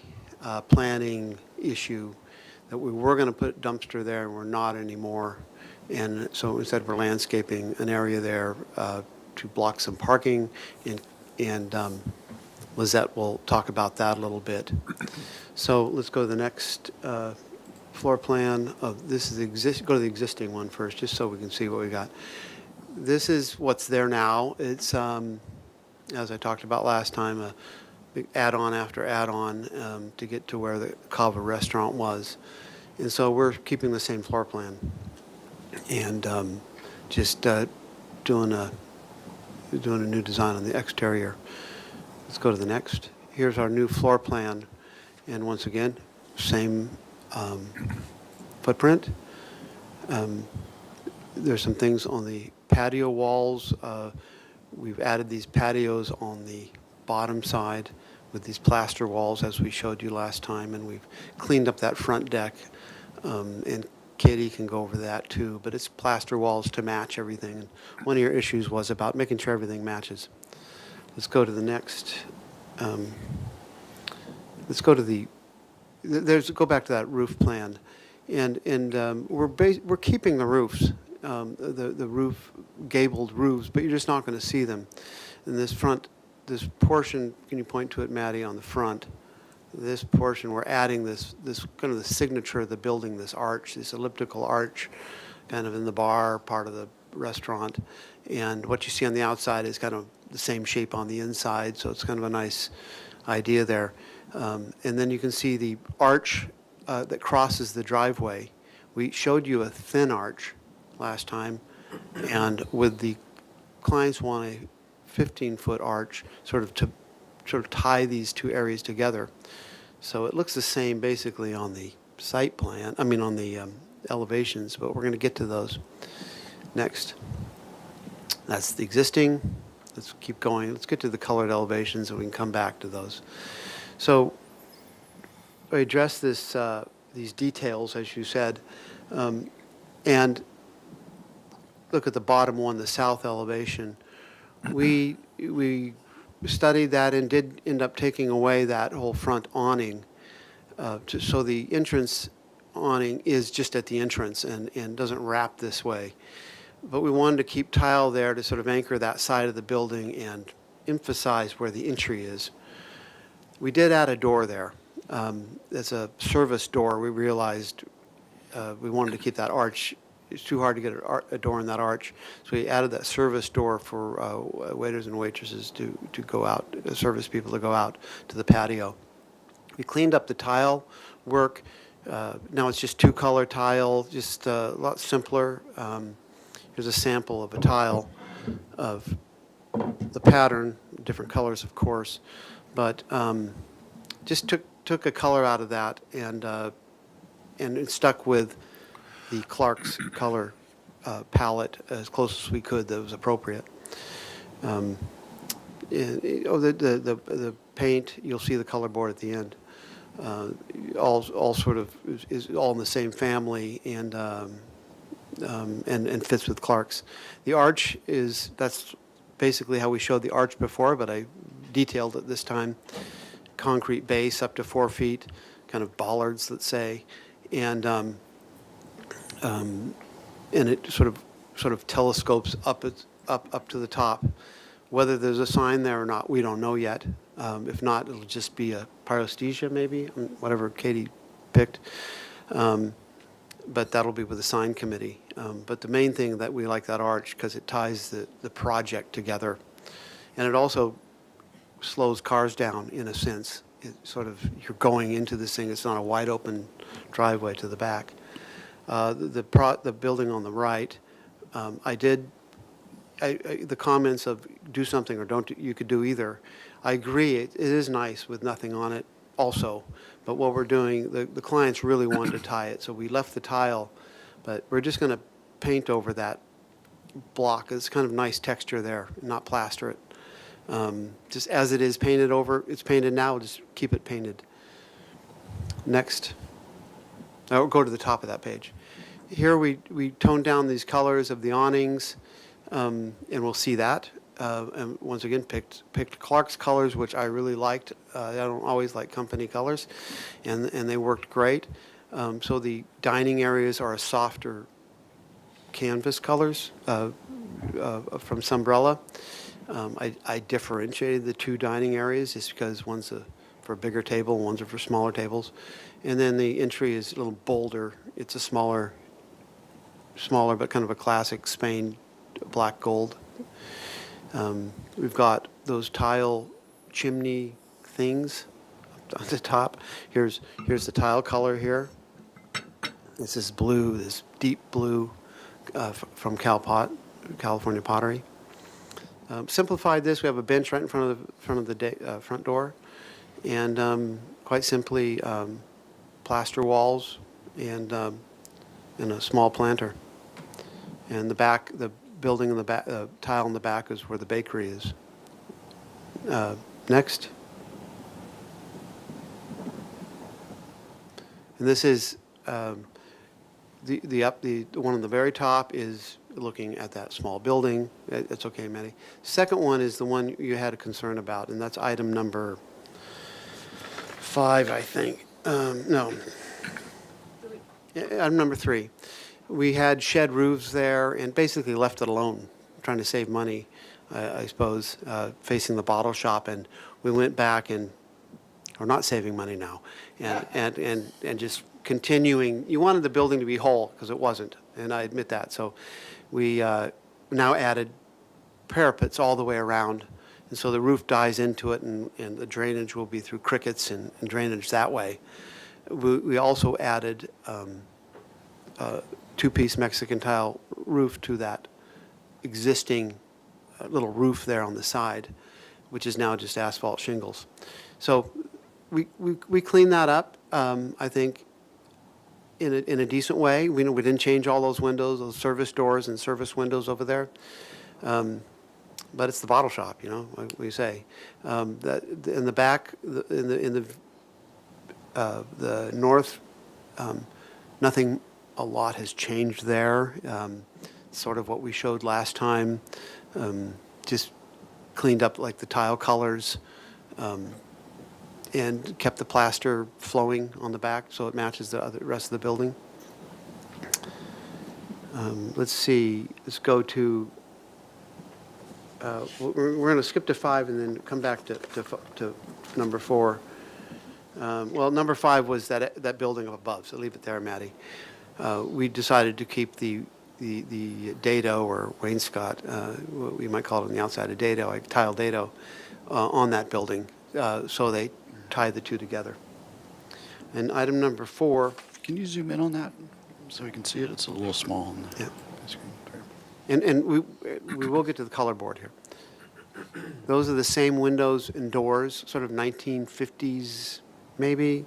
planning issue that we were going to put a dumpster there, and we're not anymore. And so instead we're landscaping an area there to block some parking, and Lizette will talk about that a little bit. So let's go to the next floor plan of this is go to the existing one first, just so we can see what we got. This is what's there now. It's as I talked about last time, a big add-on after add-on to get to where the Cava restaurant was, and so we're keeping the same floor plan and just doing a new design on the exterior. Let's go to the next. Here's our new floor plan, and once again, same footprint. There's some things on the patio walls. We've added these patios on the bottom side with these plaster walls, as we showed you last time, and we've cleaned up that front deck. And Katie can go over that too, but it's plaster walls to match everything. And one of your issues was about making sure everything matches. Let's go to the next. Let's go to the. Go back to that roof plan, and we're keeping the roofs, the roof gabled roofs, but you're just not going to see them. In this portion, can you point to it, Maddie, on the front? This portion, we're adding this kind of the signature of the building, this arch, this elliptical arch, kind of in the bar part of the restaurant, and what you see on the outside is kind of the same shape on the inside, so it's kind of a nice idea there. And then you can see the arch that crosses the driveway. We showed you a thin arch last time, and with the clients want a 15-foot arch sort of tie these two areas together. So it looks the same basically on the site plan, on the elevations, but we're going to get to those next. That's the existing. Let's keep going. Let's get to the colored elevations and we can come back to those. So addressed this, these details, as you said, and look at the bottom one, the south elevation. We studied that and did end up taking away that whole front awning. So the entrance awning is just at the entrance and doesn't wrap this way. But we wanted to keep tile there to sort of anchor that side of the building and emphasize where the entry is. We did add a door there. It's a service door. We realized we wanted to keep that arch. It's too hard to get a door in that arch. So we added that service door for waiters and waitresses to go out, service people to go out to the patio. We cleaned up the tile work. Now it's just two-color tile, just a lot simpler. Here's a sample of a tile of the pattern, different colors, of course, but just took a color out of that and it stuck with the Clark's color palette as close as we could that was appropriate. The paint, you'll see the color board at the end. All sort of is all in the same family and fits with Clark's. The arch that's basically how we showed the arch before, but I detailed it this time. Concrete base up to 4 feet, kind of bollards, let's say, and it sort of telescopes up to the top. Whether there's a sign there or not, we don't know yet. If not, it'll just be a pyrosthesia, maybe, whatever Katie picked. But that'll be with the sign committee. But the main thing that we like that arch because it ties the project together. And it also slows cars down in a sense. It sort of, you're going into this thing, it's not a wide open driveway to the back. The building on the right, the comments of do something or don't, you could do either. I agree, it is nice with nothing on it also, but what we're doing, the clients really wanted to tie it, so we left the tile, but we're just going to paint over that block. It's kind of nice texture there, not plaster it. Just as it is painted over, it's painted now, just keep it painted. Next. I'll go to the top of that page. Here we toned down these colors of the awnings, and we'll see that. And once again, picked Clark's colors, which I really liked. I don't always like company colors, and they worked great. So the dining areas are a softer canvas colors from Sunbrella. I differentiated the two dining areas just because one's for a bigger table, one's for smaller tables. And then the entry is a little bolder. It's a smaller but kind of a classic Spain black gold. We've got those tile chimney things on the top. Here's the tile color here. This is blue, this deep blue from California Pottery. Simplified this. We have a bench right in front of the front door, and quite simply plaster walls and a small planter. And the back, the building in the back, tile in the back is where the bakery is. Next. And this is the one on the very top is looking at that small building. It's okay, Maddie. Second one is the one you had a concern about, and that's item number 5, I think. No. Item number 3. We had shed roofs there and basically left it alone, trying to save money, I suppose, facing the bottle shop. And we went back and we're not saving money now, and just continuing. You wanted the building to be whole because it wasn't, and I admit that. So we now added parapets all the way around, and so the roof dies into it, and the drainage will be through crickets and drainage that way. We also added two-piece Mexican tile roof to that existing little roof there on the side, which is now just asphalt shingles. So we cleaned that up, I think, in a decent way. We didn't change all those windows, those service doors and service windows over there. But it's the bottle shop, like we say. That in the back, in the The north, nothing a lot has changed there. Sort of what we showed last time, just cleaned up like the tile colors, and kept the plaster flowing on the back so it matches the rest of the building. Let's see, let's go to, we're going to skip to 5 and then come back to number 4. Well, number 5 was that building up above, so leave it there, Maddie. We decided to keep the dado or wainscot, what we might call it on the outside, a dado, like tile dado, on that building, so they tie the two together. And item number 4. Can you zoom in on that so we can see it? It's a little small on the Yeah. screen. And we will get to the color board here. Those are the same windows and doors, sort of 1950s, maybe,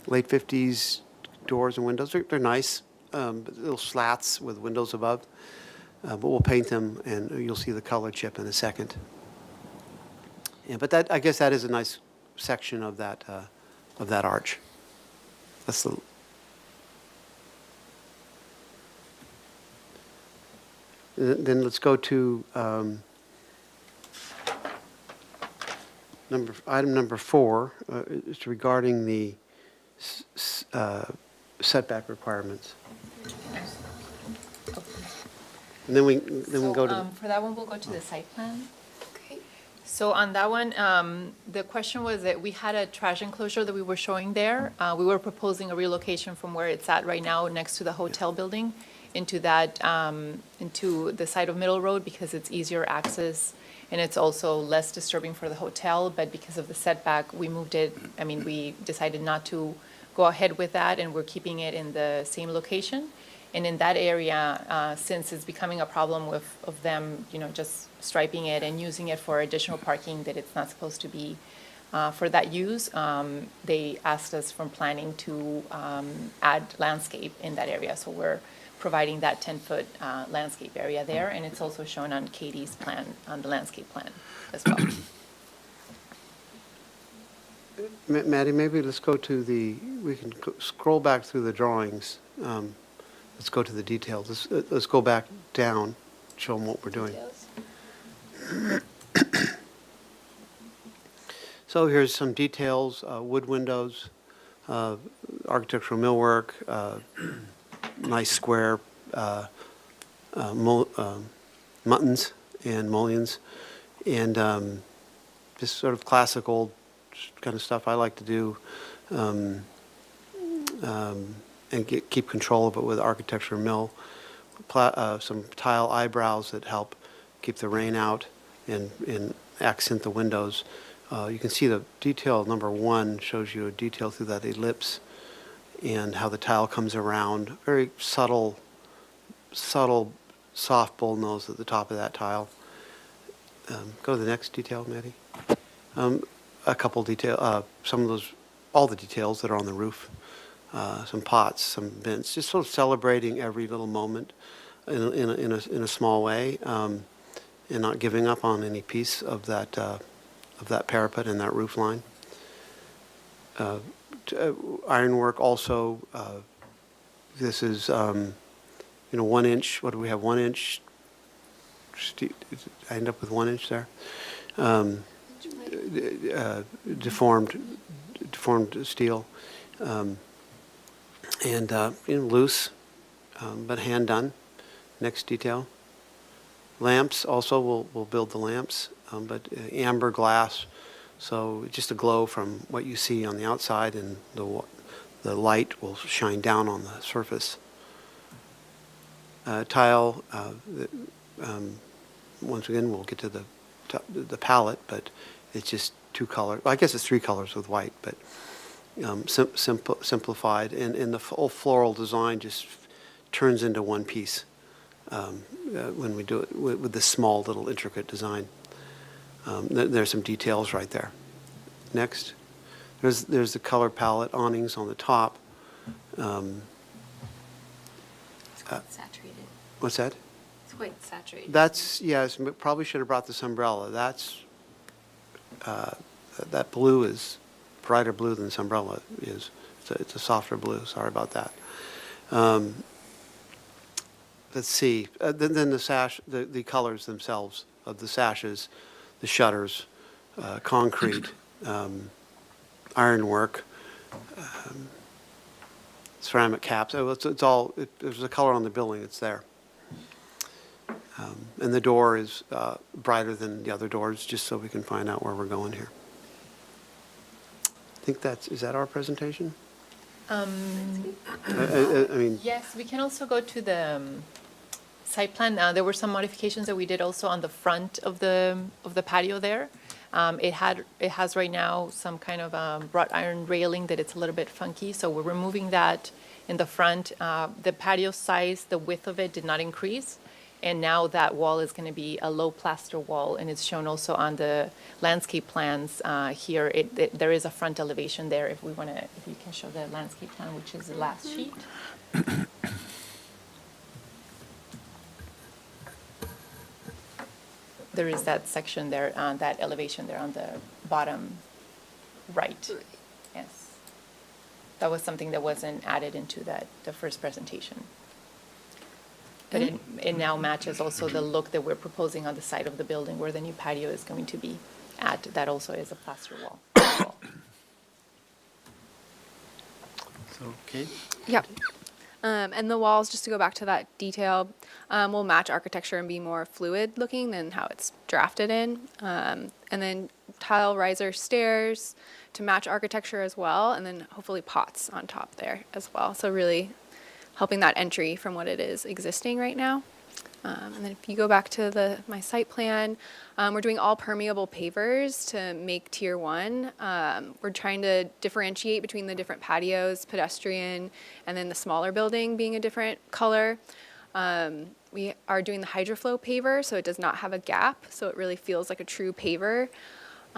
late 50s doors and windows. They're nice, little slats with windows above. But we'll paint them, and you'll see the color chip in a second. Yeah, but I guess that is a nice section of that arch. That's the. Then let's go to item number 4. It's regarding the setback requirements. And then we go to. For that one, we'll go to the site plan. Okay. So on that one, the question was that we had a trash enclosure that we were showing there. We were proposing a relocation from where it's at right now, next to the hotel building, into that, into the side of Middle Road, because it's easier access and it's also less disturbing for the hotel. But because of the setback, we moved it. I mean, we decided not to go ahead with that, and we're keeping it in the same location. And in that area, since it's becoming a problem of them, just striping it and using it for additional parking that it's not supposed to be for that use, they asked us from planning to add landscape in that area. So we're providing that 10-foot landscape area there, and it's also shown on Katie's plan, on the landscape plan as well. Maddie, maybe let's go to we can scroll back through the drawings. Let's go to the details. Let's go back down, show them what we're doing. So here's some details, wood windows, architectural millwork, nice square muttons and mullions, and just sort of classic old kind of stuff I like to do, and keep control of it with architecture mill. Some tile eyebrows that help keep the rain out and accent the windows. You can see the detail number 1 shows you a detail through that ellipse and how the tile comes around. Very subtle, soft bullnose at the top of that tile. Go to the next detail, Maddie. A couple detail, some of those, all the details that are on the roof. Some pots, some bins, just sort of celebrating every little moment in a small way, and not giving up on any piece of that parapet and that roof line. Ironwork also. This is 1 inch. What do we have? 1 inch. I end up with 1 inch there. Deformed steel. And loose, but hand done. Next detail. Lamps also, we'll build the lamps, but amber glass, so just a glow from what you see on the outside, and the light will shine down on the surface. Tile, once again, we'll get to the palette, but it's just 2 colors. Well, I guess it's 3 colors with white, but simplified, and the whole floral design just turns into one piece when we do it with this small little intricate design. There's some details right there. Next, there's the color palette awnings on the top. It's quite saturated. What's that? It's quite saturated. That's, yes, probably should have brought this umbrella. That's that blue is brighter blue than this umbrella is. It's a softer blue, sorry about that. Let's see, then the sash, the colors themselves of the sashes, the shutters, concrete, ironwork, ceramic caps, it's all, there's a color on the building, it's there. And the door is brighter than the other doors, just so we can find out where we're going here. I think is that our presentation? I mean, Yes, we can also go to the site plan. There were some modifications that we did also on the front of the patio there. It has right now some kind of wrought iron railing that it's a little bit funky, so we're removing that in the front. The patio size, the width of it did not increase, and now that wall is going to be a low plaster wall, and it's shown also on the landscape plans here. There is a front elevation there. If you can show the landscape plan, which is the last sheet. There is that section there, that elevation there on the bottom right. Yes. That was something that wasn't added into the first presentation. But it now matches also the look that we're proposing on the side of the building where the new patio is going to be at. That also is a plaster wall. so, Kate? Yep. And the walls, just to go back to that detail, will match architecture and be more fluid looking than how it's drafted in. And then tile riser stairs to match architecture as well, and then hopefully pots on top there as well. So really helping that entry from what it is existing right now. And then if you go back to my site plan, we're doing all permeable pavers to make tier 1. We're trying to differentiate between the different patios, pedestrian, and then the smaller building being a different color. We are doing the HydroFlow paver, so it does not have a gap, so it really feels like a true paver.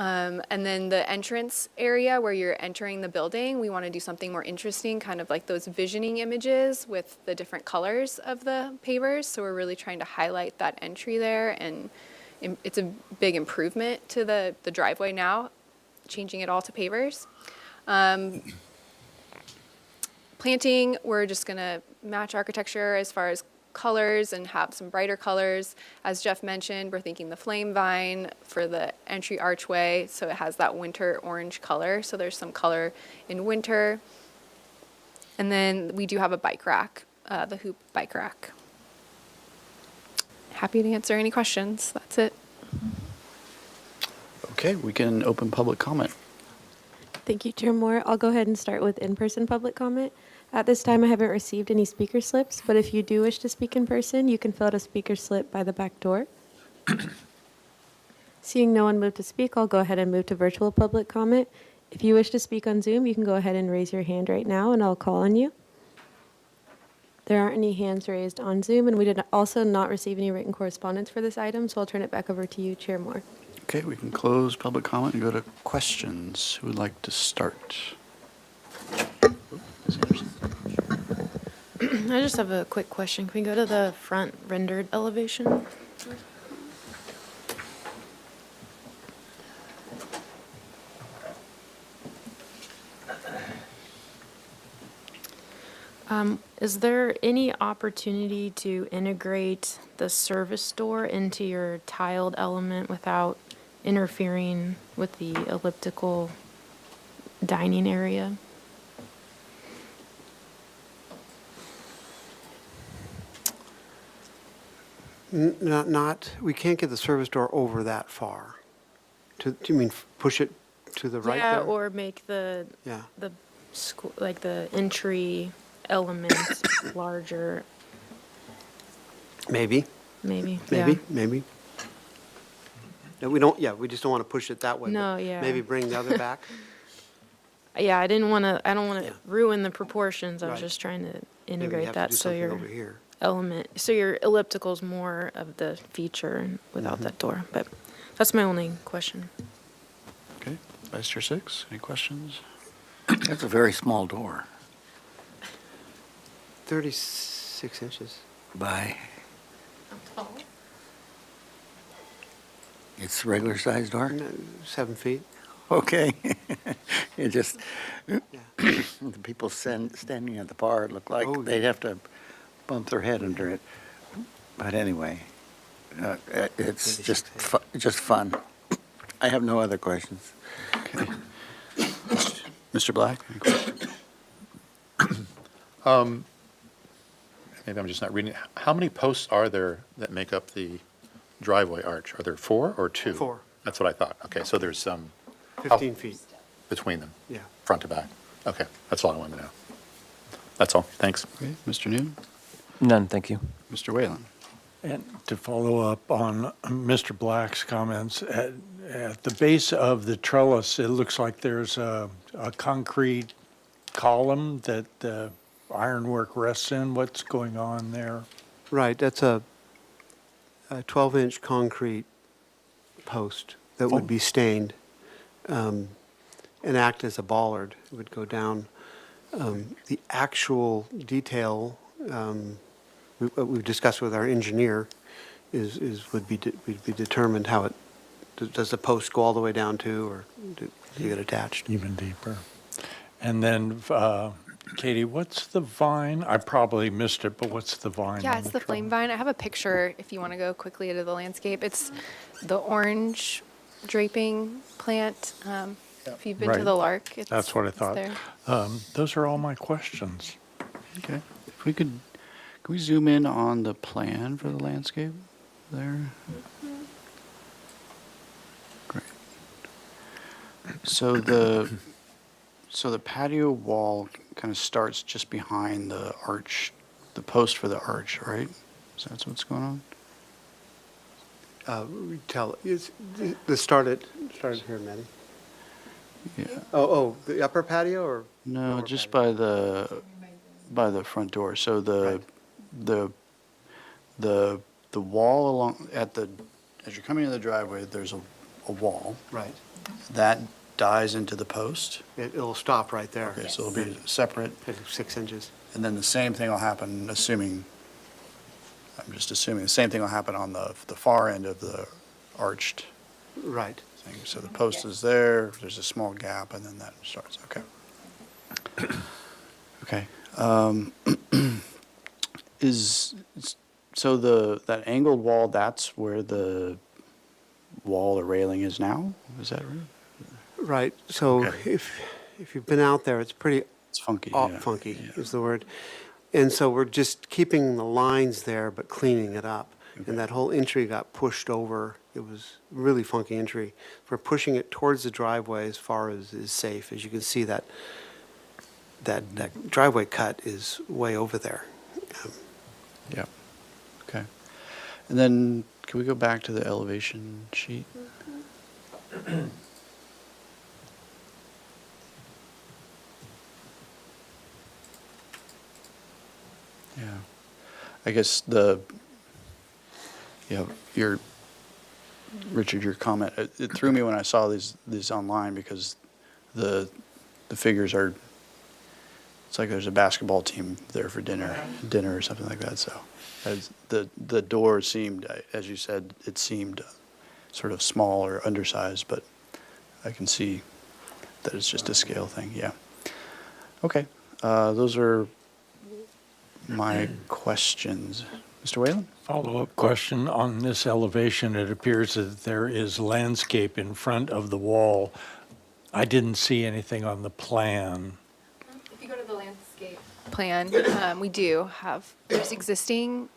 And then the entrance area where you're entering the building, we want to do something more interesting, kind of like those visioning images with the different colors of the pavers. So we're really trying to highlight that entry there, and it's a big improvement to the driveway now, changing it all to pavers. Planting, we're just going to match architecture as far as colors and have some brighter colors. As Jeff mentioned, we're thinking the flame vine for the entry archway, so it has that winter orange color, so there's some color in winter. And then we do have a bike rack, the Hoop bike rack. Happy to answer any questions. That's it. Okay, we can open public comment. Thank you, Chair Moore. I'll go ahead and start with in-person public comment. At this time, I haven't received any speaker slips, but if you do wish to speak in person, you can fill out a speaker slip by the back door. Seeing no one move to speak, I'll go ahead and move to virtual public comment. If you wish to speak on Zoom, you can go ahead and raise your hand right now, and I'll call on you. There aren't any hands raised on Zoom, and we did also not receive any written correspondence for this item, so I'll turn it back over to you, Chair Moore. Okay, we can close public comment and go to questions. Who would like to start? Ms. Anderson. I just have a quick question. Can we go to the front rendered elevation? Is there any opportunity to integrate the service door into your tiled element without interfering with the elliptical dining area? We can't get the service door over that far. Do you mean push it to the right Yeah, there? or make Yeah. like the entry element larger, Maybe, maybe. maybe. No, we just don't want to push it that way. No, but yeah. Maybe bring the other back. Yeah, I don't want to ruin the proportions. I was Right. just trying to Maybe we integrate have to that do so something your over here. so your elliptical's more of the feature without Mm-hmm. that door. But that's my only question. Okay, Vice Chair Six, any questions? That's a very small door 36 inches. by, it's a regular sized door? No, 7 feet. Okay. It just, the people standing at the bar look like Oh, they'd have to bump their head under it. But anyway, it's just fun. I have no other questions. Okay. Mr. Black, any questions? Maybe I'm just not reading it. How many posts are there that make up the driveway arch? Are there 4 or 2? 4. That's what I thought. Okay, so there's some 15 feet. between them, Yeah. front to back. Okay, that's all I wanted to know. That's all. Thanks. Okay, Mr. Newton? None, thank you. Mr. Whalen? And to follow up on Mr. Black's comments, at the base of the trellis, it looks like there's a concrete column that the ironwork rests in. What's going on there? Right, that's a 12-inch concrete post that would be stained and act as a bollard. It would go down. The actual detail what we've discussed with our engineer would be determined how it, does the post go all the way down to, or do you get attached? Even deeper. And then, Katie, what's the vine? I probably missed it, but what's the vine? Yeah, on it's the flame vine. I have a picture if you want to go quickly into the landscape. It's the orange draping plant. If you've been to Right. the Lark, it's That's what I it's thought. there. Those are all my questions. Okay. If we could we zoom in on the plan for the landscape there? Great. So the patio wall kind of starts just behind the arch, the post for the arch, right? So that's what's going on? The started here, Manny. Yeah. Oh, the upper patio or? No, just by the front door. So the wall along as you're coming in the driveway, there's a wall. Right. That dies into the post. It'll stop right there. Okay, so it'll be separate. 6 inches. And then the same thing will happen, I'm just assuming, the same thing will happen on the far end of the arched Right. thing. So the post is there, there's a small gap, and then that starts, okay. Okay. That angled wall, that's where the wall or railing is now? Is that right? Right. So Okay. if you've been out there, it's pretty It's funky, yeah. funky is the word. And so we're just keeping the lines there, but cleaning it up. And that whole entry got pushed over. It was really funky entry. We're pushing it towards the driveway as far as is safe. As you can see, that driveway cut is way over there. Yeah. Okay. And then, can we go back to the elevation sheet? Yeah. I guess Richard, your comment, it threw me when I saw these online because the figures are, it's like there's a basketball team there for dinner or something like that. So as the door seemed, as you said, it seemed sort of small or undersized, but I can see that it's just a scale thing. Yeah. Okay. Those are my questions. Mr. Whalen? Follow-up question. On this elevation, it appears that there is landscape in front of the wall. I didn't see anything on the plan. If you go to the landscape plan, we do have, there's existing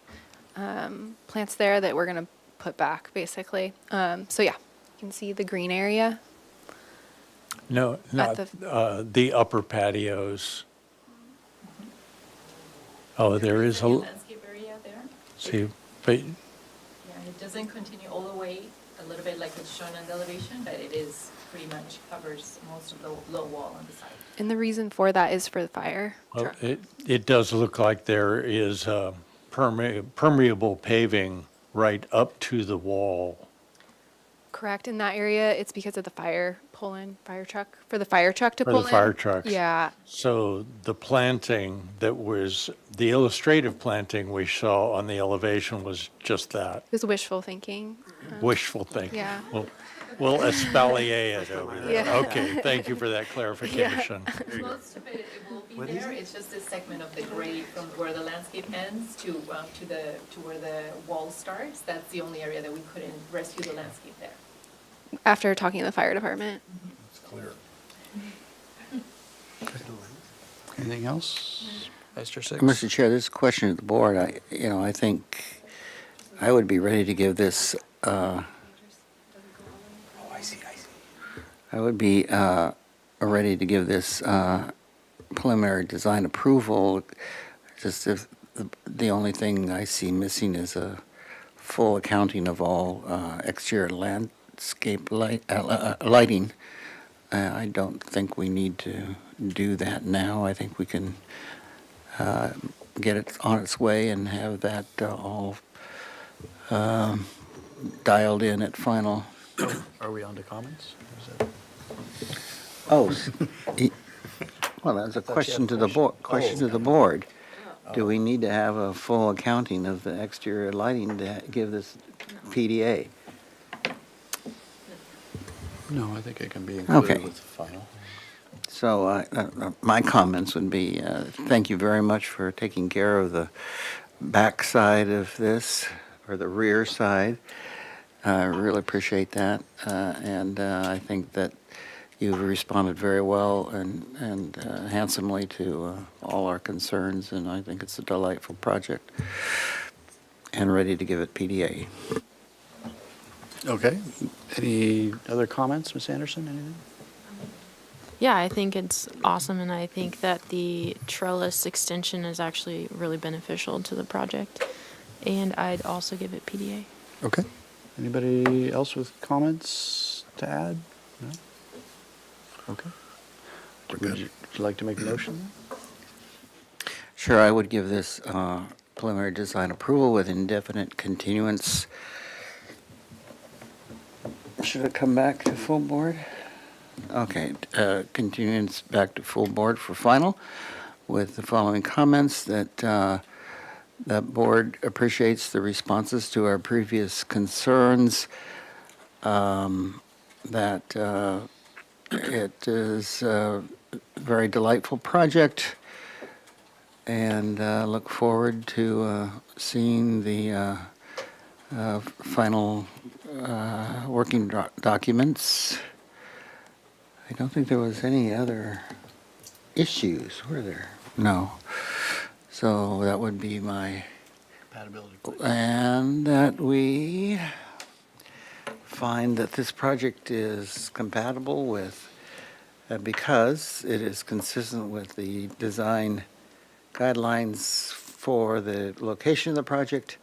plants there that we're going to put back, basically. So yeah, you can see the green area. No, not the upper patios. Oh, there is a, Landscape area there. see, but Yeah, it doesn't continue all the way, a little bit like it's shown on the elevation, but it is pretty much covers most of the low wall on the side. And the reason for that is for the fire well, truck. it does look like there is permeable paving right up to the wall. Correct. In that area, it's because of the fire truck, for the fire truck to For pull the in. fire trucks. Yeah. So the planting that was, the illustrative planting we saw on the elevation was just that, It was wishful thinking. wishful thinking. Yeah. Well, We'll espalier it over there. Yeah. Okay, thank you for that clarification. Most of it will be there, it's just this segment of the grade from where the landscape ends to where the wall starts. That's the only area that we couldn't rescue the landscape there. After talking to the fire department. It's clear. Anything else? Vice Chair Six? Mr. Chair, this question to the board, I think I would be ready to give this, I would be ready to give this preliminary design approval. Just if the only thing I see missing is a full accounting of all exterior landscape lighting. I don't think we need to do that now. I think we can get it on its way and have that all dialed in at final. Are we on to comments? Or is it- Oh, well, that's a question to the board, board. Do we need to have a full accounting of the exterior lighting to give this PDA? No, I think it can be included Okay. with the final. So my comments would be, thank you very much for taking care of the back side of this, or the rear side. I really appreciate that. And I think that you've responded very well and handsomely to all our concerns, and I think it's a delightful project and ready to give it PDA. Okay. Any other comments, Ms. Anderson, anything? Yeah, I think it's awesome, and I think that the trellis extension is actually really beneficial to the project. And I'd also give it PDA. Okay. Anybody else with comments to add? No? Okay. Would you like to make a motion? Sure, I would give this preliminary design approval with indefinite continuance. Should it come back to full board? Okay, continuance back to full board for final with the following comments that the board appreciates the responses to our previous concerns, that it is a very delightful project, and look forward to seeing the final working documents. I don't think there was any other issues, were there? No. So that would be my, Compatibility. and that we find that this project is compatible with, because it is consistent with the design guidelines for the location of the project.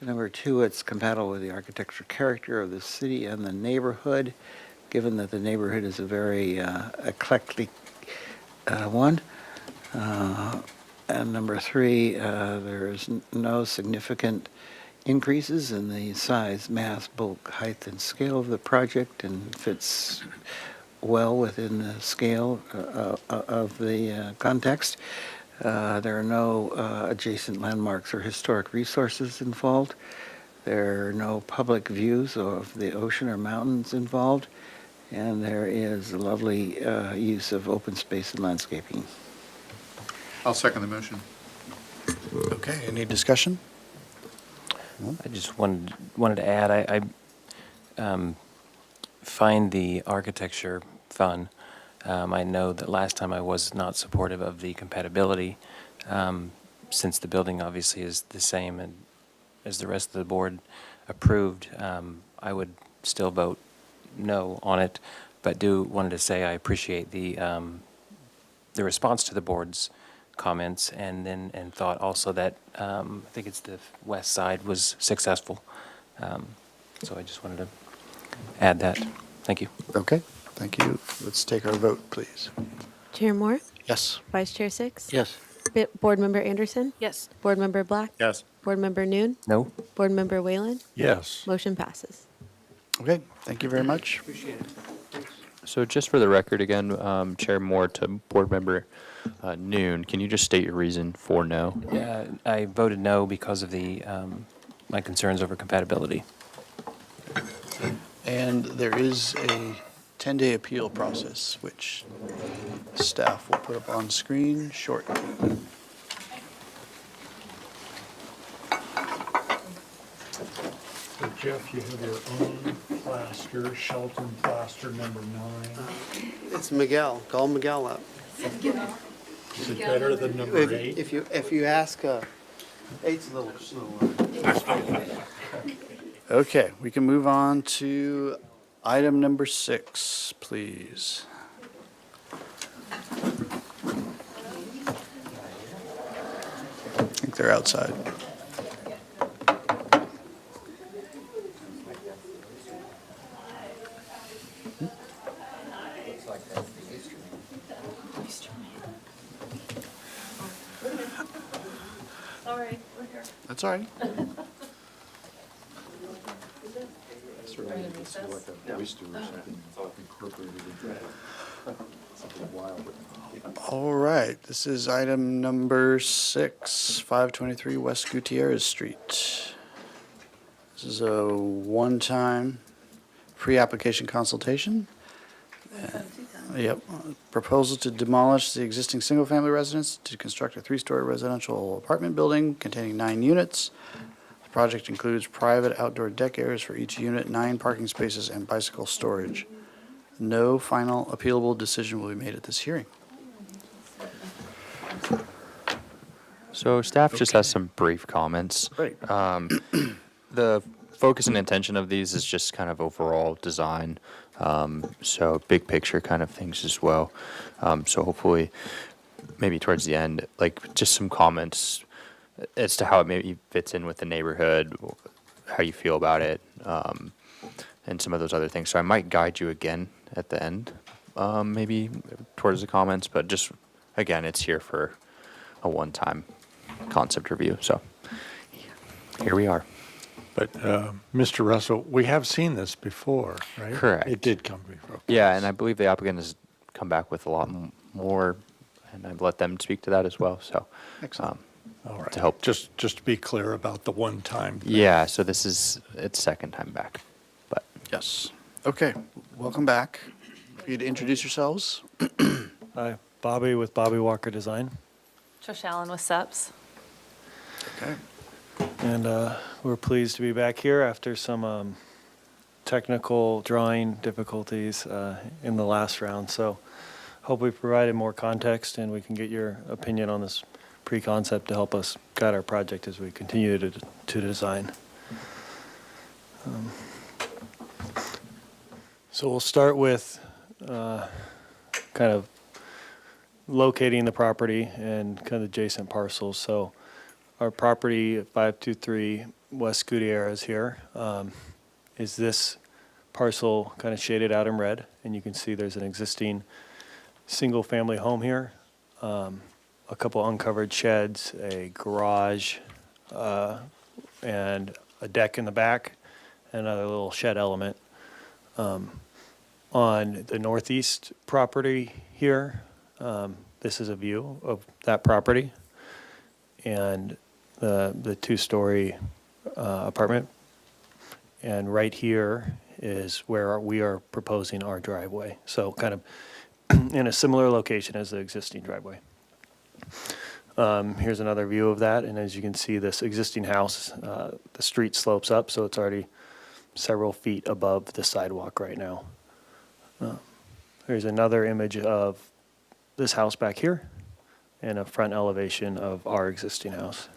Number two, it's compatible with the architectural character of the city and the neighborhood, given that the neighborhood is a very eclectic one. And number three, there is no significant increases in the size, mass, bulk, height, and scale of the project, and fits well within the scale of the context. There are no adjacent landmarks or historic resources involved. There are no public views of the ocean or mountains involved. And there is a lovely use of open space and landscaping. I'll second the motion. Okay, any discussion? I just wanted to add, I find the architecture fun. I know that last time I was not supportive of the compatibility, since the building obviously is the same and as the rest of the board approved. I would still vote no on it, but wanted to say I appreciate the response to the board's comments, and thought also that I think it's the west side was successful. So I just wanted to add that. Thank you. Okay, thank you. Let's take our vote, please. Chair Moore? Yes. Vice Chair Six? Yes. Board Member Anderson? Yes. Board Member Black? Yes. Board Member Noon? No? Board Member Whalen? Yes. Motion passes. Okay, thank you very much. So just for the record again, Chair Moore to Board Member Noon, can you just state your reason for no? I voted no because of the my concerns over compatibility. And there is a 10-day appeal process, which staff will put up on screen shortly. So Jeff, you have your own plaster, Shelton plaster number 9. It's Miguel. Call Miguel up. Is it better than number 8? If you ask, 8's a little slower. Okay, we can move on to item number 6, please. I think they're outside. Sorry, we're here. That's all right. Sort of like a oyster or something incorporated into it. Something wild. All right, this is item number 6, 523 West Gutierrez Street. This is a one-time free application consultation. Yep. Proposal to demolish the existing single-family residence to construct a 3-story residential apartment building containing 9 units. The project includes private outdoor deck areas for each unit, 9 parking spaces, and bicycle storage. No final appealable decision will be made at this hearing. So staff just has some brief comments. Great. The focus and intention of these is just kind of overall design. So big picture kind of things as well. So hopefully, maybe towards the end, like just some comments as to how it maybe fits in with the neighborhood, how you feel about it, and some of those other things. So I might guide you again at the end, maybe towards the comments, but just, again, it's here for a one-time concept review. So here we are. But, Mr. Russell, we have seen this before, right? Correct. It did come before. Yeah, and I believe the applicant has come back with a lot more, and I've let them speak to that as well, so. Excellent. All right. To help. Just to be clear about the one-time thing. Yeah, so this is its second time back, but. Yes. Okay, welcome back. If you'd introduce yourselves. Hi, Bobby with Bobby Walker Design. Trish Allen with SEPS. Okay. And we're pleased to be back here after some technical drawing difficulties in the last round. So hope we provided more context and we can get your opinion on this pre-concept to help us guide our project as we continue to design. So we'll start with kind of locating the property and kind of adjacent parcels. So our property at 523 West Gutierrez here is this parcel kind of shaded out in red. And you can see there's an existing single-family home here, a couple uncovered sheds, a garage, and a deck in the back, and another little shed element. On the northeast property here, this is a view of that property. And the 2-story apartment. And right here is where we are proposing our driveway. So kind of in a similar location as the existing driveway. Here's another view of that. And as you can see, this existing house, the street slopes up, so it's already several feet above the sidewalk right now. Here's another image of this house back here and a front elevation of our existing house.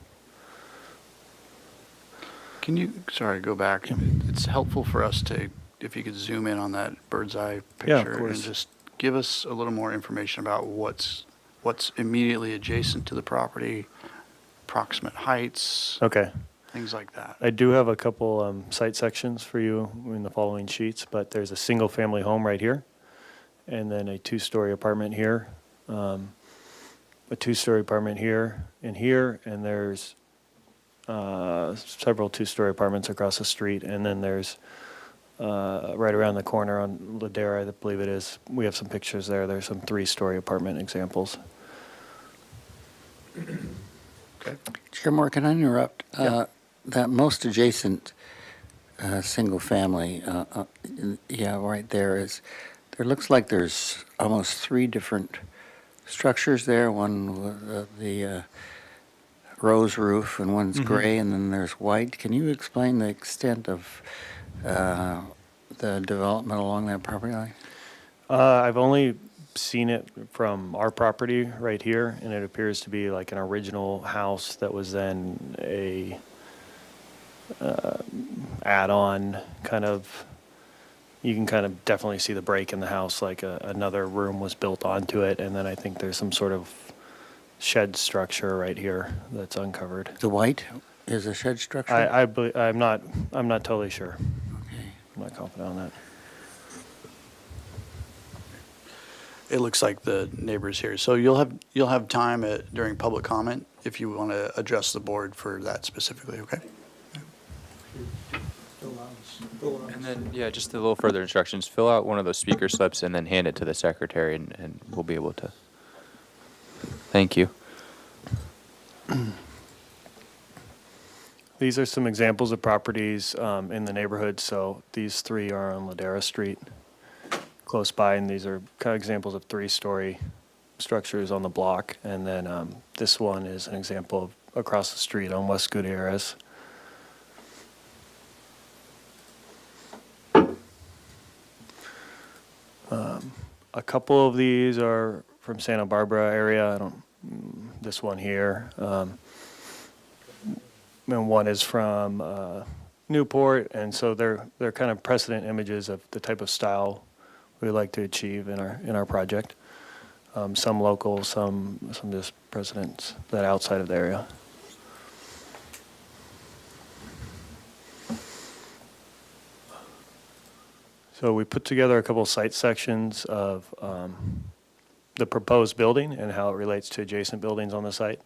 Can you, sorry, go back? It's helpful for us to, if you could zoom in on that bird's eye Yeah, of picture. course. And just give us a little more information about what's immediately adjacent to the property, approximate heights, Okay. things like that. I do have a couple site sections for you in the following sheets, but there's a single-family home right here, and then a 2-story apartment here, a 2-story apartment here, and there's several 2-story apartments across the street, and then there's right around the corner on Ladera, I believe it is. We have some pictures there. There's some 3-story apartment examples. Okay. Chair Moore, can I interrupt? That most adjacent single-family, yeah, right there looks like there's almost 3 different structures there. One with the rose roof, and one's gray, and then there's white. Can you explain the extent of the development along that property line? I've only seen it from our property right here, and it appears to be like an original house that was then a add-on kind of. You can kind of definitely see the break in the house, like another room was built onto it, and then I think there's some sort of shed structure right here that's uncovered. The white is a shed structure? I'm not totally sure. Okay. I'm not confident on that. It looks like the neighbor's here. So you'll have time during public comment if you want to address the board for that specifically, okay? And then, yeah, just a little further instructions. Fill out one of those speaker slips and then hand it to the secretary, and we'll be able to. Thank you. These are some examples of properties in the neighborhood. So these 3 are on Ladera Street, close by, and these are kind of examples of 3-story structures on the block. And then this one is an example of across the street on West Gutierrez. A couple of these are from Santa Barbara area. This one here. And one is from Newport, and so they're kind of precedent images of the type of style we like to achieve in our project. Some local, some just precedents that outside of the area. So we put together a couple site sections of the proposed building and how it relates to adjacent buildings on the site.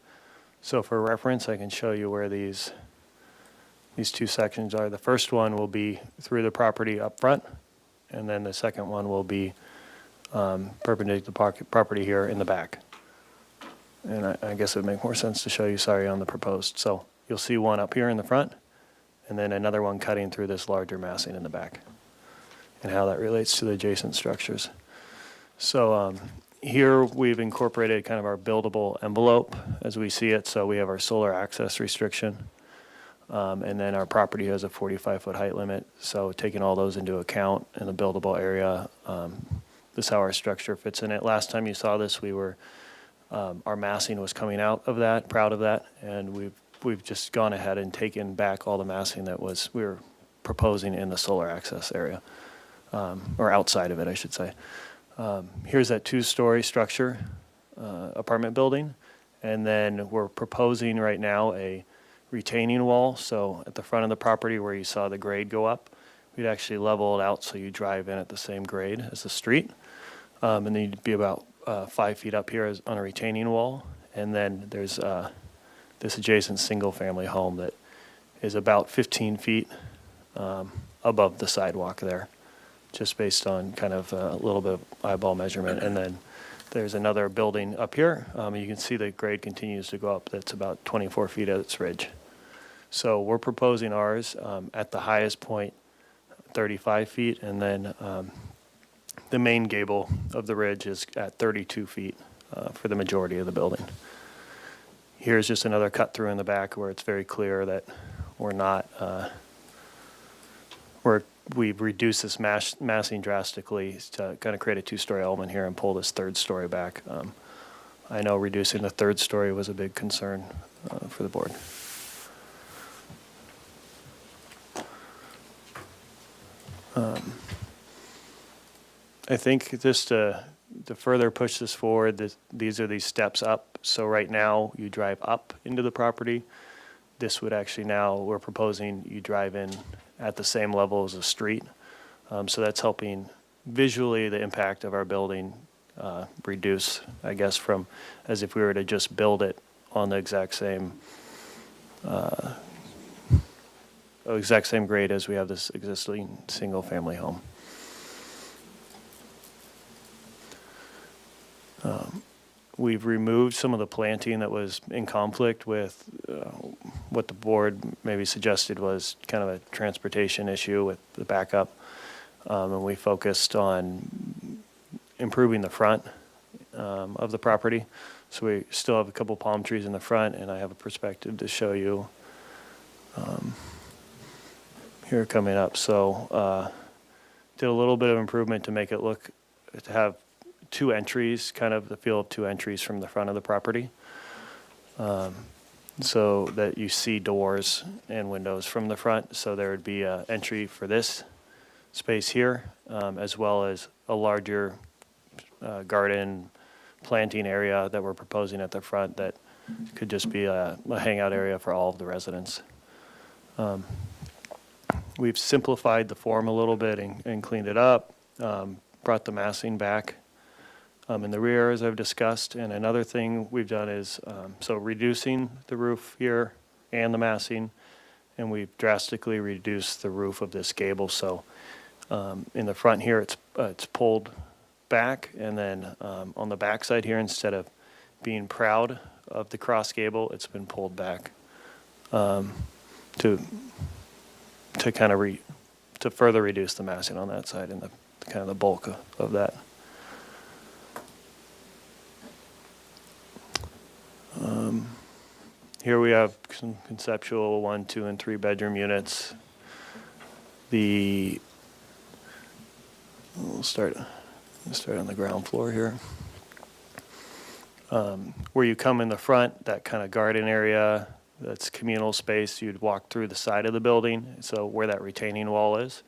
So for reference, I can show you where these 2 sections are. The first one will be through the property up front, and then the second one will be perpendicular to the property here in the back. And I guess it would make more sense to show you, sorry, on the proposed. So you'll see one up here in the front, and then another one cutting through this larger massing in the back, and how that relates to the adjacent structures. So here we've incorporated kind of our buildable envelope as we see it. So we have our solar access restriction, and then our property has a 45-foot height limit. So taking all those into account in the buildable area, this is how our structure fits in it. Last time you saw this, our massing was coming out of that, proud of that, and we've just gone ahead and taken back all the massing that we were proposing in the solar access area. Or outside of it, I should say. Here's that 2-story structure, apartment building, and then we're proposing right now a retaining wall. So at the front of the property where you saw the grade go up, we'd actually level it out so you drive in at the same grade as the street. And then you'd be about 5 feet up here on a retaining wall. And then there's this adjacent single-family home that is about 15 feet above the sidewalk there, just based on kind of a little bit of eyeball measurement. And then there's another building up here. You can see the grade continues to go up. That's about 24 feet at its ridge. So we're proposing ours at the highest point, 35 feet, and then the main gable of the ridge is at 32 feet for the majority of the building. Here's just another cut through in the back where it's very clear that we're not, we've reduced this massing drastically to kind of create a 2-story element here and pull this 3rd story back. I know reducing the 3rd story was a big concern for the board. I think just to further push this forward, these are these steps up. So right now you drive up into the property. This would actually now, we're proposing you drive in at the same level as the street. So that's helping visually the impact of our building reduce, I guess, from as if we were to just build it on the exact same grade as we have this existing single-family home. We've removed some of the planting that was in conflict with what the board maybe suggested was kind of a transportation issue with the backup. And we focused on improving the front of the property. So we still have a couple palm trees in the front, and I have a perspective to show you here coming up. So did a little bit of improvement to make it look, to have two entries, kind of the feel of two entries from the front of the property. So that you see doors and windows from the front. So there would be an entry for this space here, as well as a larger garden planting area that we're proposing at the front that could just be a hangout area for all of the residents. We've simplified the form a little bit and cleaned it up, brought the massing back in the rear, as I've discussed. And another thing we've done is, so reducing the roof here and the massing, and we've drastically reduced the roof of this gable. So in the front here, it's pulled back, and then on the back side here, instead of being proud of the cross gable, it's been pulled back to kind of to further reduce the massing on that side and the kind of the bulk of that. Here we have some conceptual 1, 2, and 3 bedroom units. We'll start on the ground floor here. Where you come in the front, that kind of garden area, that's communal space, you'd walk through the side of the building, so where that retaining wall is,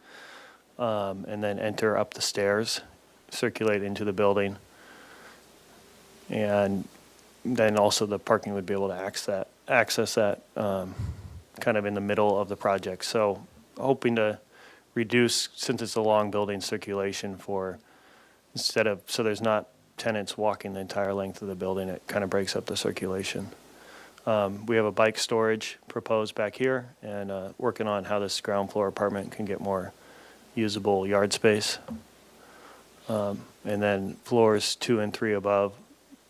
and then enter up the stairs, circulate into the building. And then also the parking would be able to access that kind of in the middle of the project. So hoping to reduce, since it's a long building, circulation so there's not tenants walking the entire length of the building, it kind of breaks up the circulation. We have a bike storage proposed back here, and working on how this ground floor apartment can get more usable yard space. And then floors 2 and 3 above,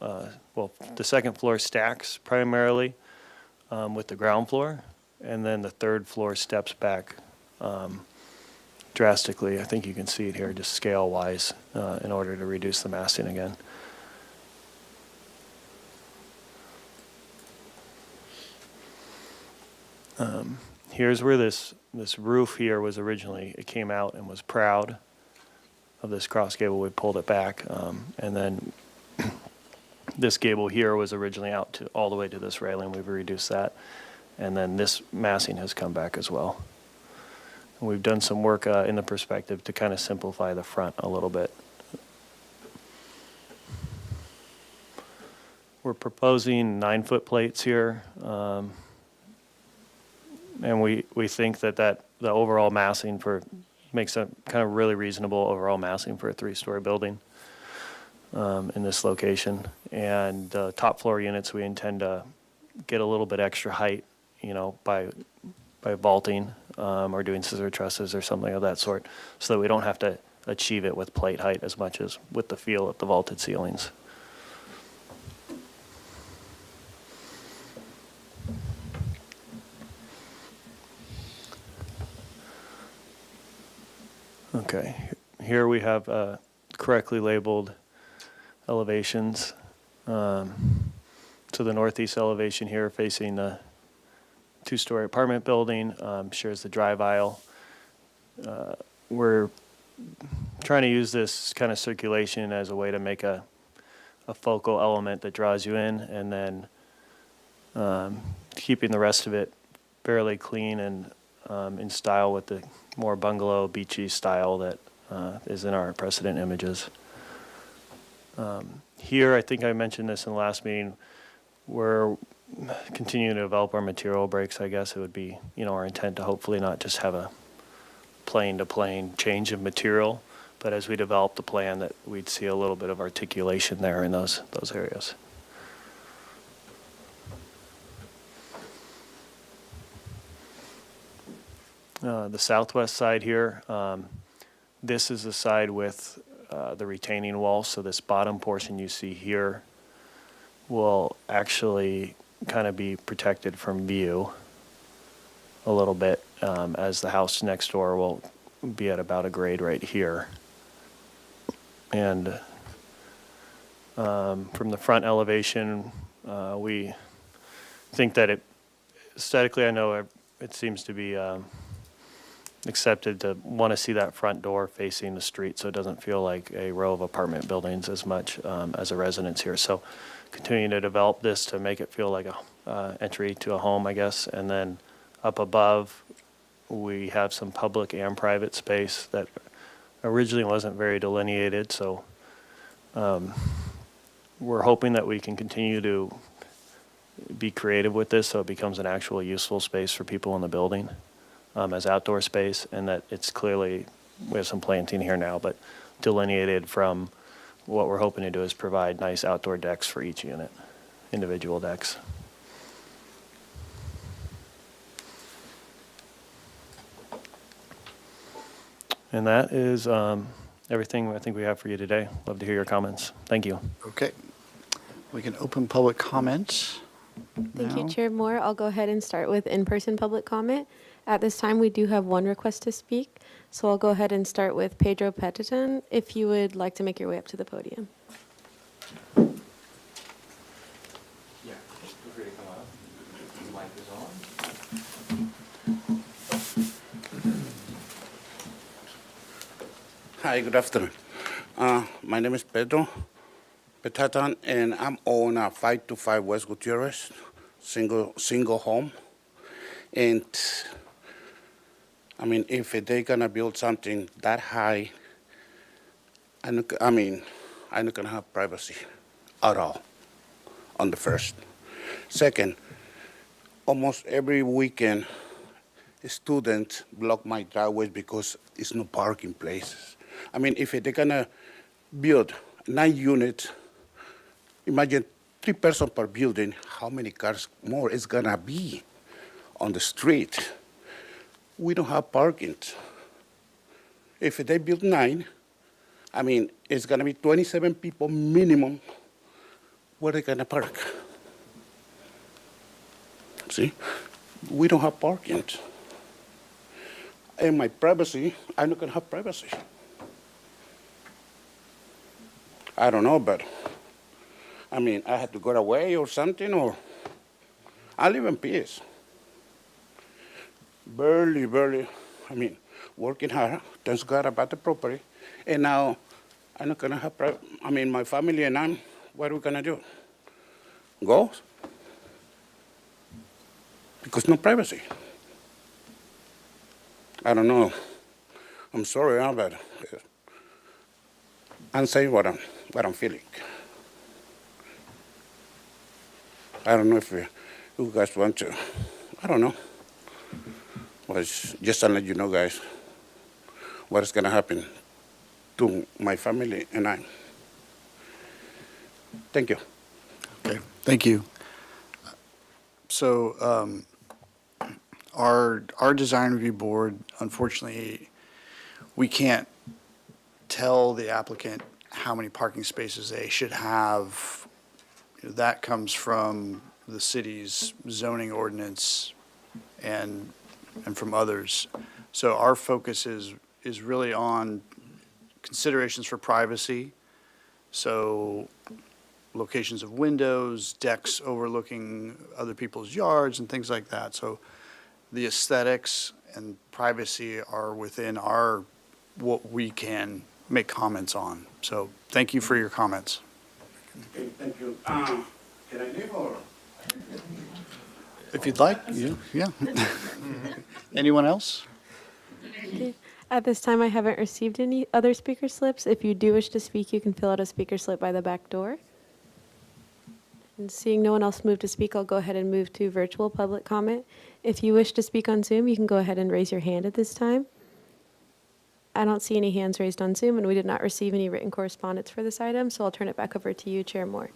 the second floor stacks primarily with the ground floor, and then the third floor steps back drastically. I think you can see it here, just scale-wise, in order to reduce the massing again. Here's where this roof here was originally, it came out and was proud of this cross gable. We pulled it back, and then this gable here was originally out to all the way to this railing. We've reduced that, and then this massing has come back as well. And we've done some work in the perspective to kind of simplify the front a little bit. We're proposing 9-foot plates here. And we think that the overall massing makes a kind of really reasonable overall massing for a 3-story building in this location. And top floor units, we intend to get a little bit extra height, by vaulting or doing scissor trusses or something of that sort, so that we don't have to achieve it with plate height as much as with the feel of the vaulted ceilings. Okay, here we have correctly labeled elevations. So the northeast elevation here facing the 2-story apartment building shares the drive aisle. We're trying to use this kind of circulation as a way to make a focal element that draws you in, and then keeping the rest of it fairly clean and in style with the more bungalow, beachy style that is in our precedent images. Here, I think I mentioned this in the last meeting, we're continuing to develop our material breaks. I guess it would be, our intent to hopefully not just have a plane-to-plane change of material, but as we develop the plan, that we'd see a little bit of articulation there in those areas. The southwest side here, this is the side with the retaining wall, so this bottom portion you see here will actually kind of be protected from view. a little bit, as the house next door will be at about a grade right here. And from the front elevation, we think that aesthetically, I know it seems to be accepted to want to see that front door facing the street, so it doesn't feel like a row of apartment buildings as much as a residence here. So continuing to develop this to make it feel like a entry to a home, I guess. And then up above, we have some public and private space that originally wasn't very delineated. So we're hoping that we can continue to be creative with this so it becomes an actual useful space for people in the building as outdoor space, and that it's clearly, we have some planting here now, but delineated from what we're hoping to do is provide nice outdoor decks for each unit, individual decks. And that is everything I think we have for you today. Love to hear your comments. Thank you. Okay. We can open public comment Thank you, now. Chair Moore. I'll go ahead and start with in-person public comment. At this time, we do have one request to speak, so I'll go ahead and start with Pedro Petiton, if you would like to make your way up to the podium. Yeah, feel free to come up. The mic is on. Hi, good afternoon. My name is Pedro Petatan, and I'm on 525 West Gutierrez, single home. And I mean, if they're gonna build something that high, I'm not gonna have privacy at all on the first. Second, almost every weekend, students block my driveways because it's no parking places. I mean, if they're gonna build 9 units, imagine 3 persons per building, how many cars more is gonna be on the street? We don't have parking. If they build 9, I mean, it's gonna be 27 people minimum. Where are they gonna park? See, we don't have parking. And my privacy, I'm not gonna have privacy. I don't know, but I mean, I had to go away or something, or I live in peace. Barely, I mean, working hard, thanks God about the property, and now I'm not gonna have, my family and I, what are we gonna do? Go? Because no privacy. I don't know. I'm sorry, but I'm saying what I'm feeling. I don't know if you guys want to, I don't know. Well, just to let you know, guys, what is going to happen to my family and I. Thank you. Okay, thank you. So our design review board, unfortunately, we can't tell the applicant how many parking spaces they should have. That comes from the city's zoning ordinance and from others. So our focus is really on considerations for privacy. So locations of windows, decks overlooking other people's yards and things like that. So the aesthetics and privacy are within what we can make comments on. So thank you for your comments. Okay, thank you. Can I leave or? If you'd like, yeah. Anyone else? Okay. At this time, I haven't received any other speaker slips. If you do wish to speak, you can fill out a speaker slip by the back door. And seeing no one else move to speak, I'll go ahead and move to virtual public comment. If you wish to speak on Zoom, you can go ahead and raise your hand at this time. I don't see any hands raised on Zoom, and we did not receive any written correspondence for this item, so I'll turn it back over to you, Chair Moore.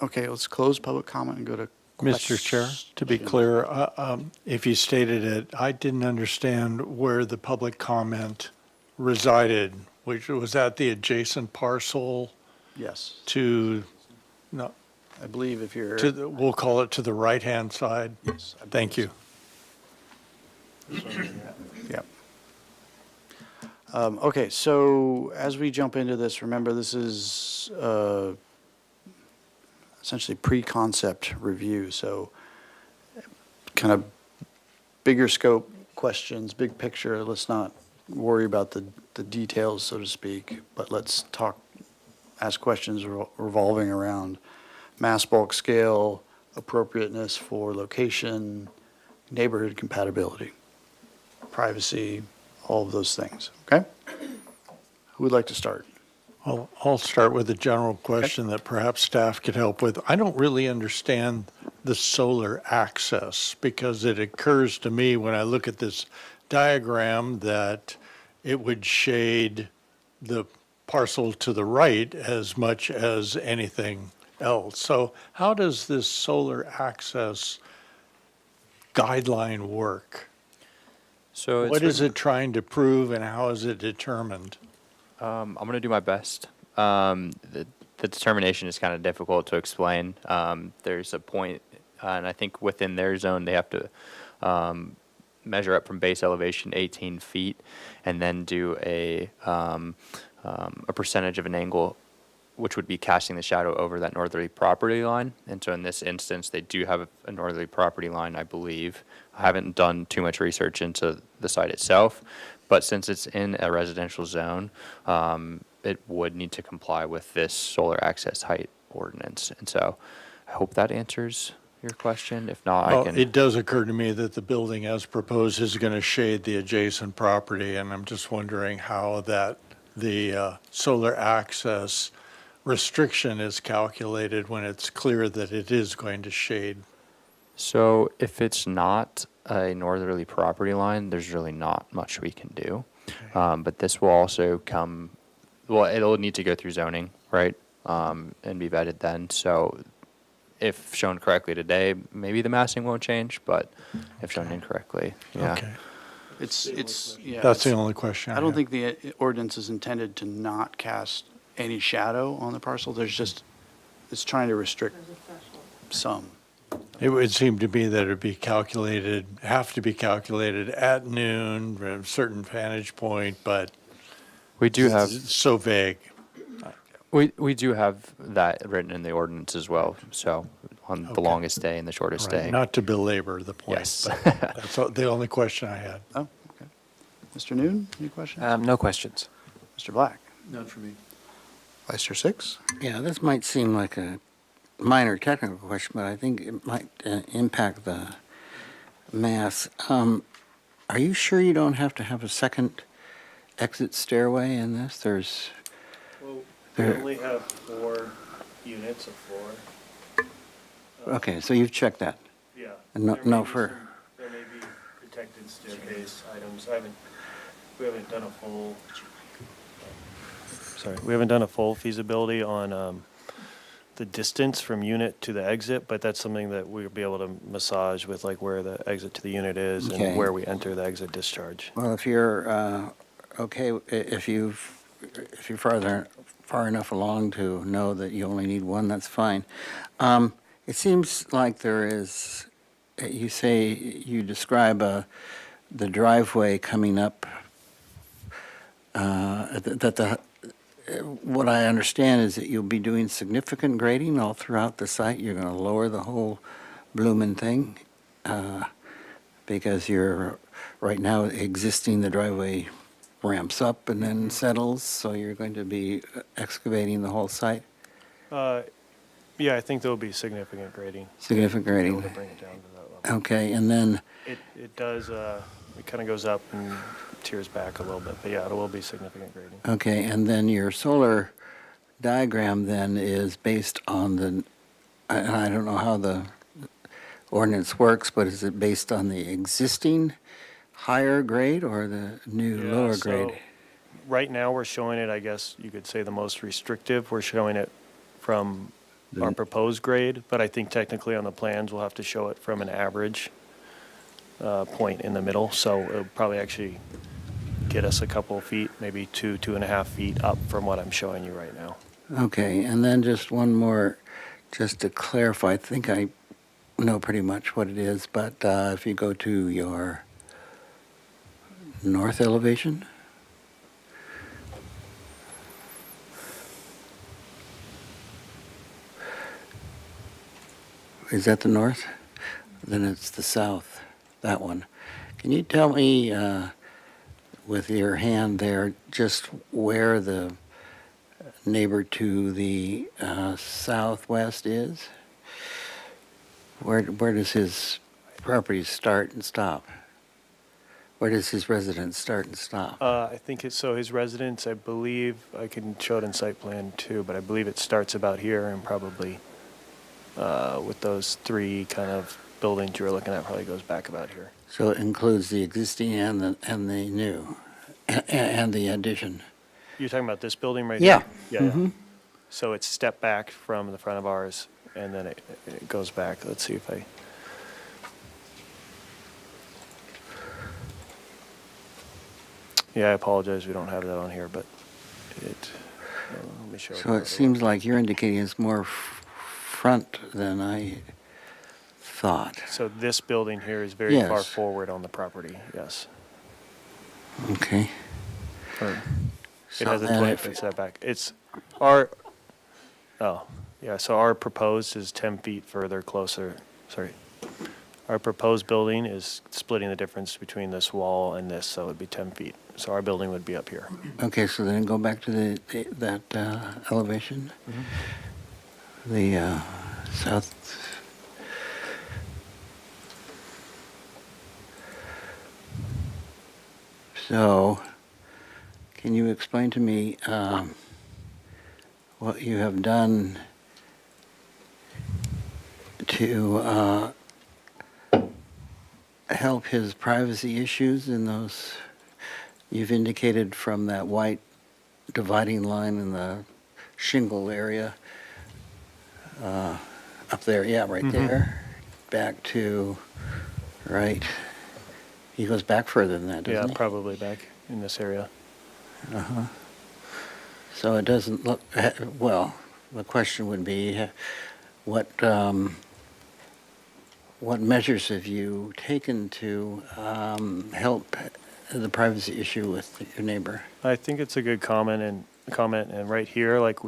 Okay, let's close public comment and go to Mr. Chair, to be clear, if you stated it, I didn't understand where the public comment resided, which was at the adjacent parcel Yes. to, no, I believe if you're. we'll call it to the right-hand side. Yes. Thank you. Yep. Okay, so as we jump into this, remember this is essentially pre-concept review, so kind of bigger scope questions, big picture. Let's not worry about the details, so to speak, but let's ask questions revolving around mass bulk scale, appropriateness for location, neighborhood compatibility, privacy, all of those things, okay? Who would like to start? I'll start with a general question that perhaps staff could help with. I don't really understand the solar access because it occurs to me when I look at this diagram that it would shade the parcel to the right as much as anything else. So how does this solar access guideline work? So What is it trying to prove and how is it determined? I'm going to do my best. The determination is kind of difficult to explain. There's a point, and I think within their zone, they have to measure up from base elevation 18 feet and then do a percentage of an angle, which would be casting the shadow over that northerly property line. And so in this instance, they do have a northerly property line, I believe. I haven't done too much research into the site itself, but since it's in a residential zone, it would need to comply with this solar access height ordinance. And so I hope that answers your question. If not, I can. It does occur to me that the building as proposed is going to shade the adjacent property, and I'm just wondering how the solar access restriction is calculated when it's clear that it is going to shade. So if it's not a northerly property line, there's really not much we can do. But this will also it'll need to go through zoning, right? And be vetted then. So if shown correctly today, maybe the massing won't change, but if shown incorrectly, yeah. Okay. Yeah. That's the only question I I don't have. think the ordinance is intended to not cast any shadow on the parcel. It's trying to restrict some. It would seem to me that it'd have to be calculated at noon, from a certain vantage point, but We do have it's so vague. we do have that written in the ordinance as well. So on the longest day and the shortest Right, day. not to belabor the point, Yes. but that's the only question I had. Oh, okay. Mr. Noon, any questions? No questions. Mr. Black? None for me. Vice Chair Six? Yeah, this might seem like a minor technical question, but I think it might impact the mass. Are you sure you don't have to have a second exit stairway in this? Well, we There- only have 4 units of floor. Okay, so you've checked that? Yeah. And no, There may no be for, some- There may be protected staircase items. We haven't done a full feasibility on the distance from unit to the exit, but that's something that we'll be able to massage with, like where the exit to the unit is Okay. and where we enter the exit discharge. well, if you're, okay, if you're far enough along to know that you only need one, that's fine. It seems like there is, you describe the driveway coming up, what I understand is that you'll be doing significant grading all throughout the site. You're going to lower the whole bloomin' thing because right now the driveway ramps up and then settles, so you're going to be excavating the whole site. Yeah, I think there'll be significant grading. Significant grading. Be able to bring it down to that level. Okay, and then, It does, it kind of goes up and tears back a little bit, but yeah, it will be significant grading. okay, and then your solar diagram then is based on and I don't know how the ordinance works, but is it based on the existing higher grade or the new Yeah, lower so grade? Right now, we're showing it, I guess you could say the most restrictive. We're showing it from our proposed grade, but I think technically on the plans, we'll have to show it from an average point in the middle. So it'll probably actually get us a couple of feet, maybe 2.5 feet up from what I'm showing you right now. Okay, and then just one more, just to clarify, I think I know pretty much what it is, but if you go to your north elevation? Is that the north? Then it's the south, that one. Can you tell me, with your hand there, just where the neighbor to the southwest is? Where does his property start and stop? Where does his residence start and stop? I think it's, so his residence, I believe, I can show it in site plan too, but I believe it starts about here and probably with those three kind of buildings you were looking at, probably goes back about here. So it includes the existing and the new, and the addition. You're talking about this building right Yeah. here? Yeah. Mhm. So it's stepped back from the front of ours, and then it goes back. Let's see if I... Yeah, I apologize, we don't have that on here, but let me show it. So it seems like you're indicating it's more front than I thought. So this building here is very far Yes. forward on the property, yes. Okay. It So has a then 20-foot setback. It's our, oh, yeah, so our proposed is 10 feet further closer, sorry. Our proposed building is splitting the difference between this wall and this, so it'd be 10 feet. So our building would be up here. Okay, so then go back to that elevation. The south. So, can you explain to me what you have done to help his privacy issues in those? You've indicated from that white dividing line in the shingle area up there, yeah, right there, back to, right, he goes back further than that, doesn't Yeah, he? probably back in this area. Uh-huh. So it doesn't look, well, the question would be, what measures have you taken to help the privacy issue with your neighbor? I think it's a good comment, and right here, like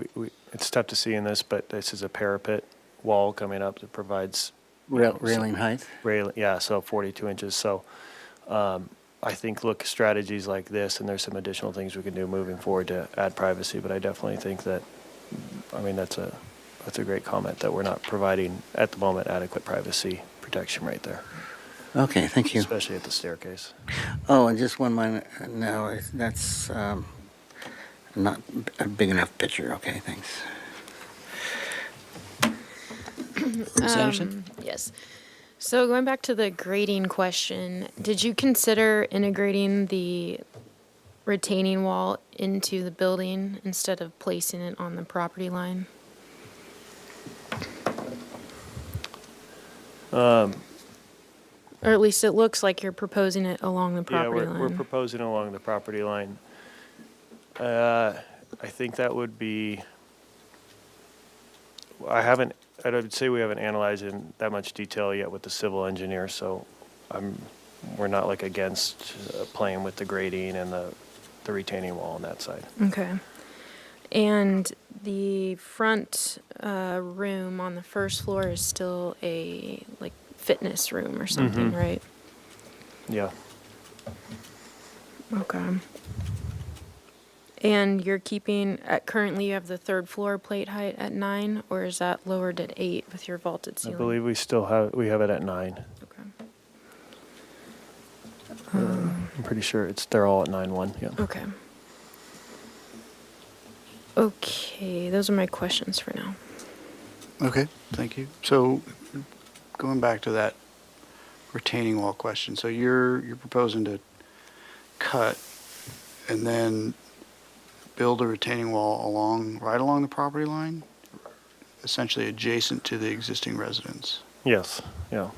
it's tough to see in this, but this is a parapet wall coming up that provides Railing height? Yeah, so 42 inches. So I think look strategies like this, and there's some additional things we can do moving forward to add privacy. But I definitely think that, I mean, that's a great comment that we're not providing at the moment adequate privacy protection right there. Okay, thank you. Especially at the staircase. Oh, and just one minor, no, that's not a big enough picture. Okay, thanks. Ms. Anderson? Yes. So going back to the grading question, did you consider integrating the retaining wall into the building instead of placing it on the property line? Or at least it looks like you're proposing it along the property Yeah, line. we're proposing along the property line. I think that would be, I would say we haven't analyzed in that much detail yet with the civil engineer, so we're not like against playing with the grading and the retaining wall on that side. Okay. And the front room on the first floor is still a like fitness room or something, Mhm. right? Yeah. Okay. And you're keeping, currently you have the third floor plate height at 9, or is that lowered at 8 with your vaulted I ceiling? believe we have it at 9. Okay. I'm pretty sure they're all at 9.1, yeah. Okay. Okay, those are my questions for now. Okay, thank you. So going back to that retaining wall question, so you're proposing to cut and then build a retaining wall right along the property line, essentially adjacent to the existing residence? Yes, yeah.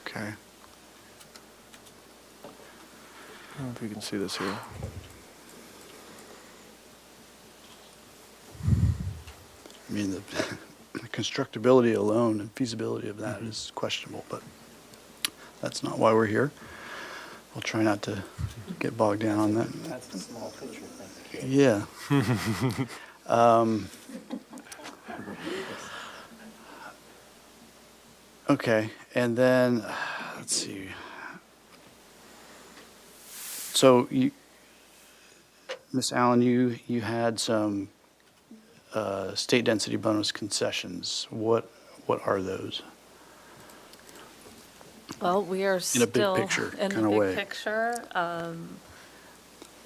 Okay. I don't know if you can see this here. I mean, the constructability alone and feasibility of that is questionable, but that's not why we're here. I'll try not to get bogged down on that. That's a small picture, thank Yeah. Okay, and then, let's see. So you, Ms. Allen, you had some state density bonus concessions. What are those? Well, we are In a still. big picture in kinda the way. big picture,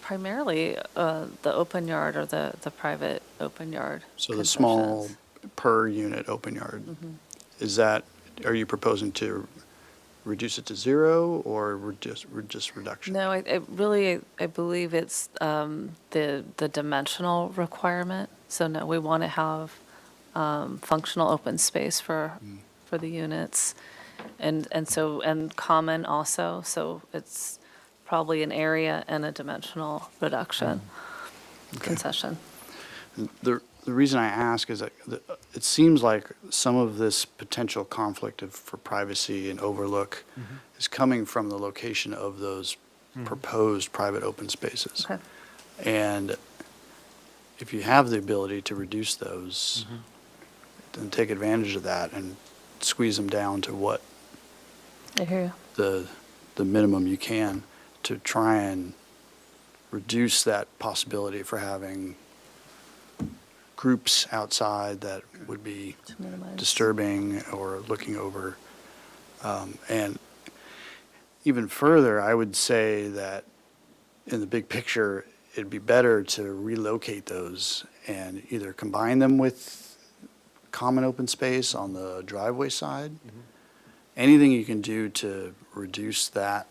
primarily the open yard or the private open yard. So the small concessions. per unit open yard, is that, are you proposing to reduce it to zero or just reduction? No, I really, I believe it's the dimensional requirement. So no, we want to have functional open space for the units. And common also, so it's probably an area and a dimensional reduction concession. The reason I ask is that it seems like some of this potential conflict for privacy and overlook is coming from the location of those proposed private open spaces. Okay. And if you have the ability to reduce those, then take advantage of that and squeeze them down to what I hear you. the minimum you can to try and reduce that possibility for having groups outside that would be To minimize. disturbing or looking over. And even further, I would say that in the big picture, it'd be better to relocate those and either combine them with common open space on the driveway side. Anything you can do to reduce that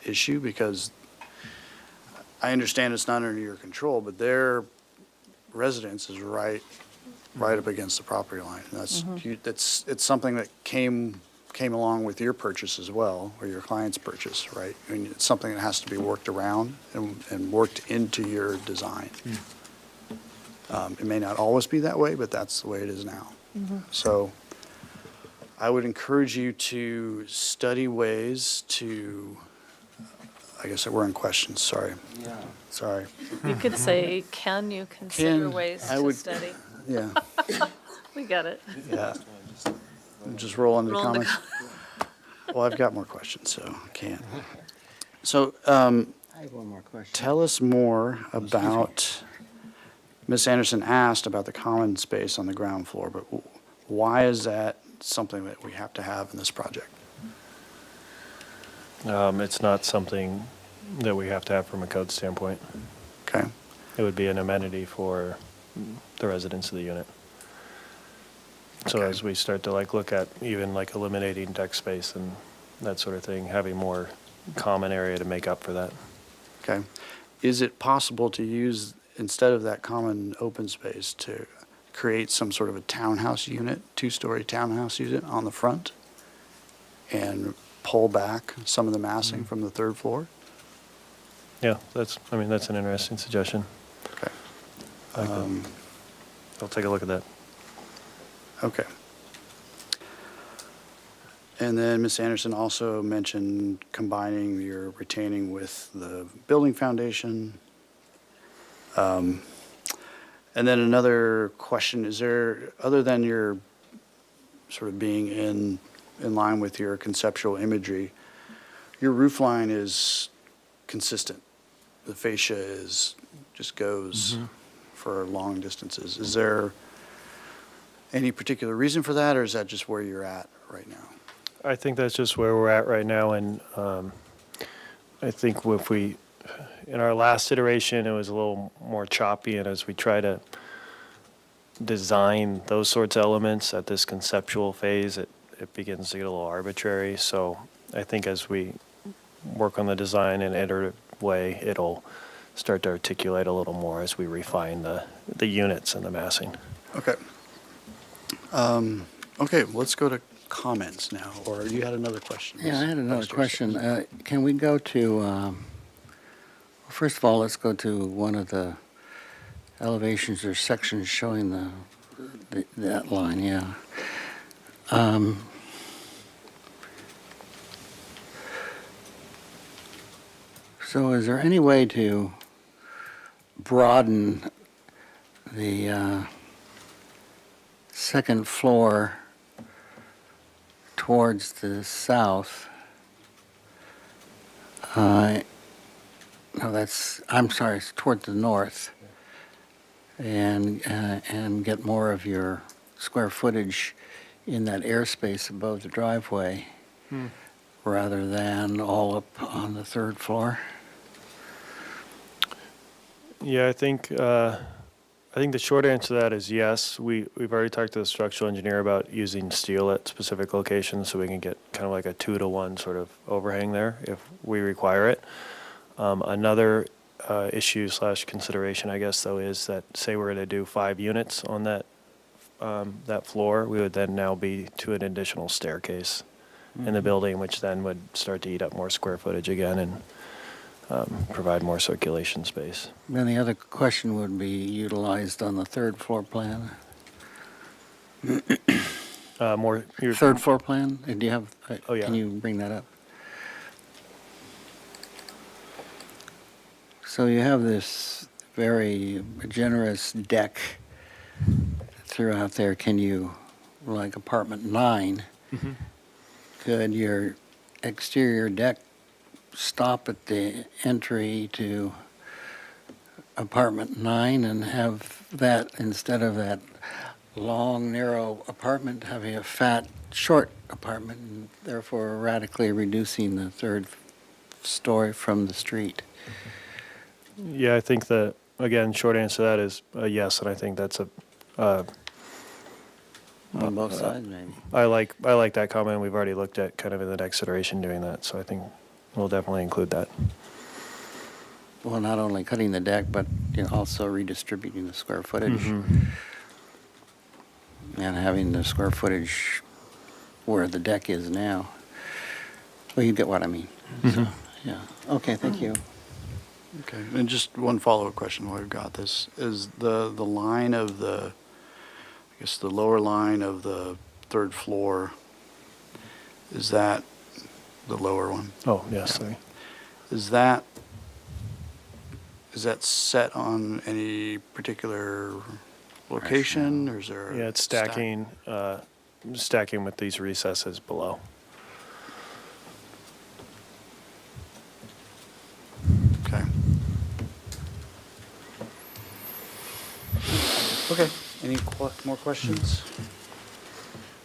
issue, because I understand it's not under your control, but their residence is right up against the property line. And it's something that came along with your purchase as well, or your client's purchase, right? I mean, it's something that has to be worked around and worked into your design. It may not always be that way, but that's the way it is now. So I would encourage you to study ways to, I guess we're in questions, sorry. Yeah. Sorry. You could say, can you consider Can- ways I to would- study? Yeah, We got it. yeah. Just roll into the Roll into comments. Well, I've got more questions, so I can't. So, I have one more question. tell us more about, Ms. Anderson asked about the common space on the ground floor, but why is that something that we have to have in this project? It's not something that we have to have from a code standpoint. Okay, It would be an amenity for the residents of the unit. So Okay. as we start to look at even eliminating deck space and that sort of thing, having more common area to make up for that. okay. Is it possible to use, instead of that common open space, to create some sort of a townhouse unit, two-story townhouse unit on the front? And pull back some of the massing from the third floor? Yeah, that's an interesting suggestion. Okay. I'll take a look at that. Okay. And then Ms. Anderson also mentioned combining your retaining with the building foundation. And then another question, is there, other than your sort of being in line with your conceptual imagery, your roof line is consistent. The fascia just goes for long distances. Is there any particular reason for that, or is that just where you're at right now? I think that's just where we're at right now, and I think in our last iteration, it was a little more choppy, and as we try to design those sorts of elements at this conceptual phase, it begins to get a little arbitrary. So I think as we work on the design in an iterative way, it'll start to articulate a little more as we refine the units and the massing. Okay. Okay, let's go to comments now, or you had another question? Yeah, I had another Vice Chair. question. Can we go to, first of all, let's go to one of the elevations or sections showing that line, yeah. So is there any way to broaden the second floor towards the south? No, I'm sorry, it's toward the north. And get more of your square footage in that airspace above the driveway rather than all up on the third floor? Yeah, I think the short answer to that is yes. We've already talked to the structural engineer about using steel at specific locations so we can get kind of like a 2-to-1 sort of overhang there if we require it. Another issue / consideration, I guess, though, is that say we're going to do 5 units on that floor, we would then now be to an additional staircase in the building, which then would start to eat up more square footage again and provide more circulation space. Then the other question would be utilized on the third floor plan? Third floor plan? Do you have, Oh, yeah. Can you bring that up? So you have this very generous deck throughout there. Can you, like apartment 9, could your exterior deck stop at the entry to apartment 9 and have that, instead of that long, narrow apartment, having a fat, short apartment, and therefore radically reducing the third story from the street? Yeah, I think that, again, short answer to that is yes, and I think that's on both sides, maybe. I like that comment. We've already looked at kind of in the next iteration doing that, so I think we'll definitely include that. Well, not only cutting the deck, but also redistributing the square footage and having the square footage where the deck is now. Well, you get what I mean. So, yeah. Okay, thank you. Okay, and just one follow-up question while we've got this. Is the line of the, I guess the lower line of the third floor, is that the lower one? Oh, yes, sorry. Is that set on any particular location, or is there? Yeah, it's stacking with these recesses below. Okay. Okay, any more questions?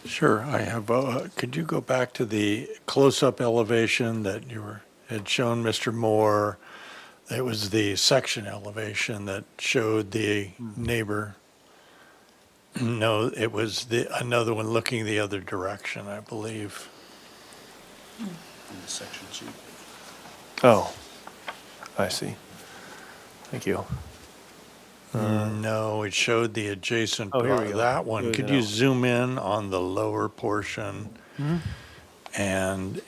Sure, I have, could you go back to the close-up elevation that had shown Mr. Moore? It was the section elevation that showed the neighbor. No, it was another one looking the other direction, I believe. On the section sheet. Oh, I see. Thank you. No, it showed the adjacent, Oh, here we go. that one. Here we Could go. you zoom in on the lower portion and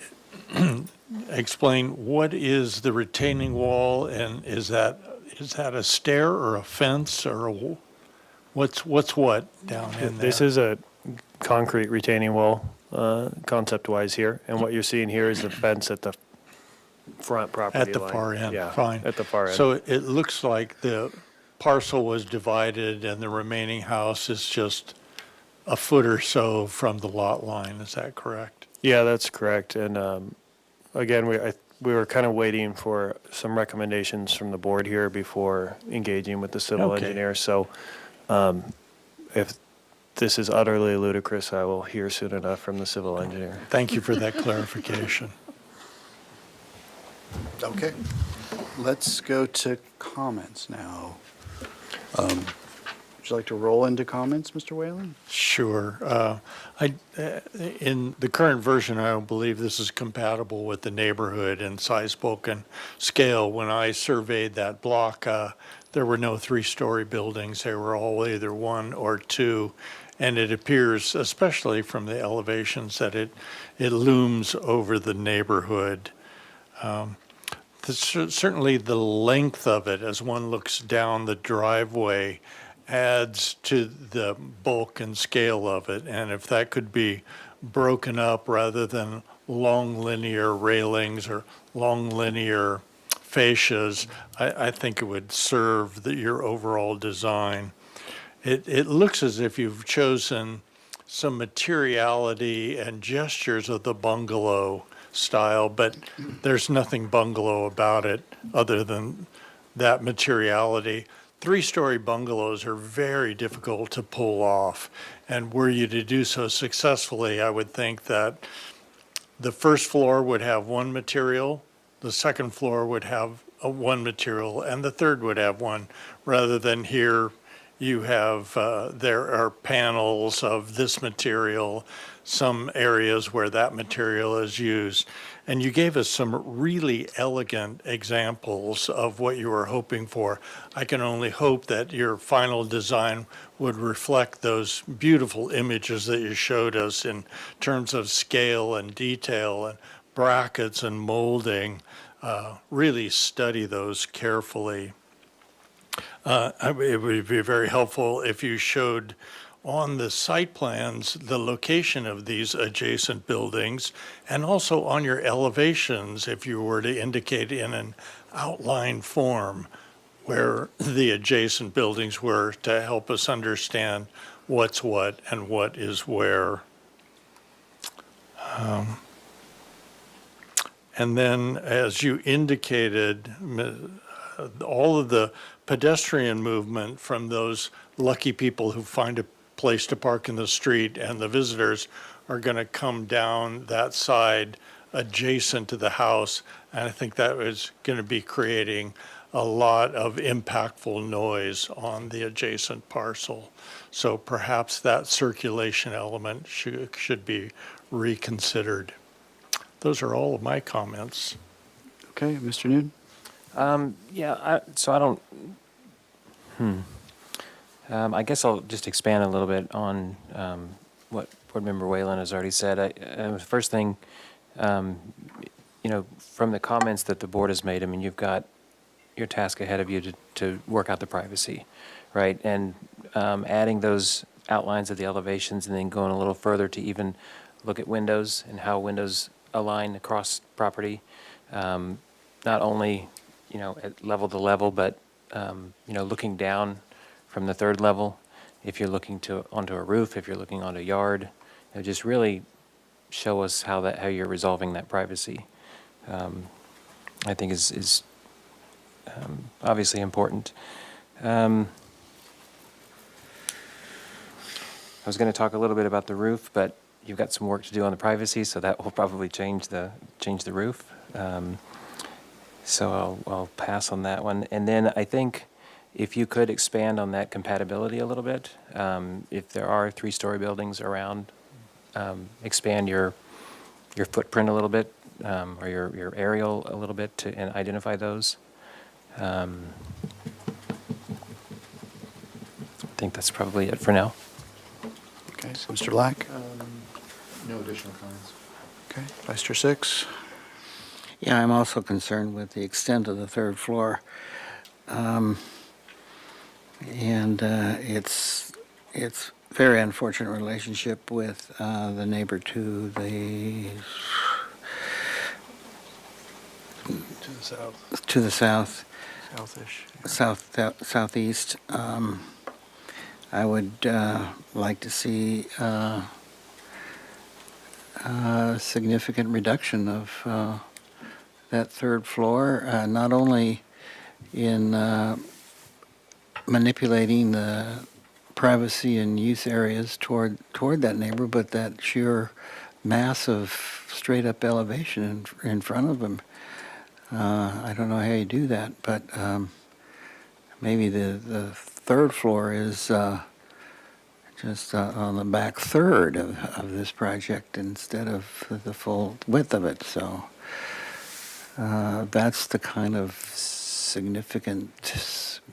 explain what is the retaining wall, and is that a stair or a fence, or what's what down in there? This is a concrete retaining wall, concept-wise here, and what you're seeing here is the fence at the front property line. At the far end, Yeah, fine. at the far end. So it looks like the parcel was divided and the remaining house is just a foot or so from the lot line, is that correct? Yeah, that's correct. And again, we were kind of waiting for some recommendations from the board here before engaging with the civil Okay. engineer. So if this is utterly ludicrous, I will hear soon enough from the civil engineer. Thank you for that clarification. Okay, let's go to comments now. Would you like to roll into comments, Mr. Whalen? Sure. In the current version, I don't believe this is compatible with the neighborhood and size, bulk, and scale. When I surveyed that block, there were no 3-story buildings. They were all either 1 or 2. And it appears, especially from the elevations, that it looms over the neighborhood. Certainly the length of it, as one looks down the driveway, adds to the bulk and scale of it. And if that could be broken up rather than long linear railings or long linear fascias, I think it would serve your overall design. It looks as if you've chosen some materiality and gestures of the bungalow style, but there's nothing bungalow about it other than that materiality. Three-story bungalows are very difficult to pull off, and were you to do so successfully, I would think that the first floor would have one material, the second floor would have one material, and the third would have one, rather than here you have, there are panels of this material, some areas where that material is used. And you gave us some really elegant examples of what you were hoping for. I can only hope that your final design would reflect those beautiful images that you showed us in terms of scale and detail and brackets and molding. Really study those carefully. It would be very helpful if you showed on the site plans the location of these adjacent buildings, and also on your elevations, if you were to indicate in an outline form where the adjacent buildings were, to help us understand what's what and what is where. And then, as you indicated, all of the pedestrian movement from those lucky people who find a place to park in the street, and the visitors are going to come down that side adjacent to the house. And I think that is going to be creating a lot of impactful noise on the adjacent parcel. So perhaps that circulation element should be reconsidered. Those are all of my comments. Okay, Mr. Noon? I guess I'll just expand a little bit on what Board Member Whalen has already said. First thing, from the comments that the board has made, I mean, you've got your task ahead of you to work out the privacy, right? And adding those outlines of the elevations and then going a little further to even look at windows and how windows align across property, not only, at level to level, but, looking down from the third level, if you're looking onto a roof, if you're looking onto a yard, just really show us how you're resolving that privacy. I think is obviously important. I was going to talk a little bit about the roof, but you've got some work to do on the privacy, so that will probably change the roof. So I'll pass on that one. And then I think if you could expand on that compatibility a little bit, if there are three-story buildings around, expand your footprint a little bit, or your aerial a little bit and identify those. I think that's probably it for now. Okay, so Mr. Black? No additional comments. Okay, Vice Chair Six? Yeah, I'm also concerned with the extent of the third floor. And it's very unfortunate relationship with the neighbor to the south. To the south. Southish. Southeast. I would like to see a significant reduction of that third floor, not only in manipulating the privacy and use areas toward that neighbor, but that sheer mass of straight-up elevation in front of them. I don't know how you do that, but maybe the third floor is just on the back third of this project instead of the full width of it. So that's the kind of significant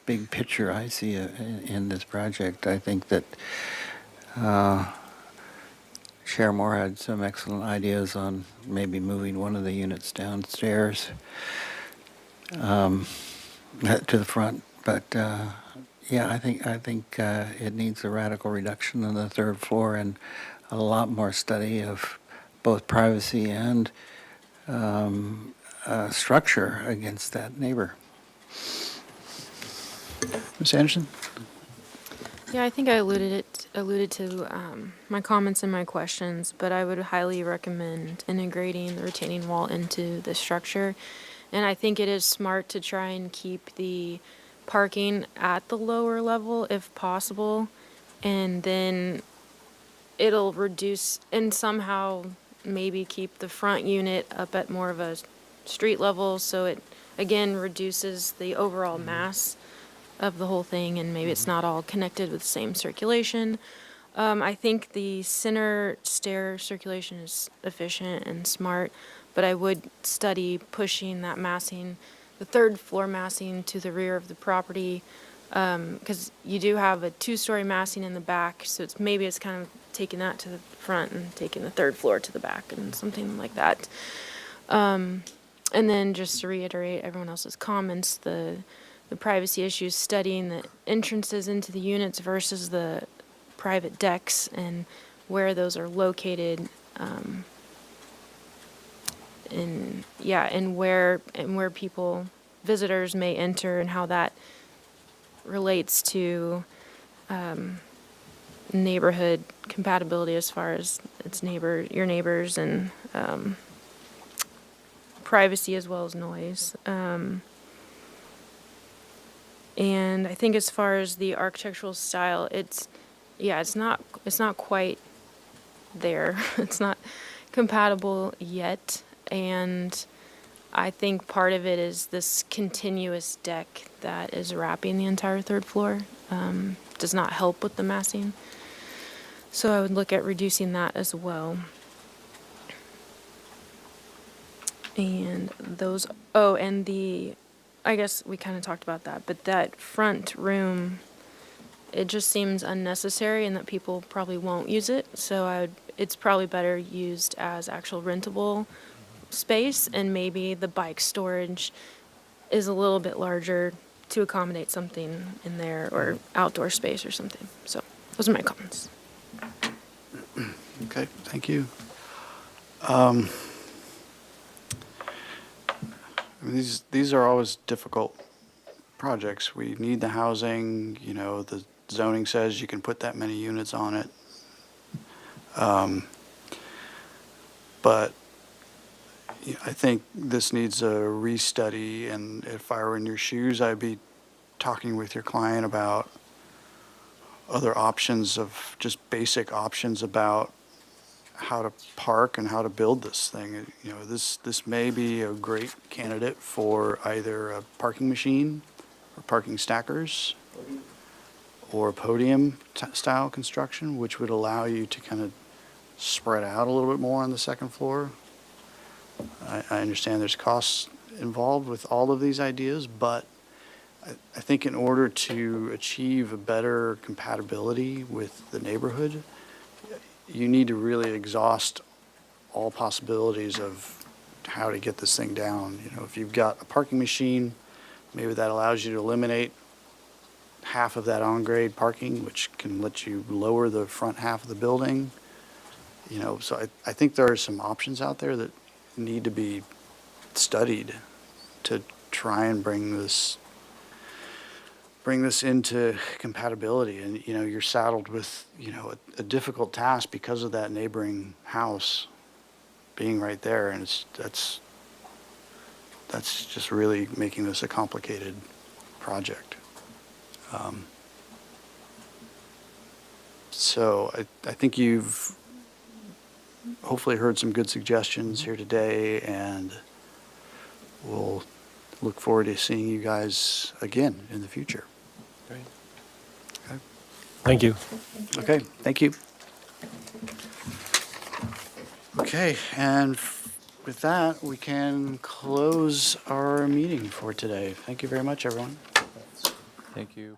big picture I see in this project. I think that Chair Moore had some excellent ideas on maybe moving one of the units downstairs to the front, but yeah, I think it needs a radical reduction on the third floor and a lot more study of both privacy and structure against that neighbor. Ms. Anderson? Yeah, I think I alluded to my comments and my questions, but I would highly recommend integrating the retaining wall into the structure. And I think it is smart to try and keep the parking at the lower level if possible, and then it'll reduce and somehow maybe keep the front unit up at more of a street level, so it again reduces the overall mass of the whole thing, and maybe it's not all connected with the same circulation. I think the center stair circulation is efficient and smart, but I would study pushing that massing, the third floor massing, to the rear of the property, because you do have a two-story massing in the back, so maybe it's kind of taking that to the front and taking the third floor to the back and something like that. And then just to reiterate everyone else's comments, the privacy issues, studying the entrances into the units versus the private decks and where those are located, and where people, visitors may enter, and how that relates to neighborhood compatibility as far as your neighbors, and privacy as well as noise. And I think as far as the architectural style, it's not quite there. It's not compatible yet. And I think part of it is this continuous deck that is wrapping the entire third floor. Does not help with the massing. So I would look at reducing that as well. And I guess we kind of talked about that, but that front room, it just seems unnecessary and that people probably won't use it. So it's probably better used as actual rentable space, and maybe the bike storage is a little bit larger to accommodate something in there, or outdoor space or something. So those are my comments. Okay, thank you. These are always difficult projects. We need the housing, the zoning says you can put that many units on it. But I think this needs a restudy, and if I were in your shoes, I'd be talking with your client about other options, of just basic options about how to park and how to build this thing. This may be a great candidate for either a parking machine or parking stackers or podium style construction, which would allow you to kind of spread out a little bit more on the second floor. I understand there's costs involved with all of these ideas, but I think in order to achieve a better compatibility with the neighborhood, you need to really exhaust all possibilities of how to get this thing down. If you've got a parking machine, maybe that allows you to eliminate half of that on-grade parking, which can let you lower the front half of the building. So I think there are some options out there that need to be studied to try and bring this into compatibility. And you're saddled with a difficult task because of that neighboring house being right there, and that's just really making this a complicated project. So I think you've hopefully heard some good suggestions here today, and we'll look forward to seeing you guys again in the future. Great. Okay. Thank you. Okay, thank you. Okay, and with that, we can close our meeting for today. Thank you very much, everyone. Thank you.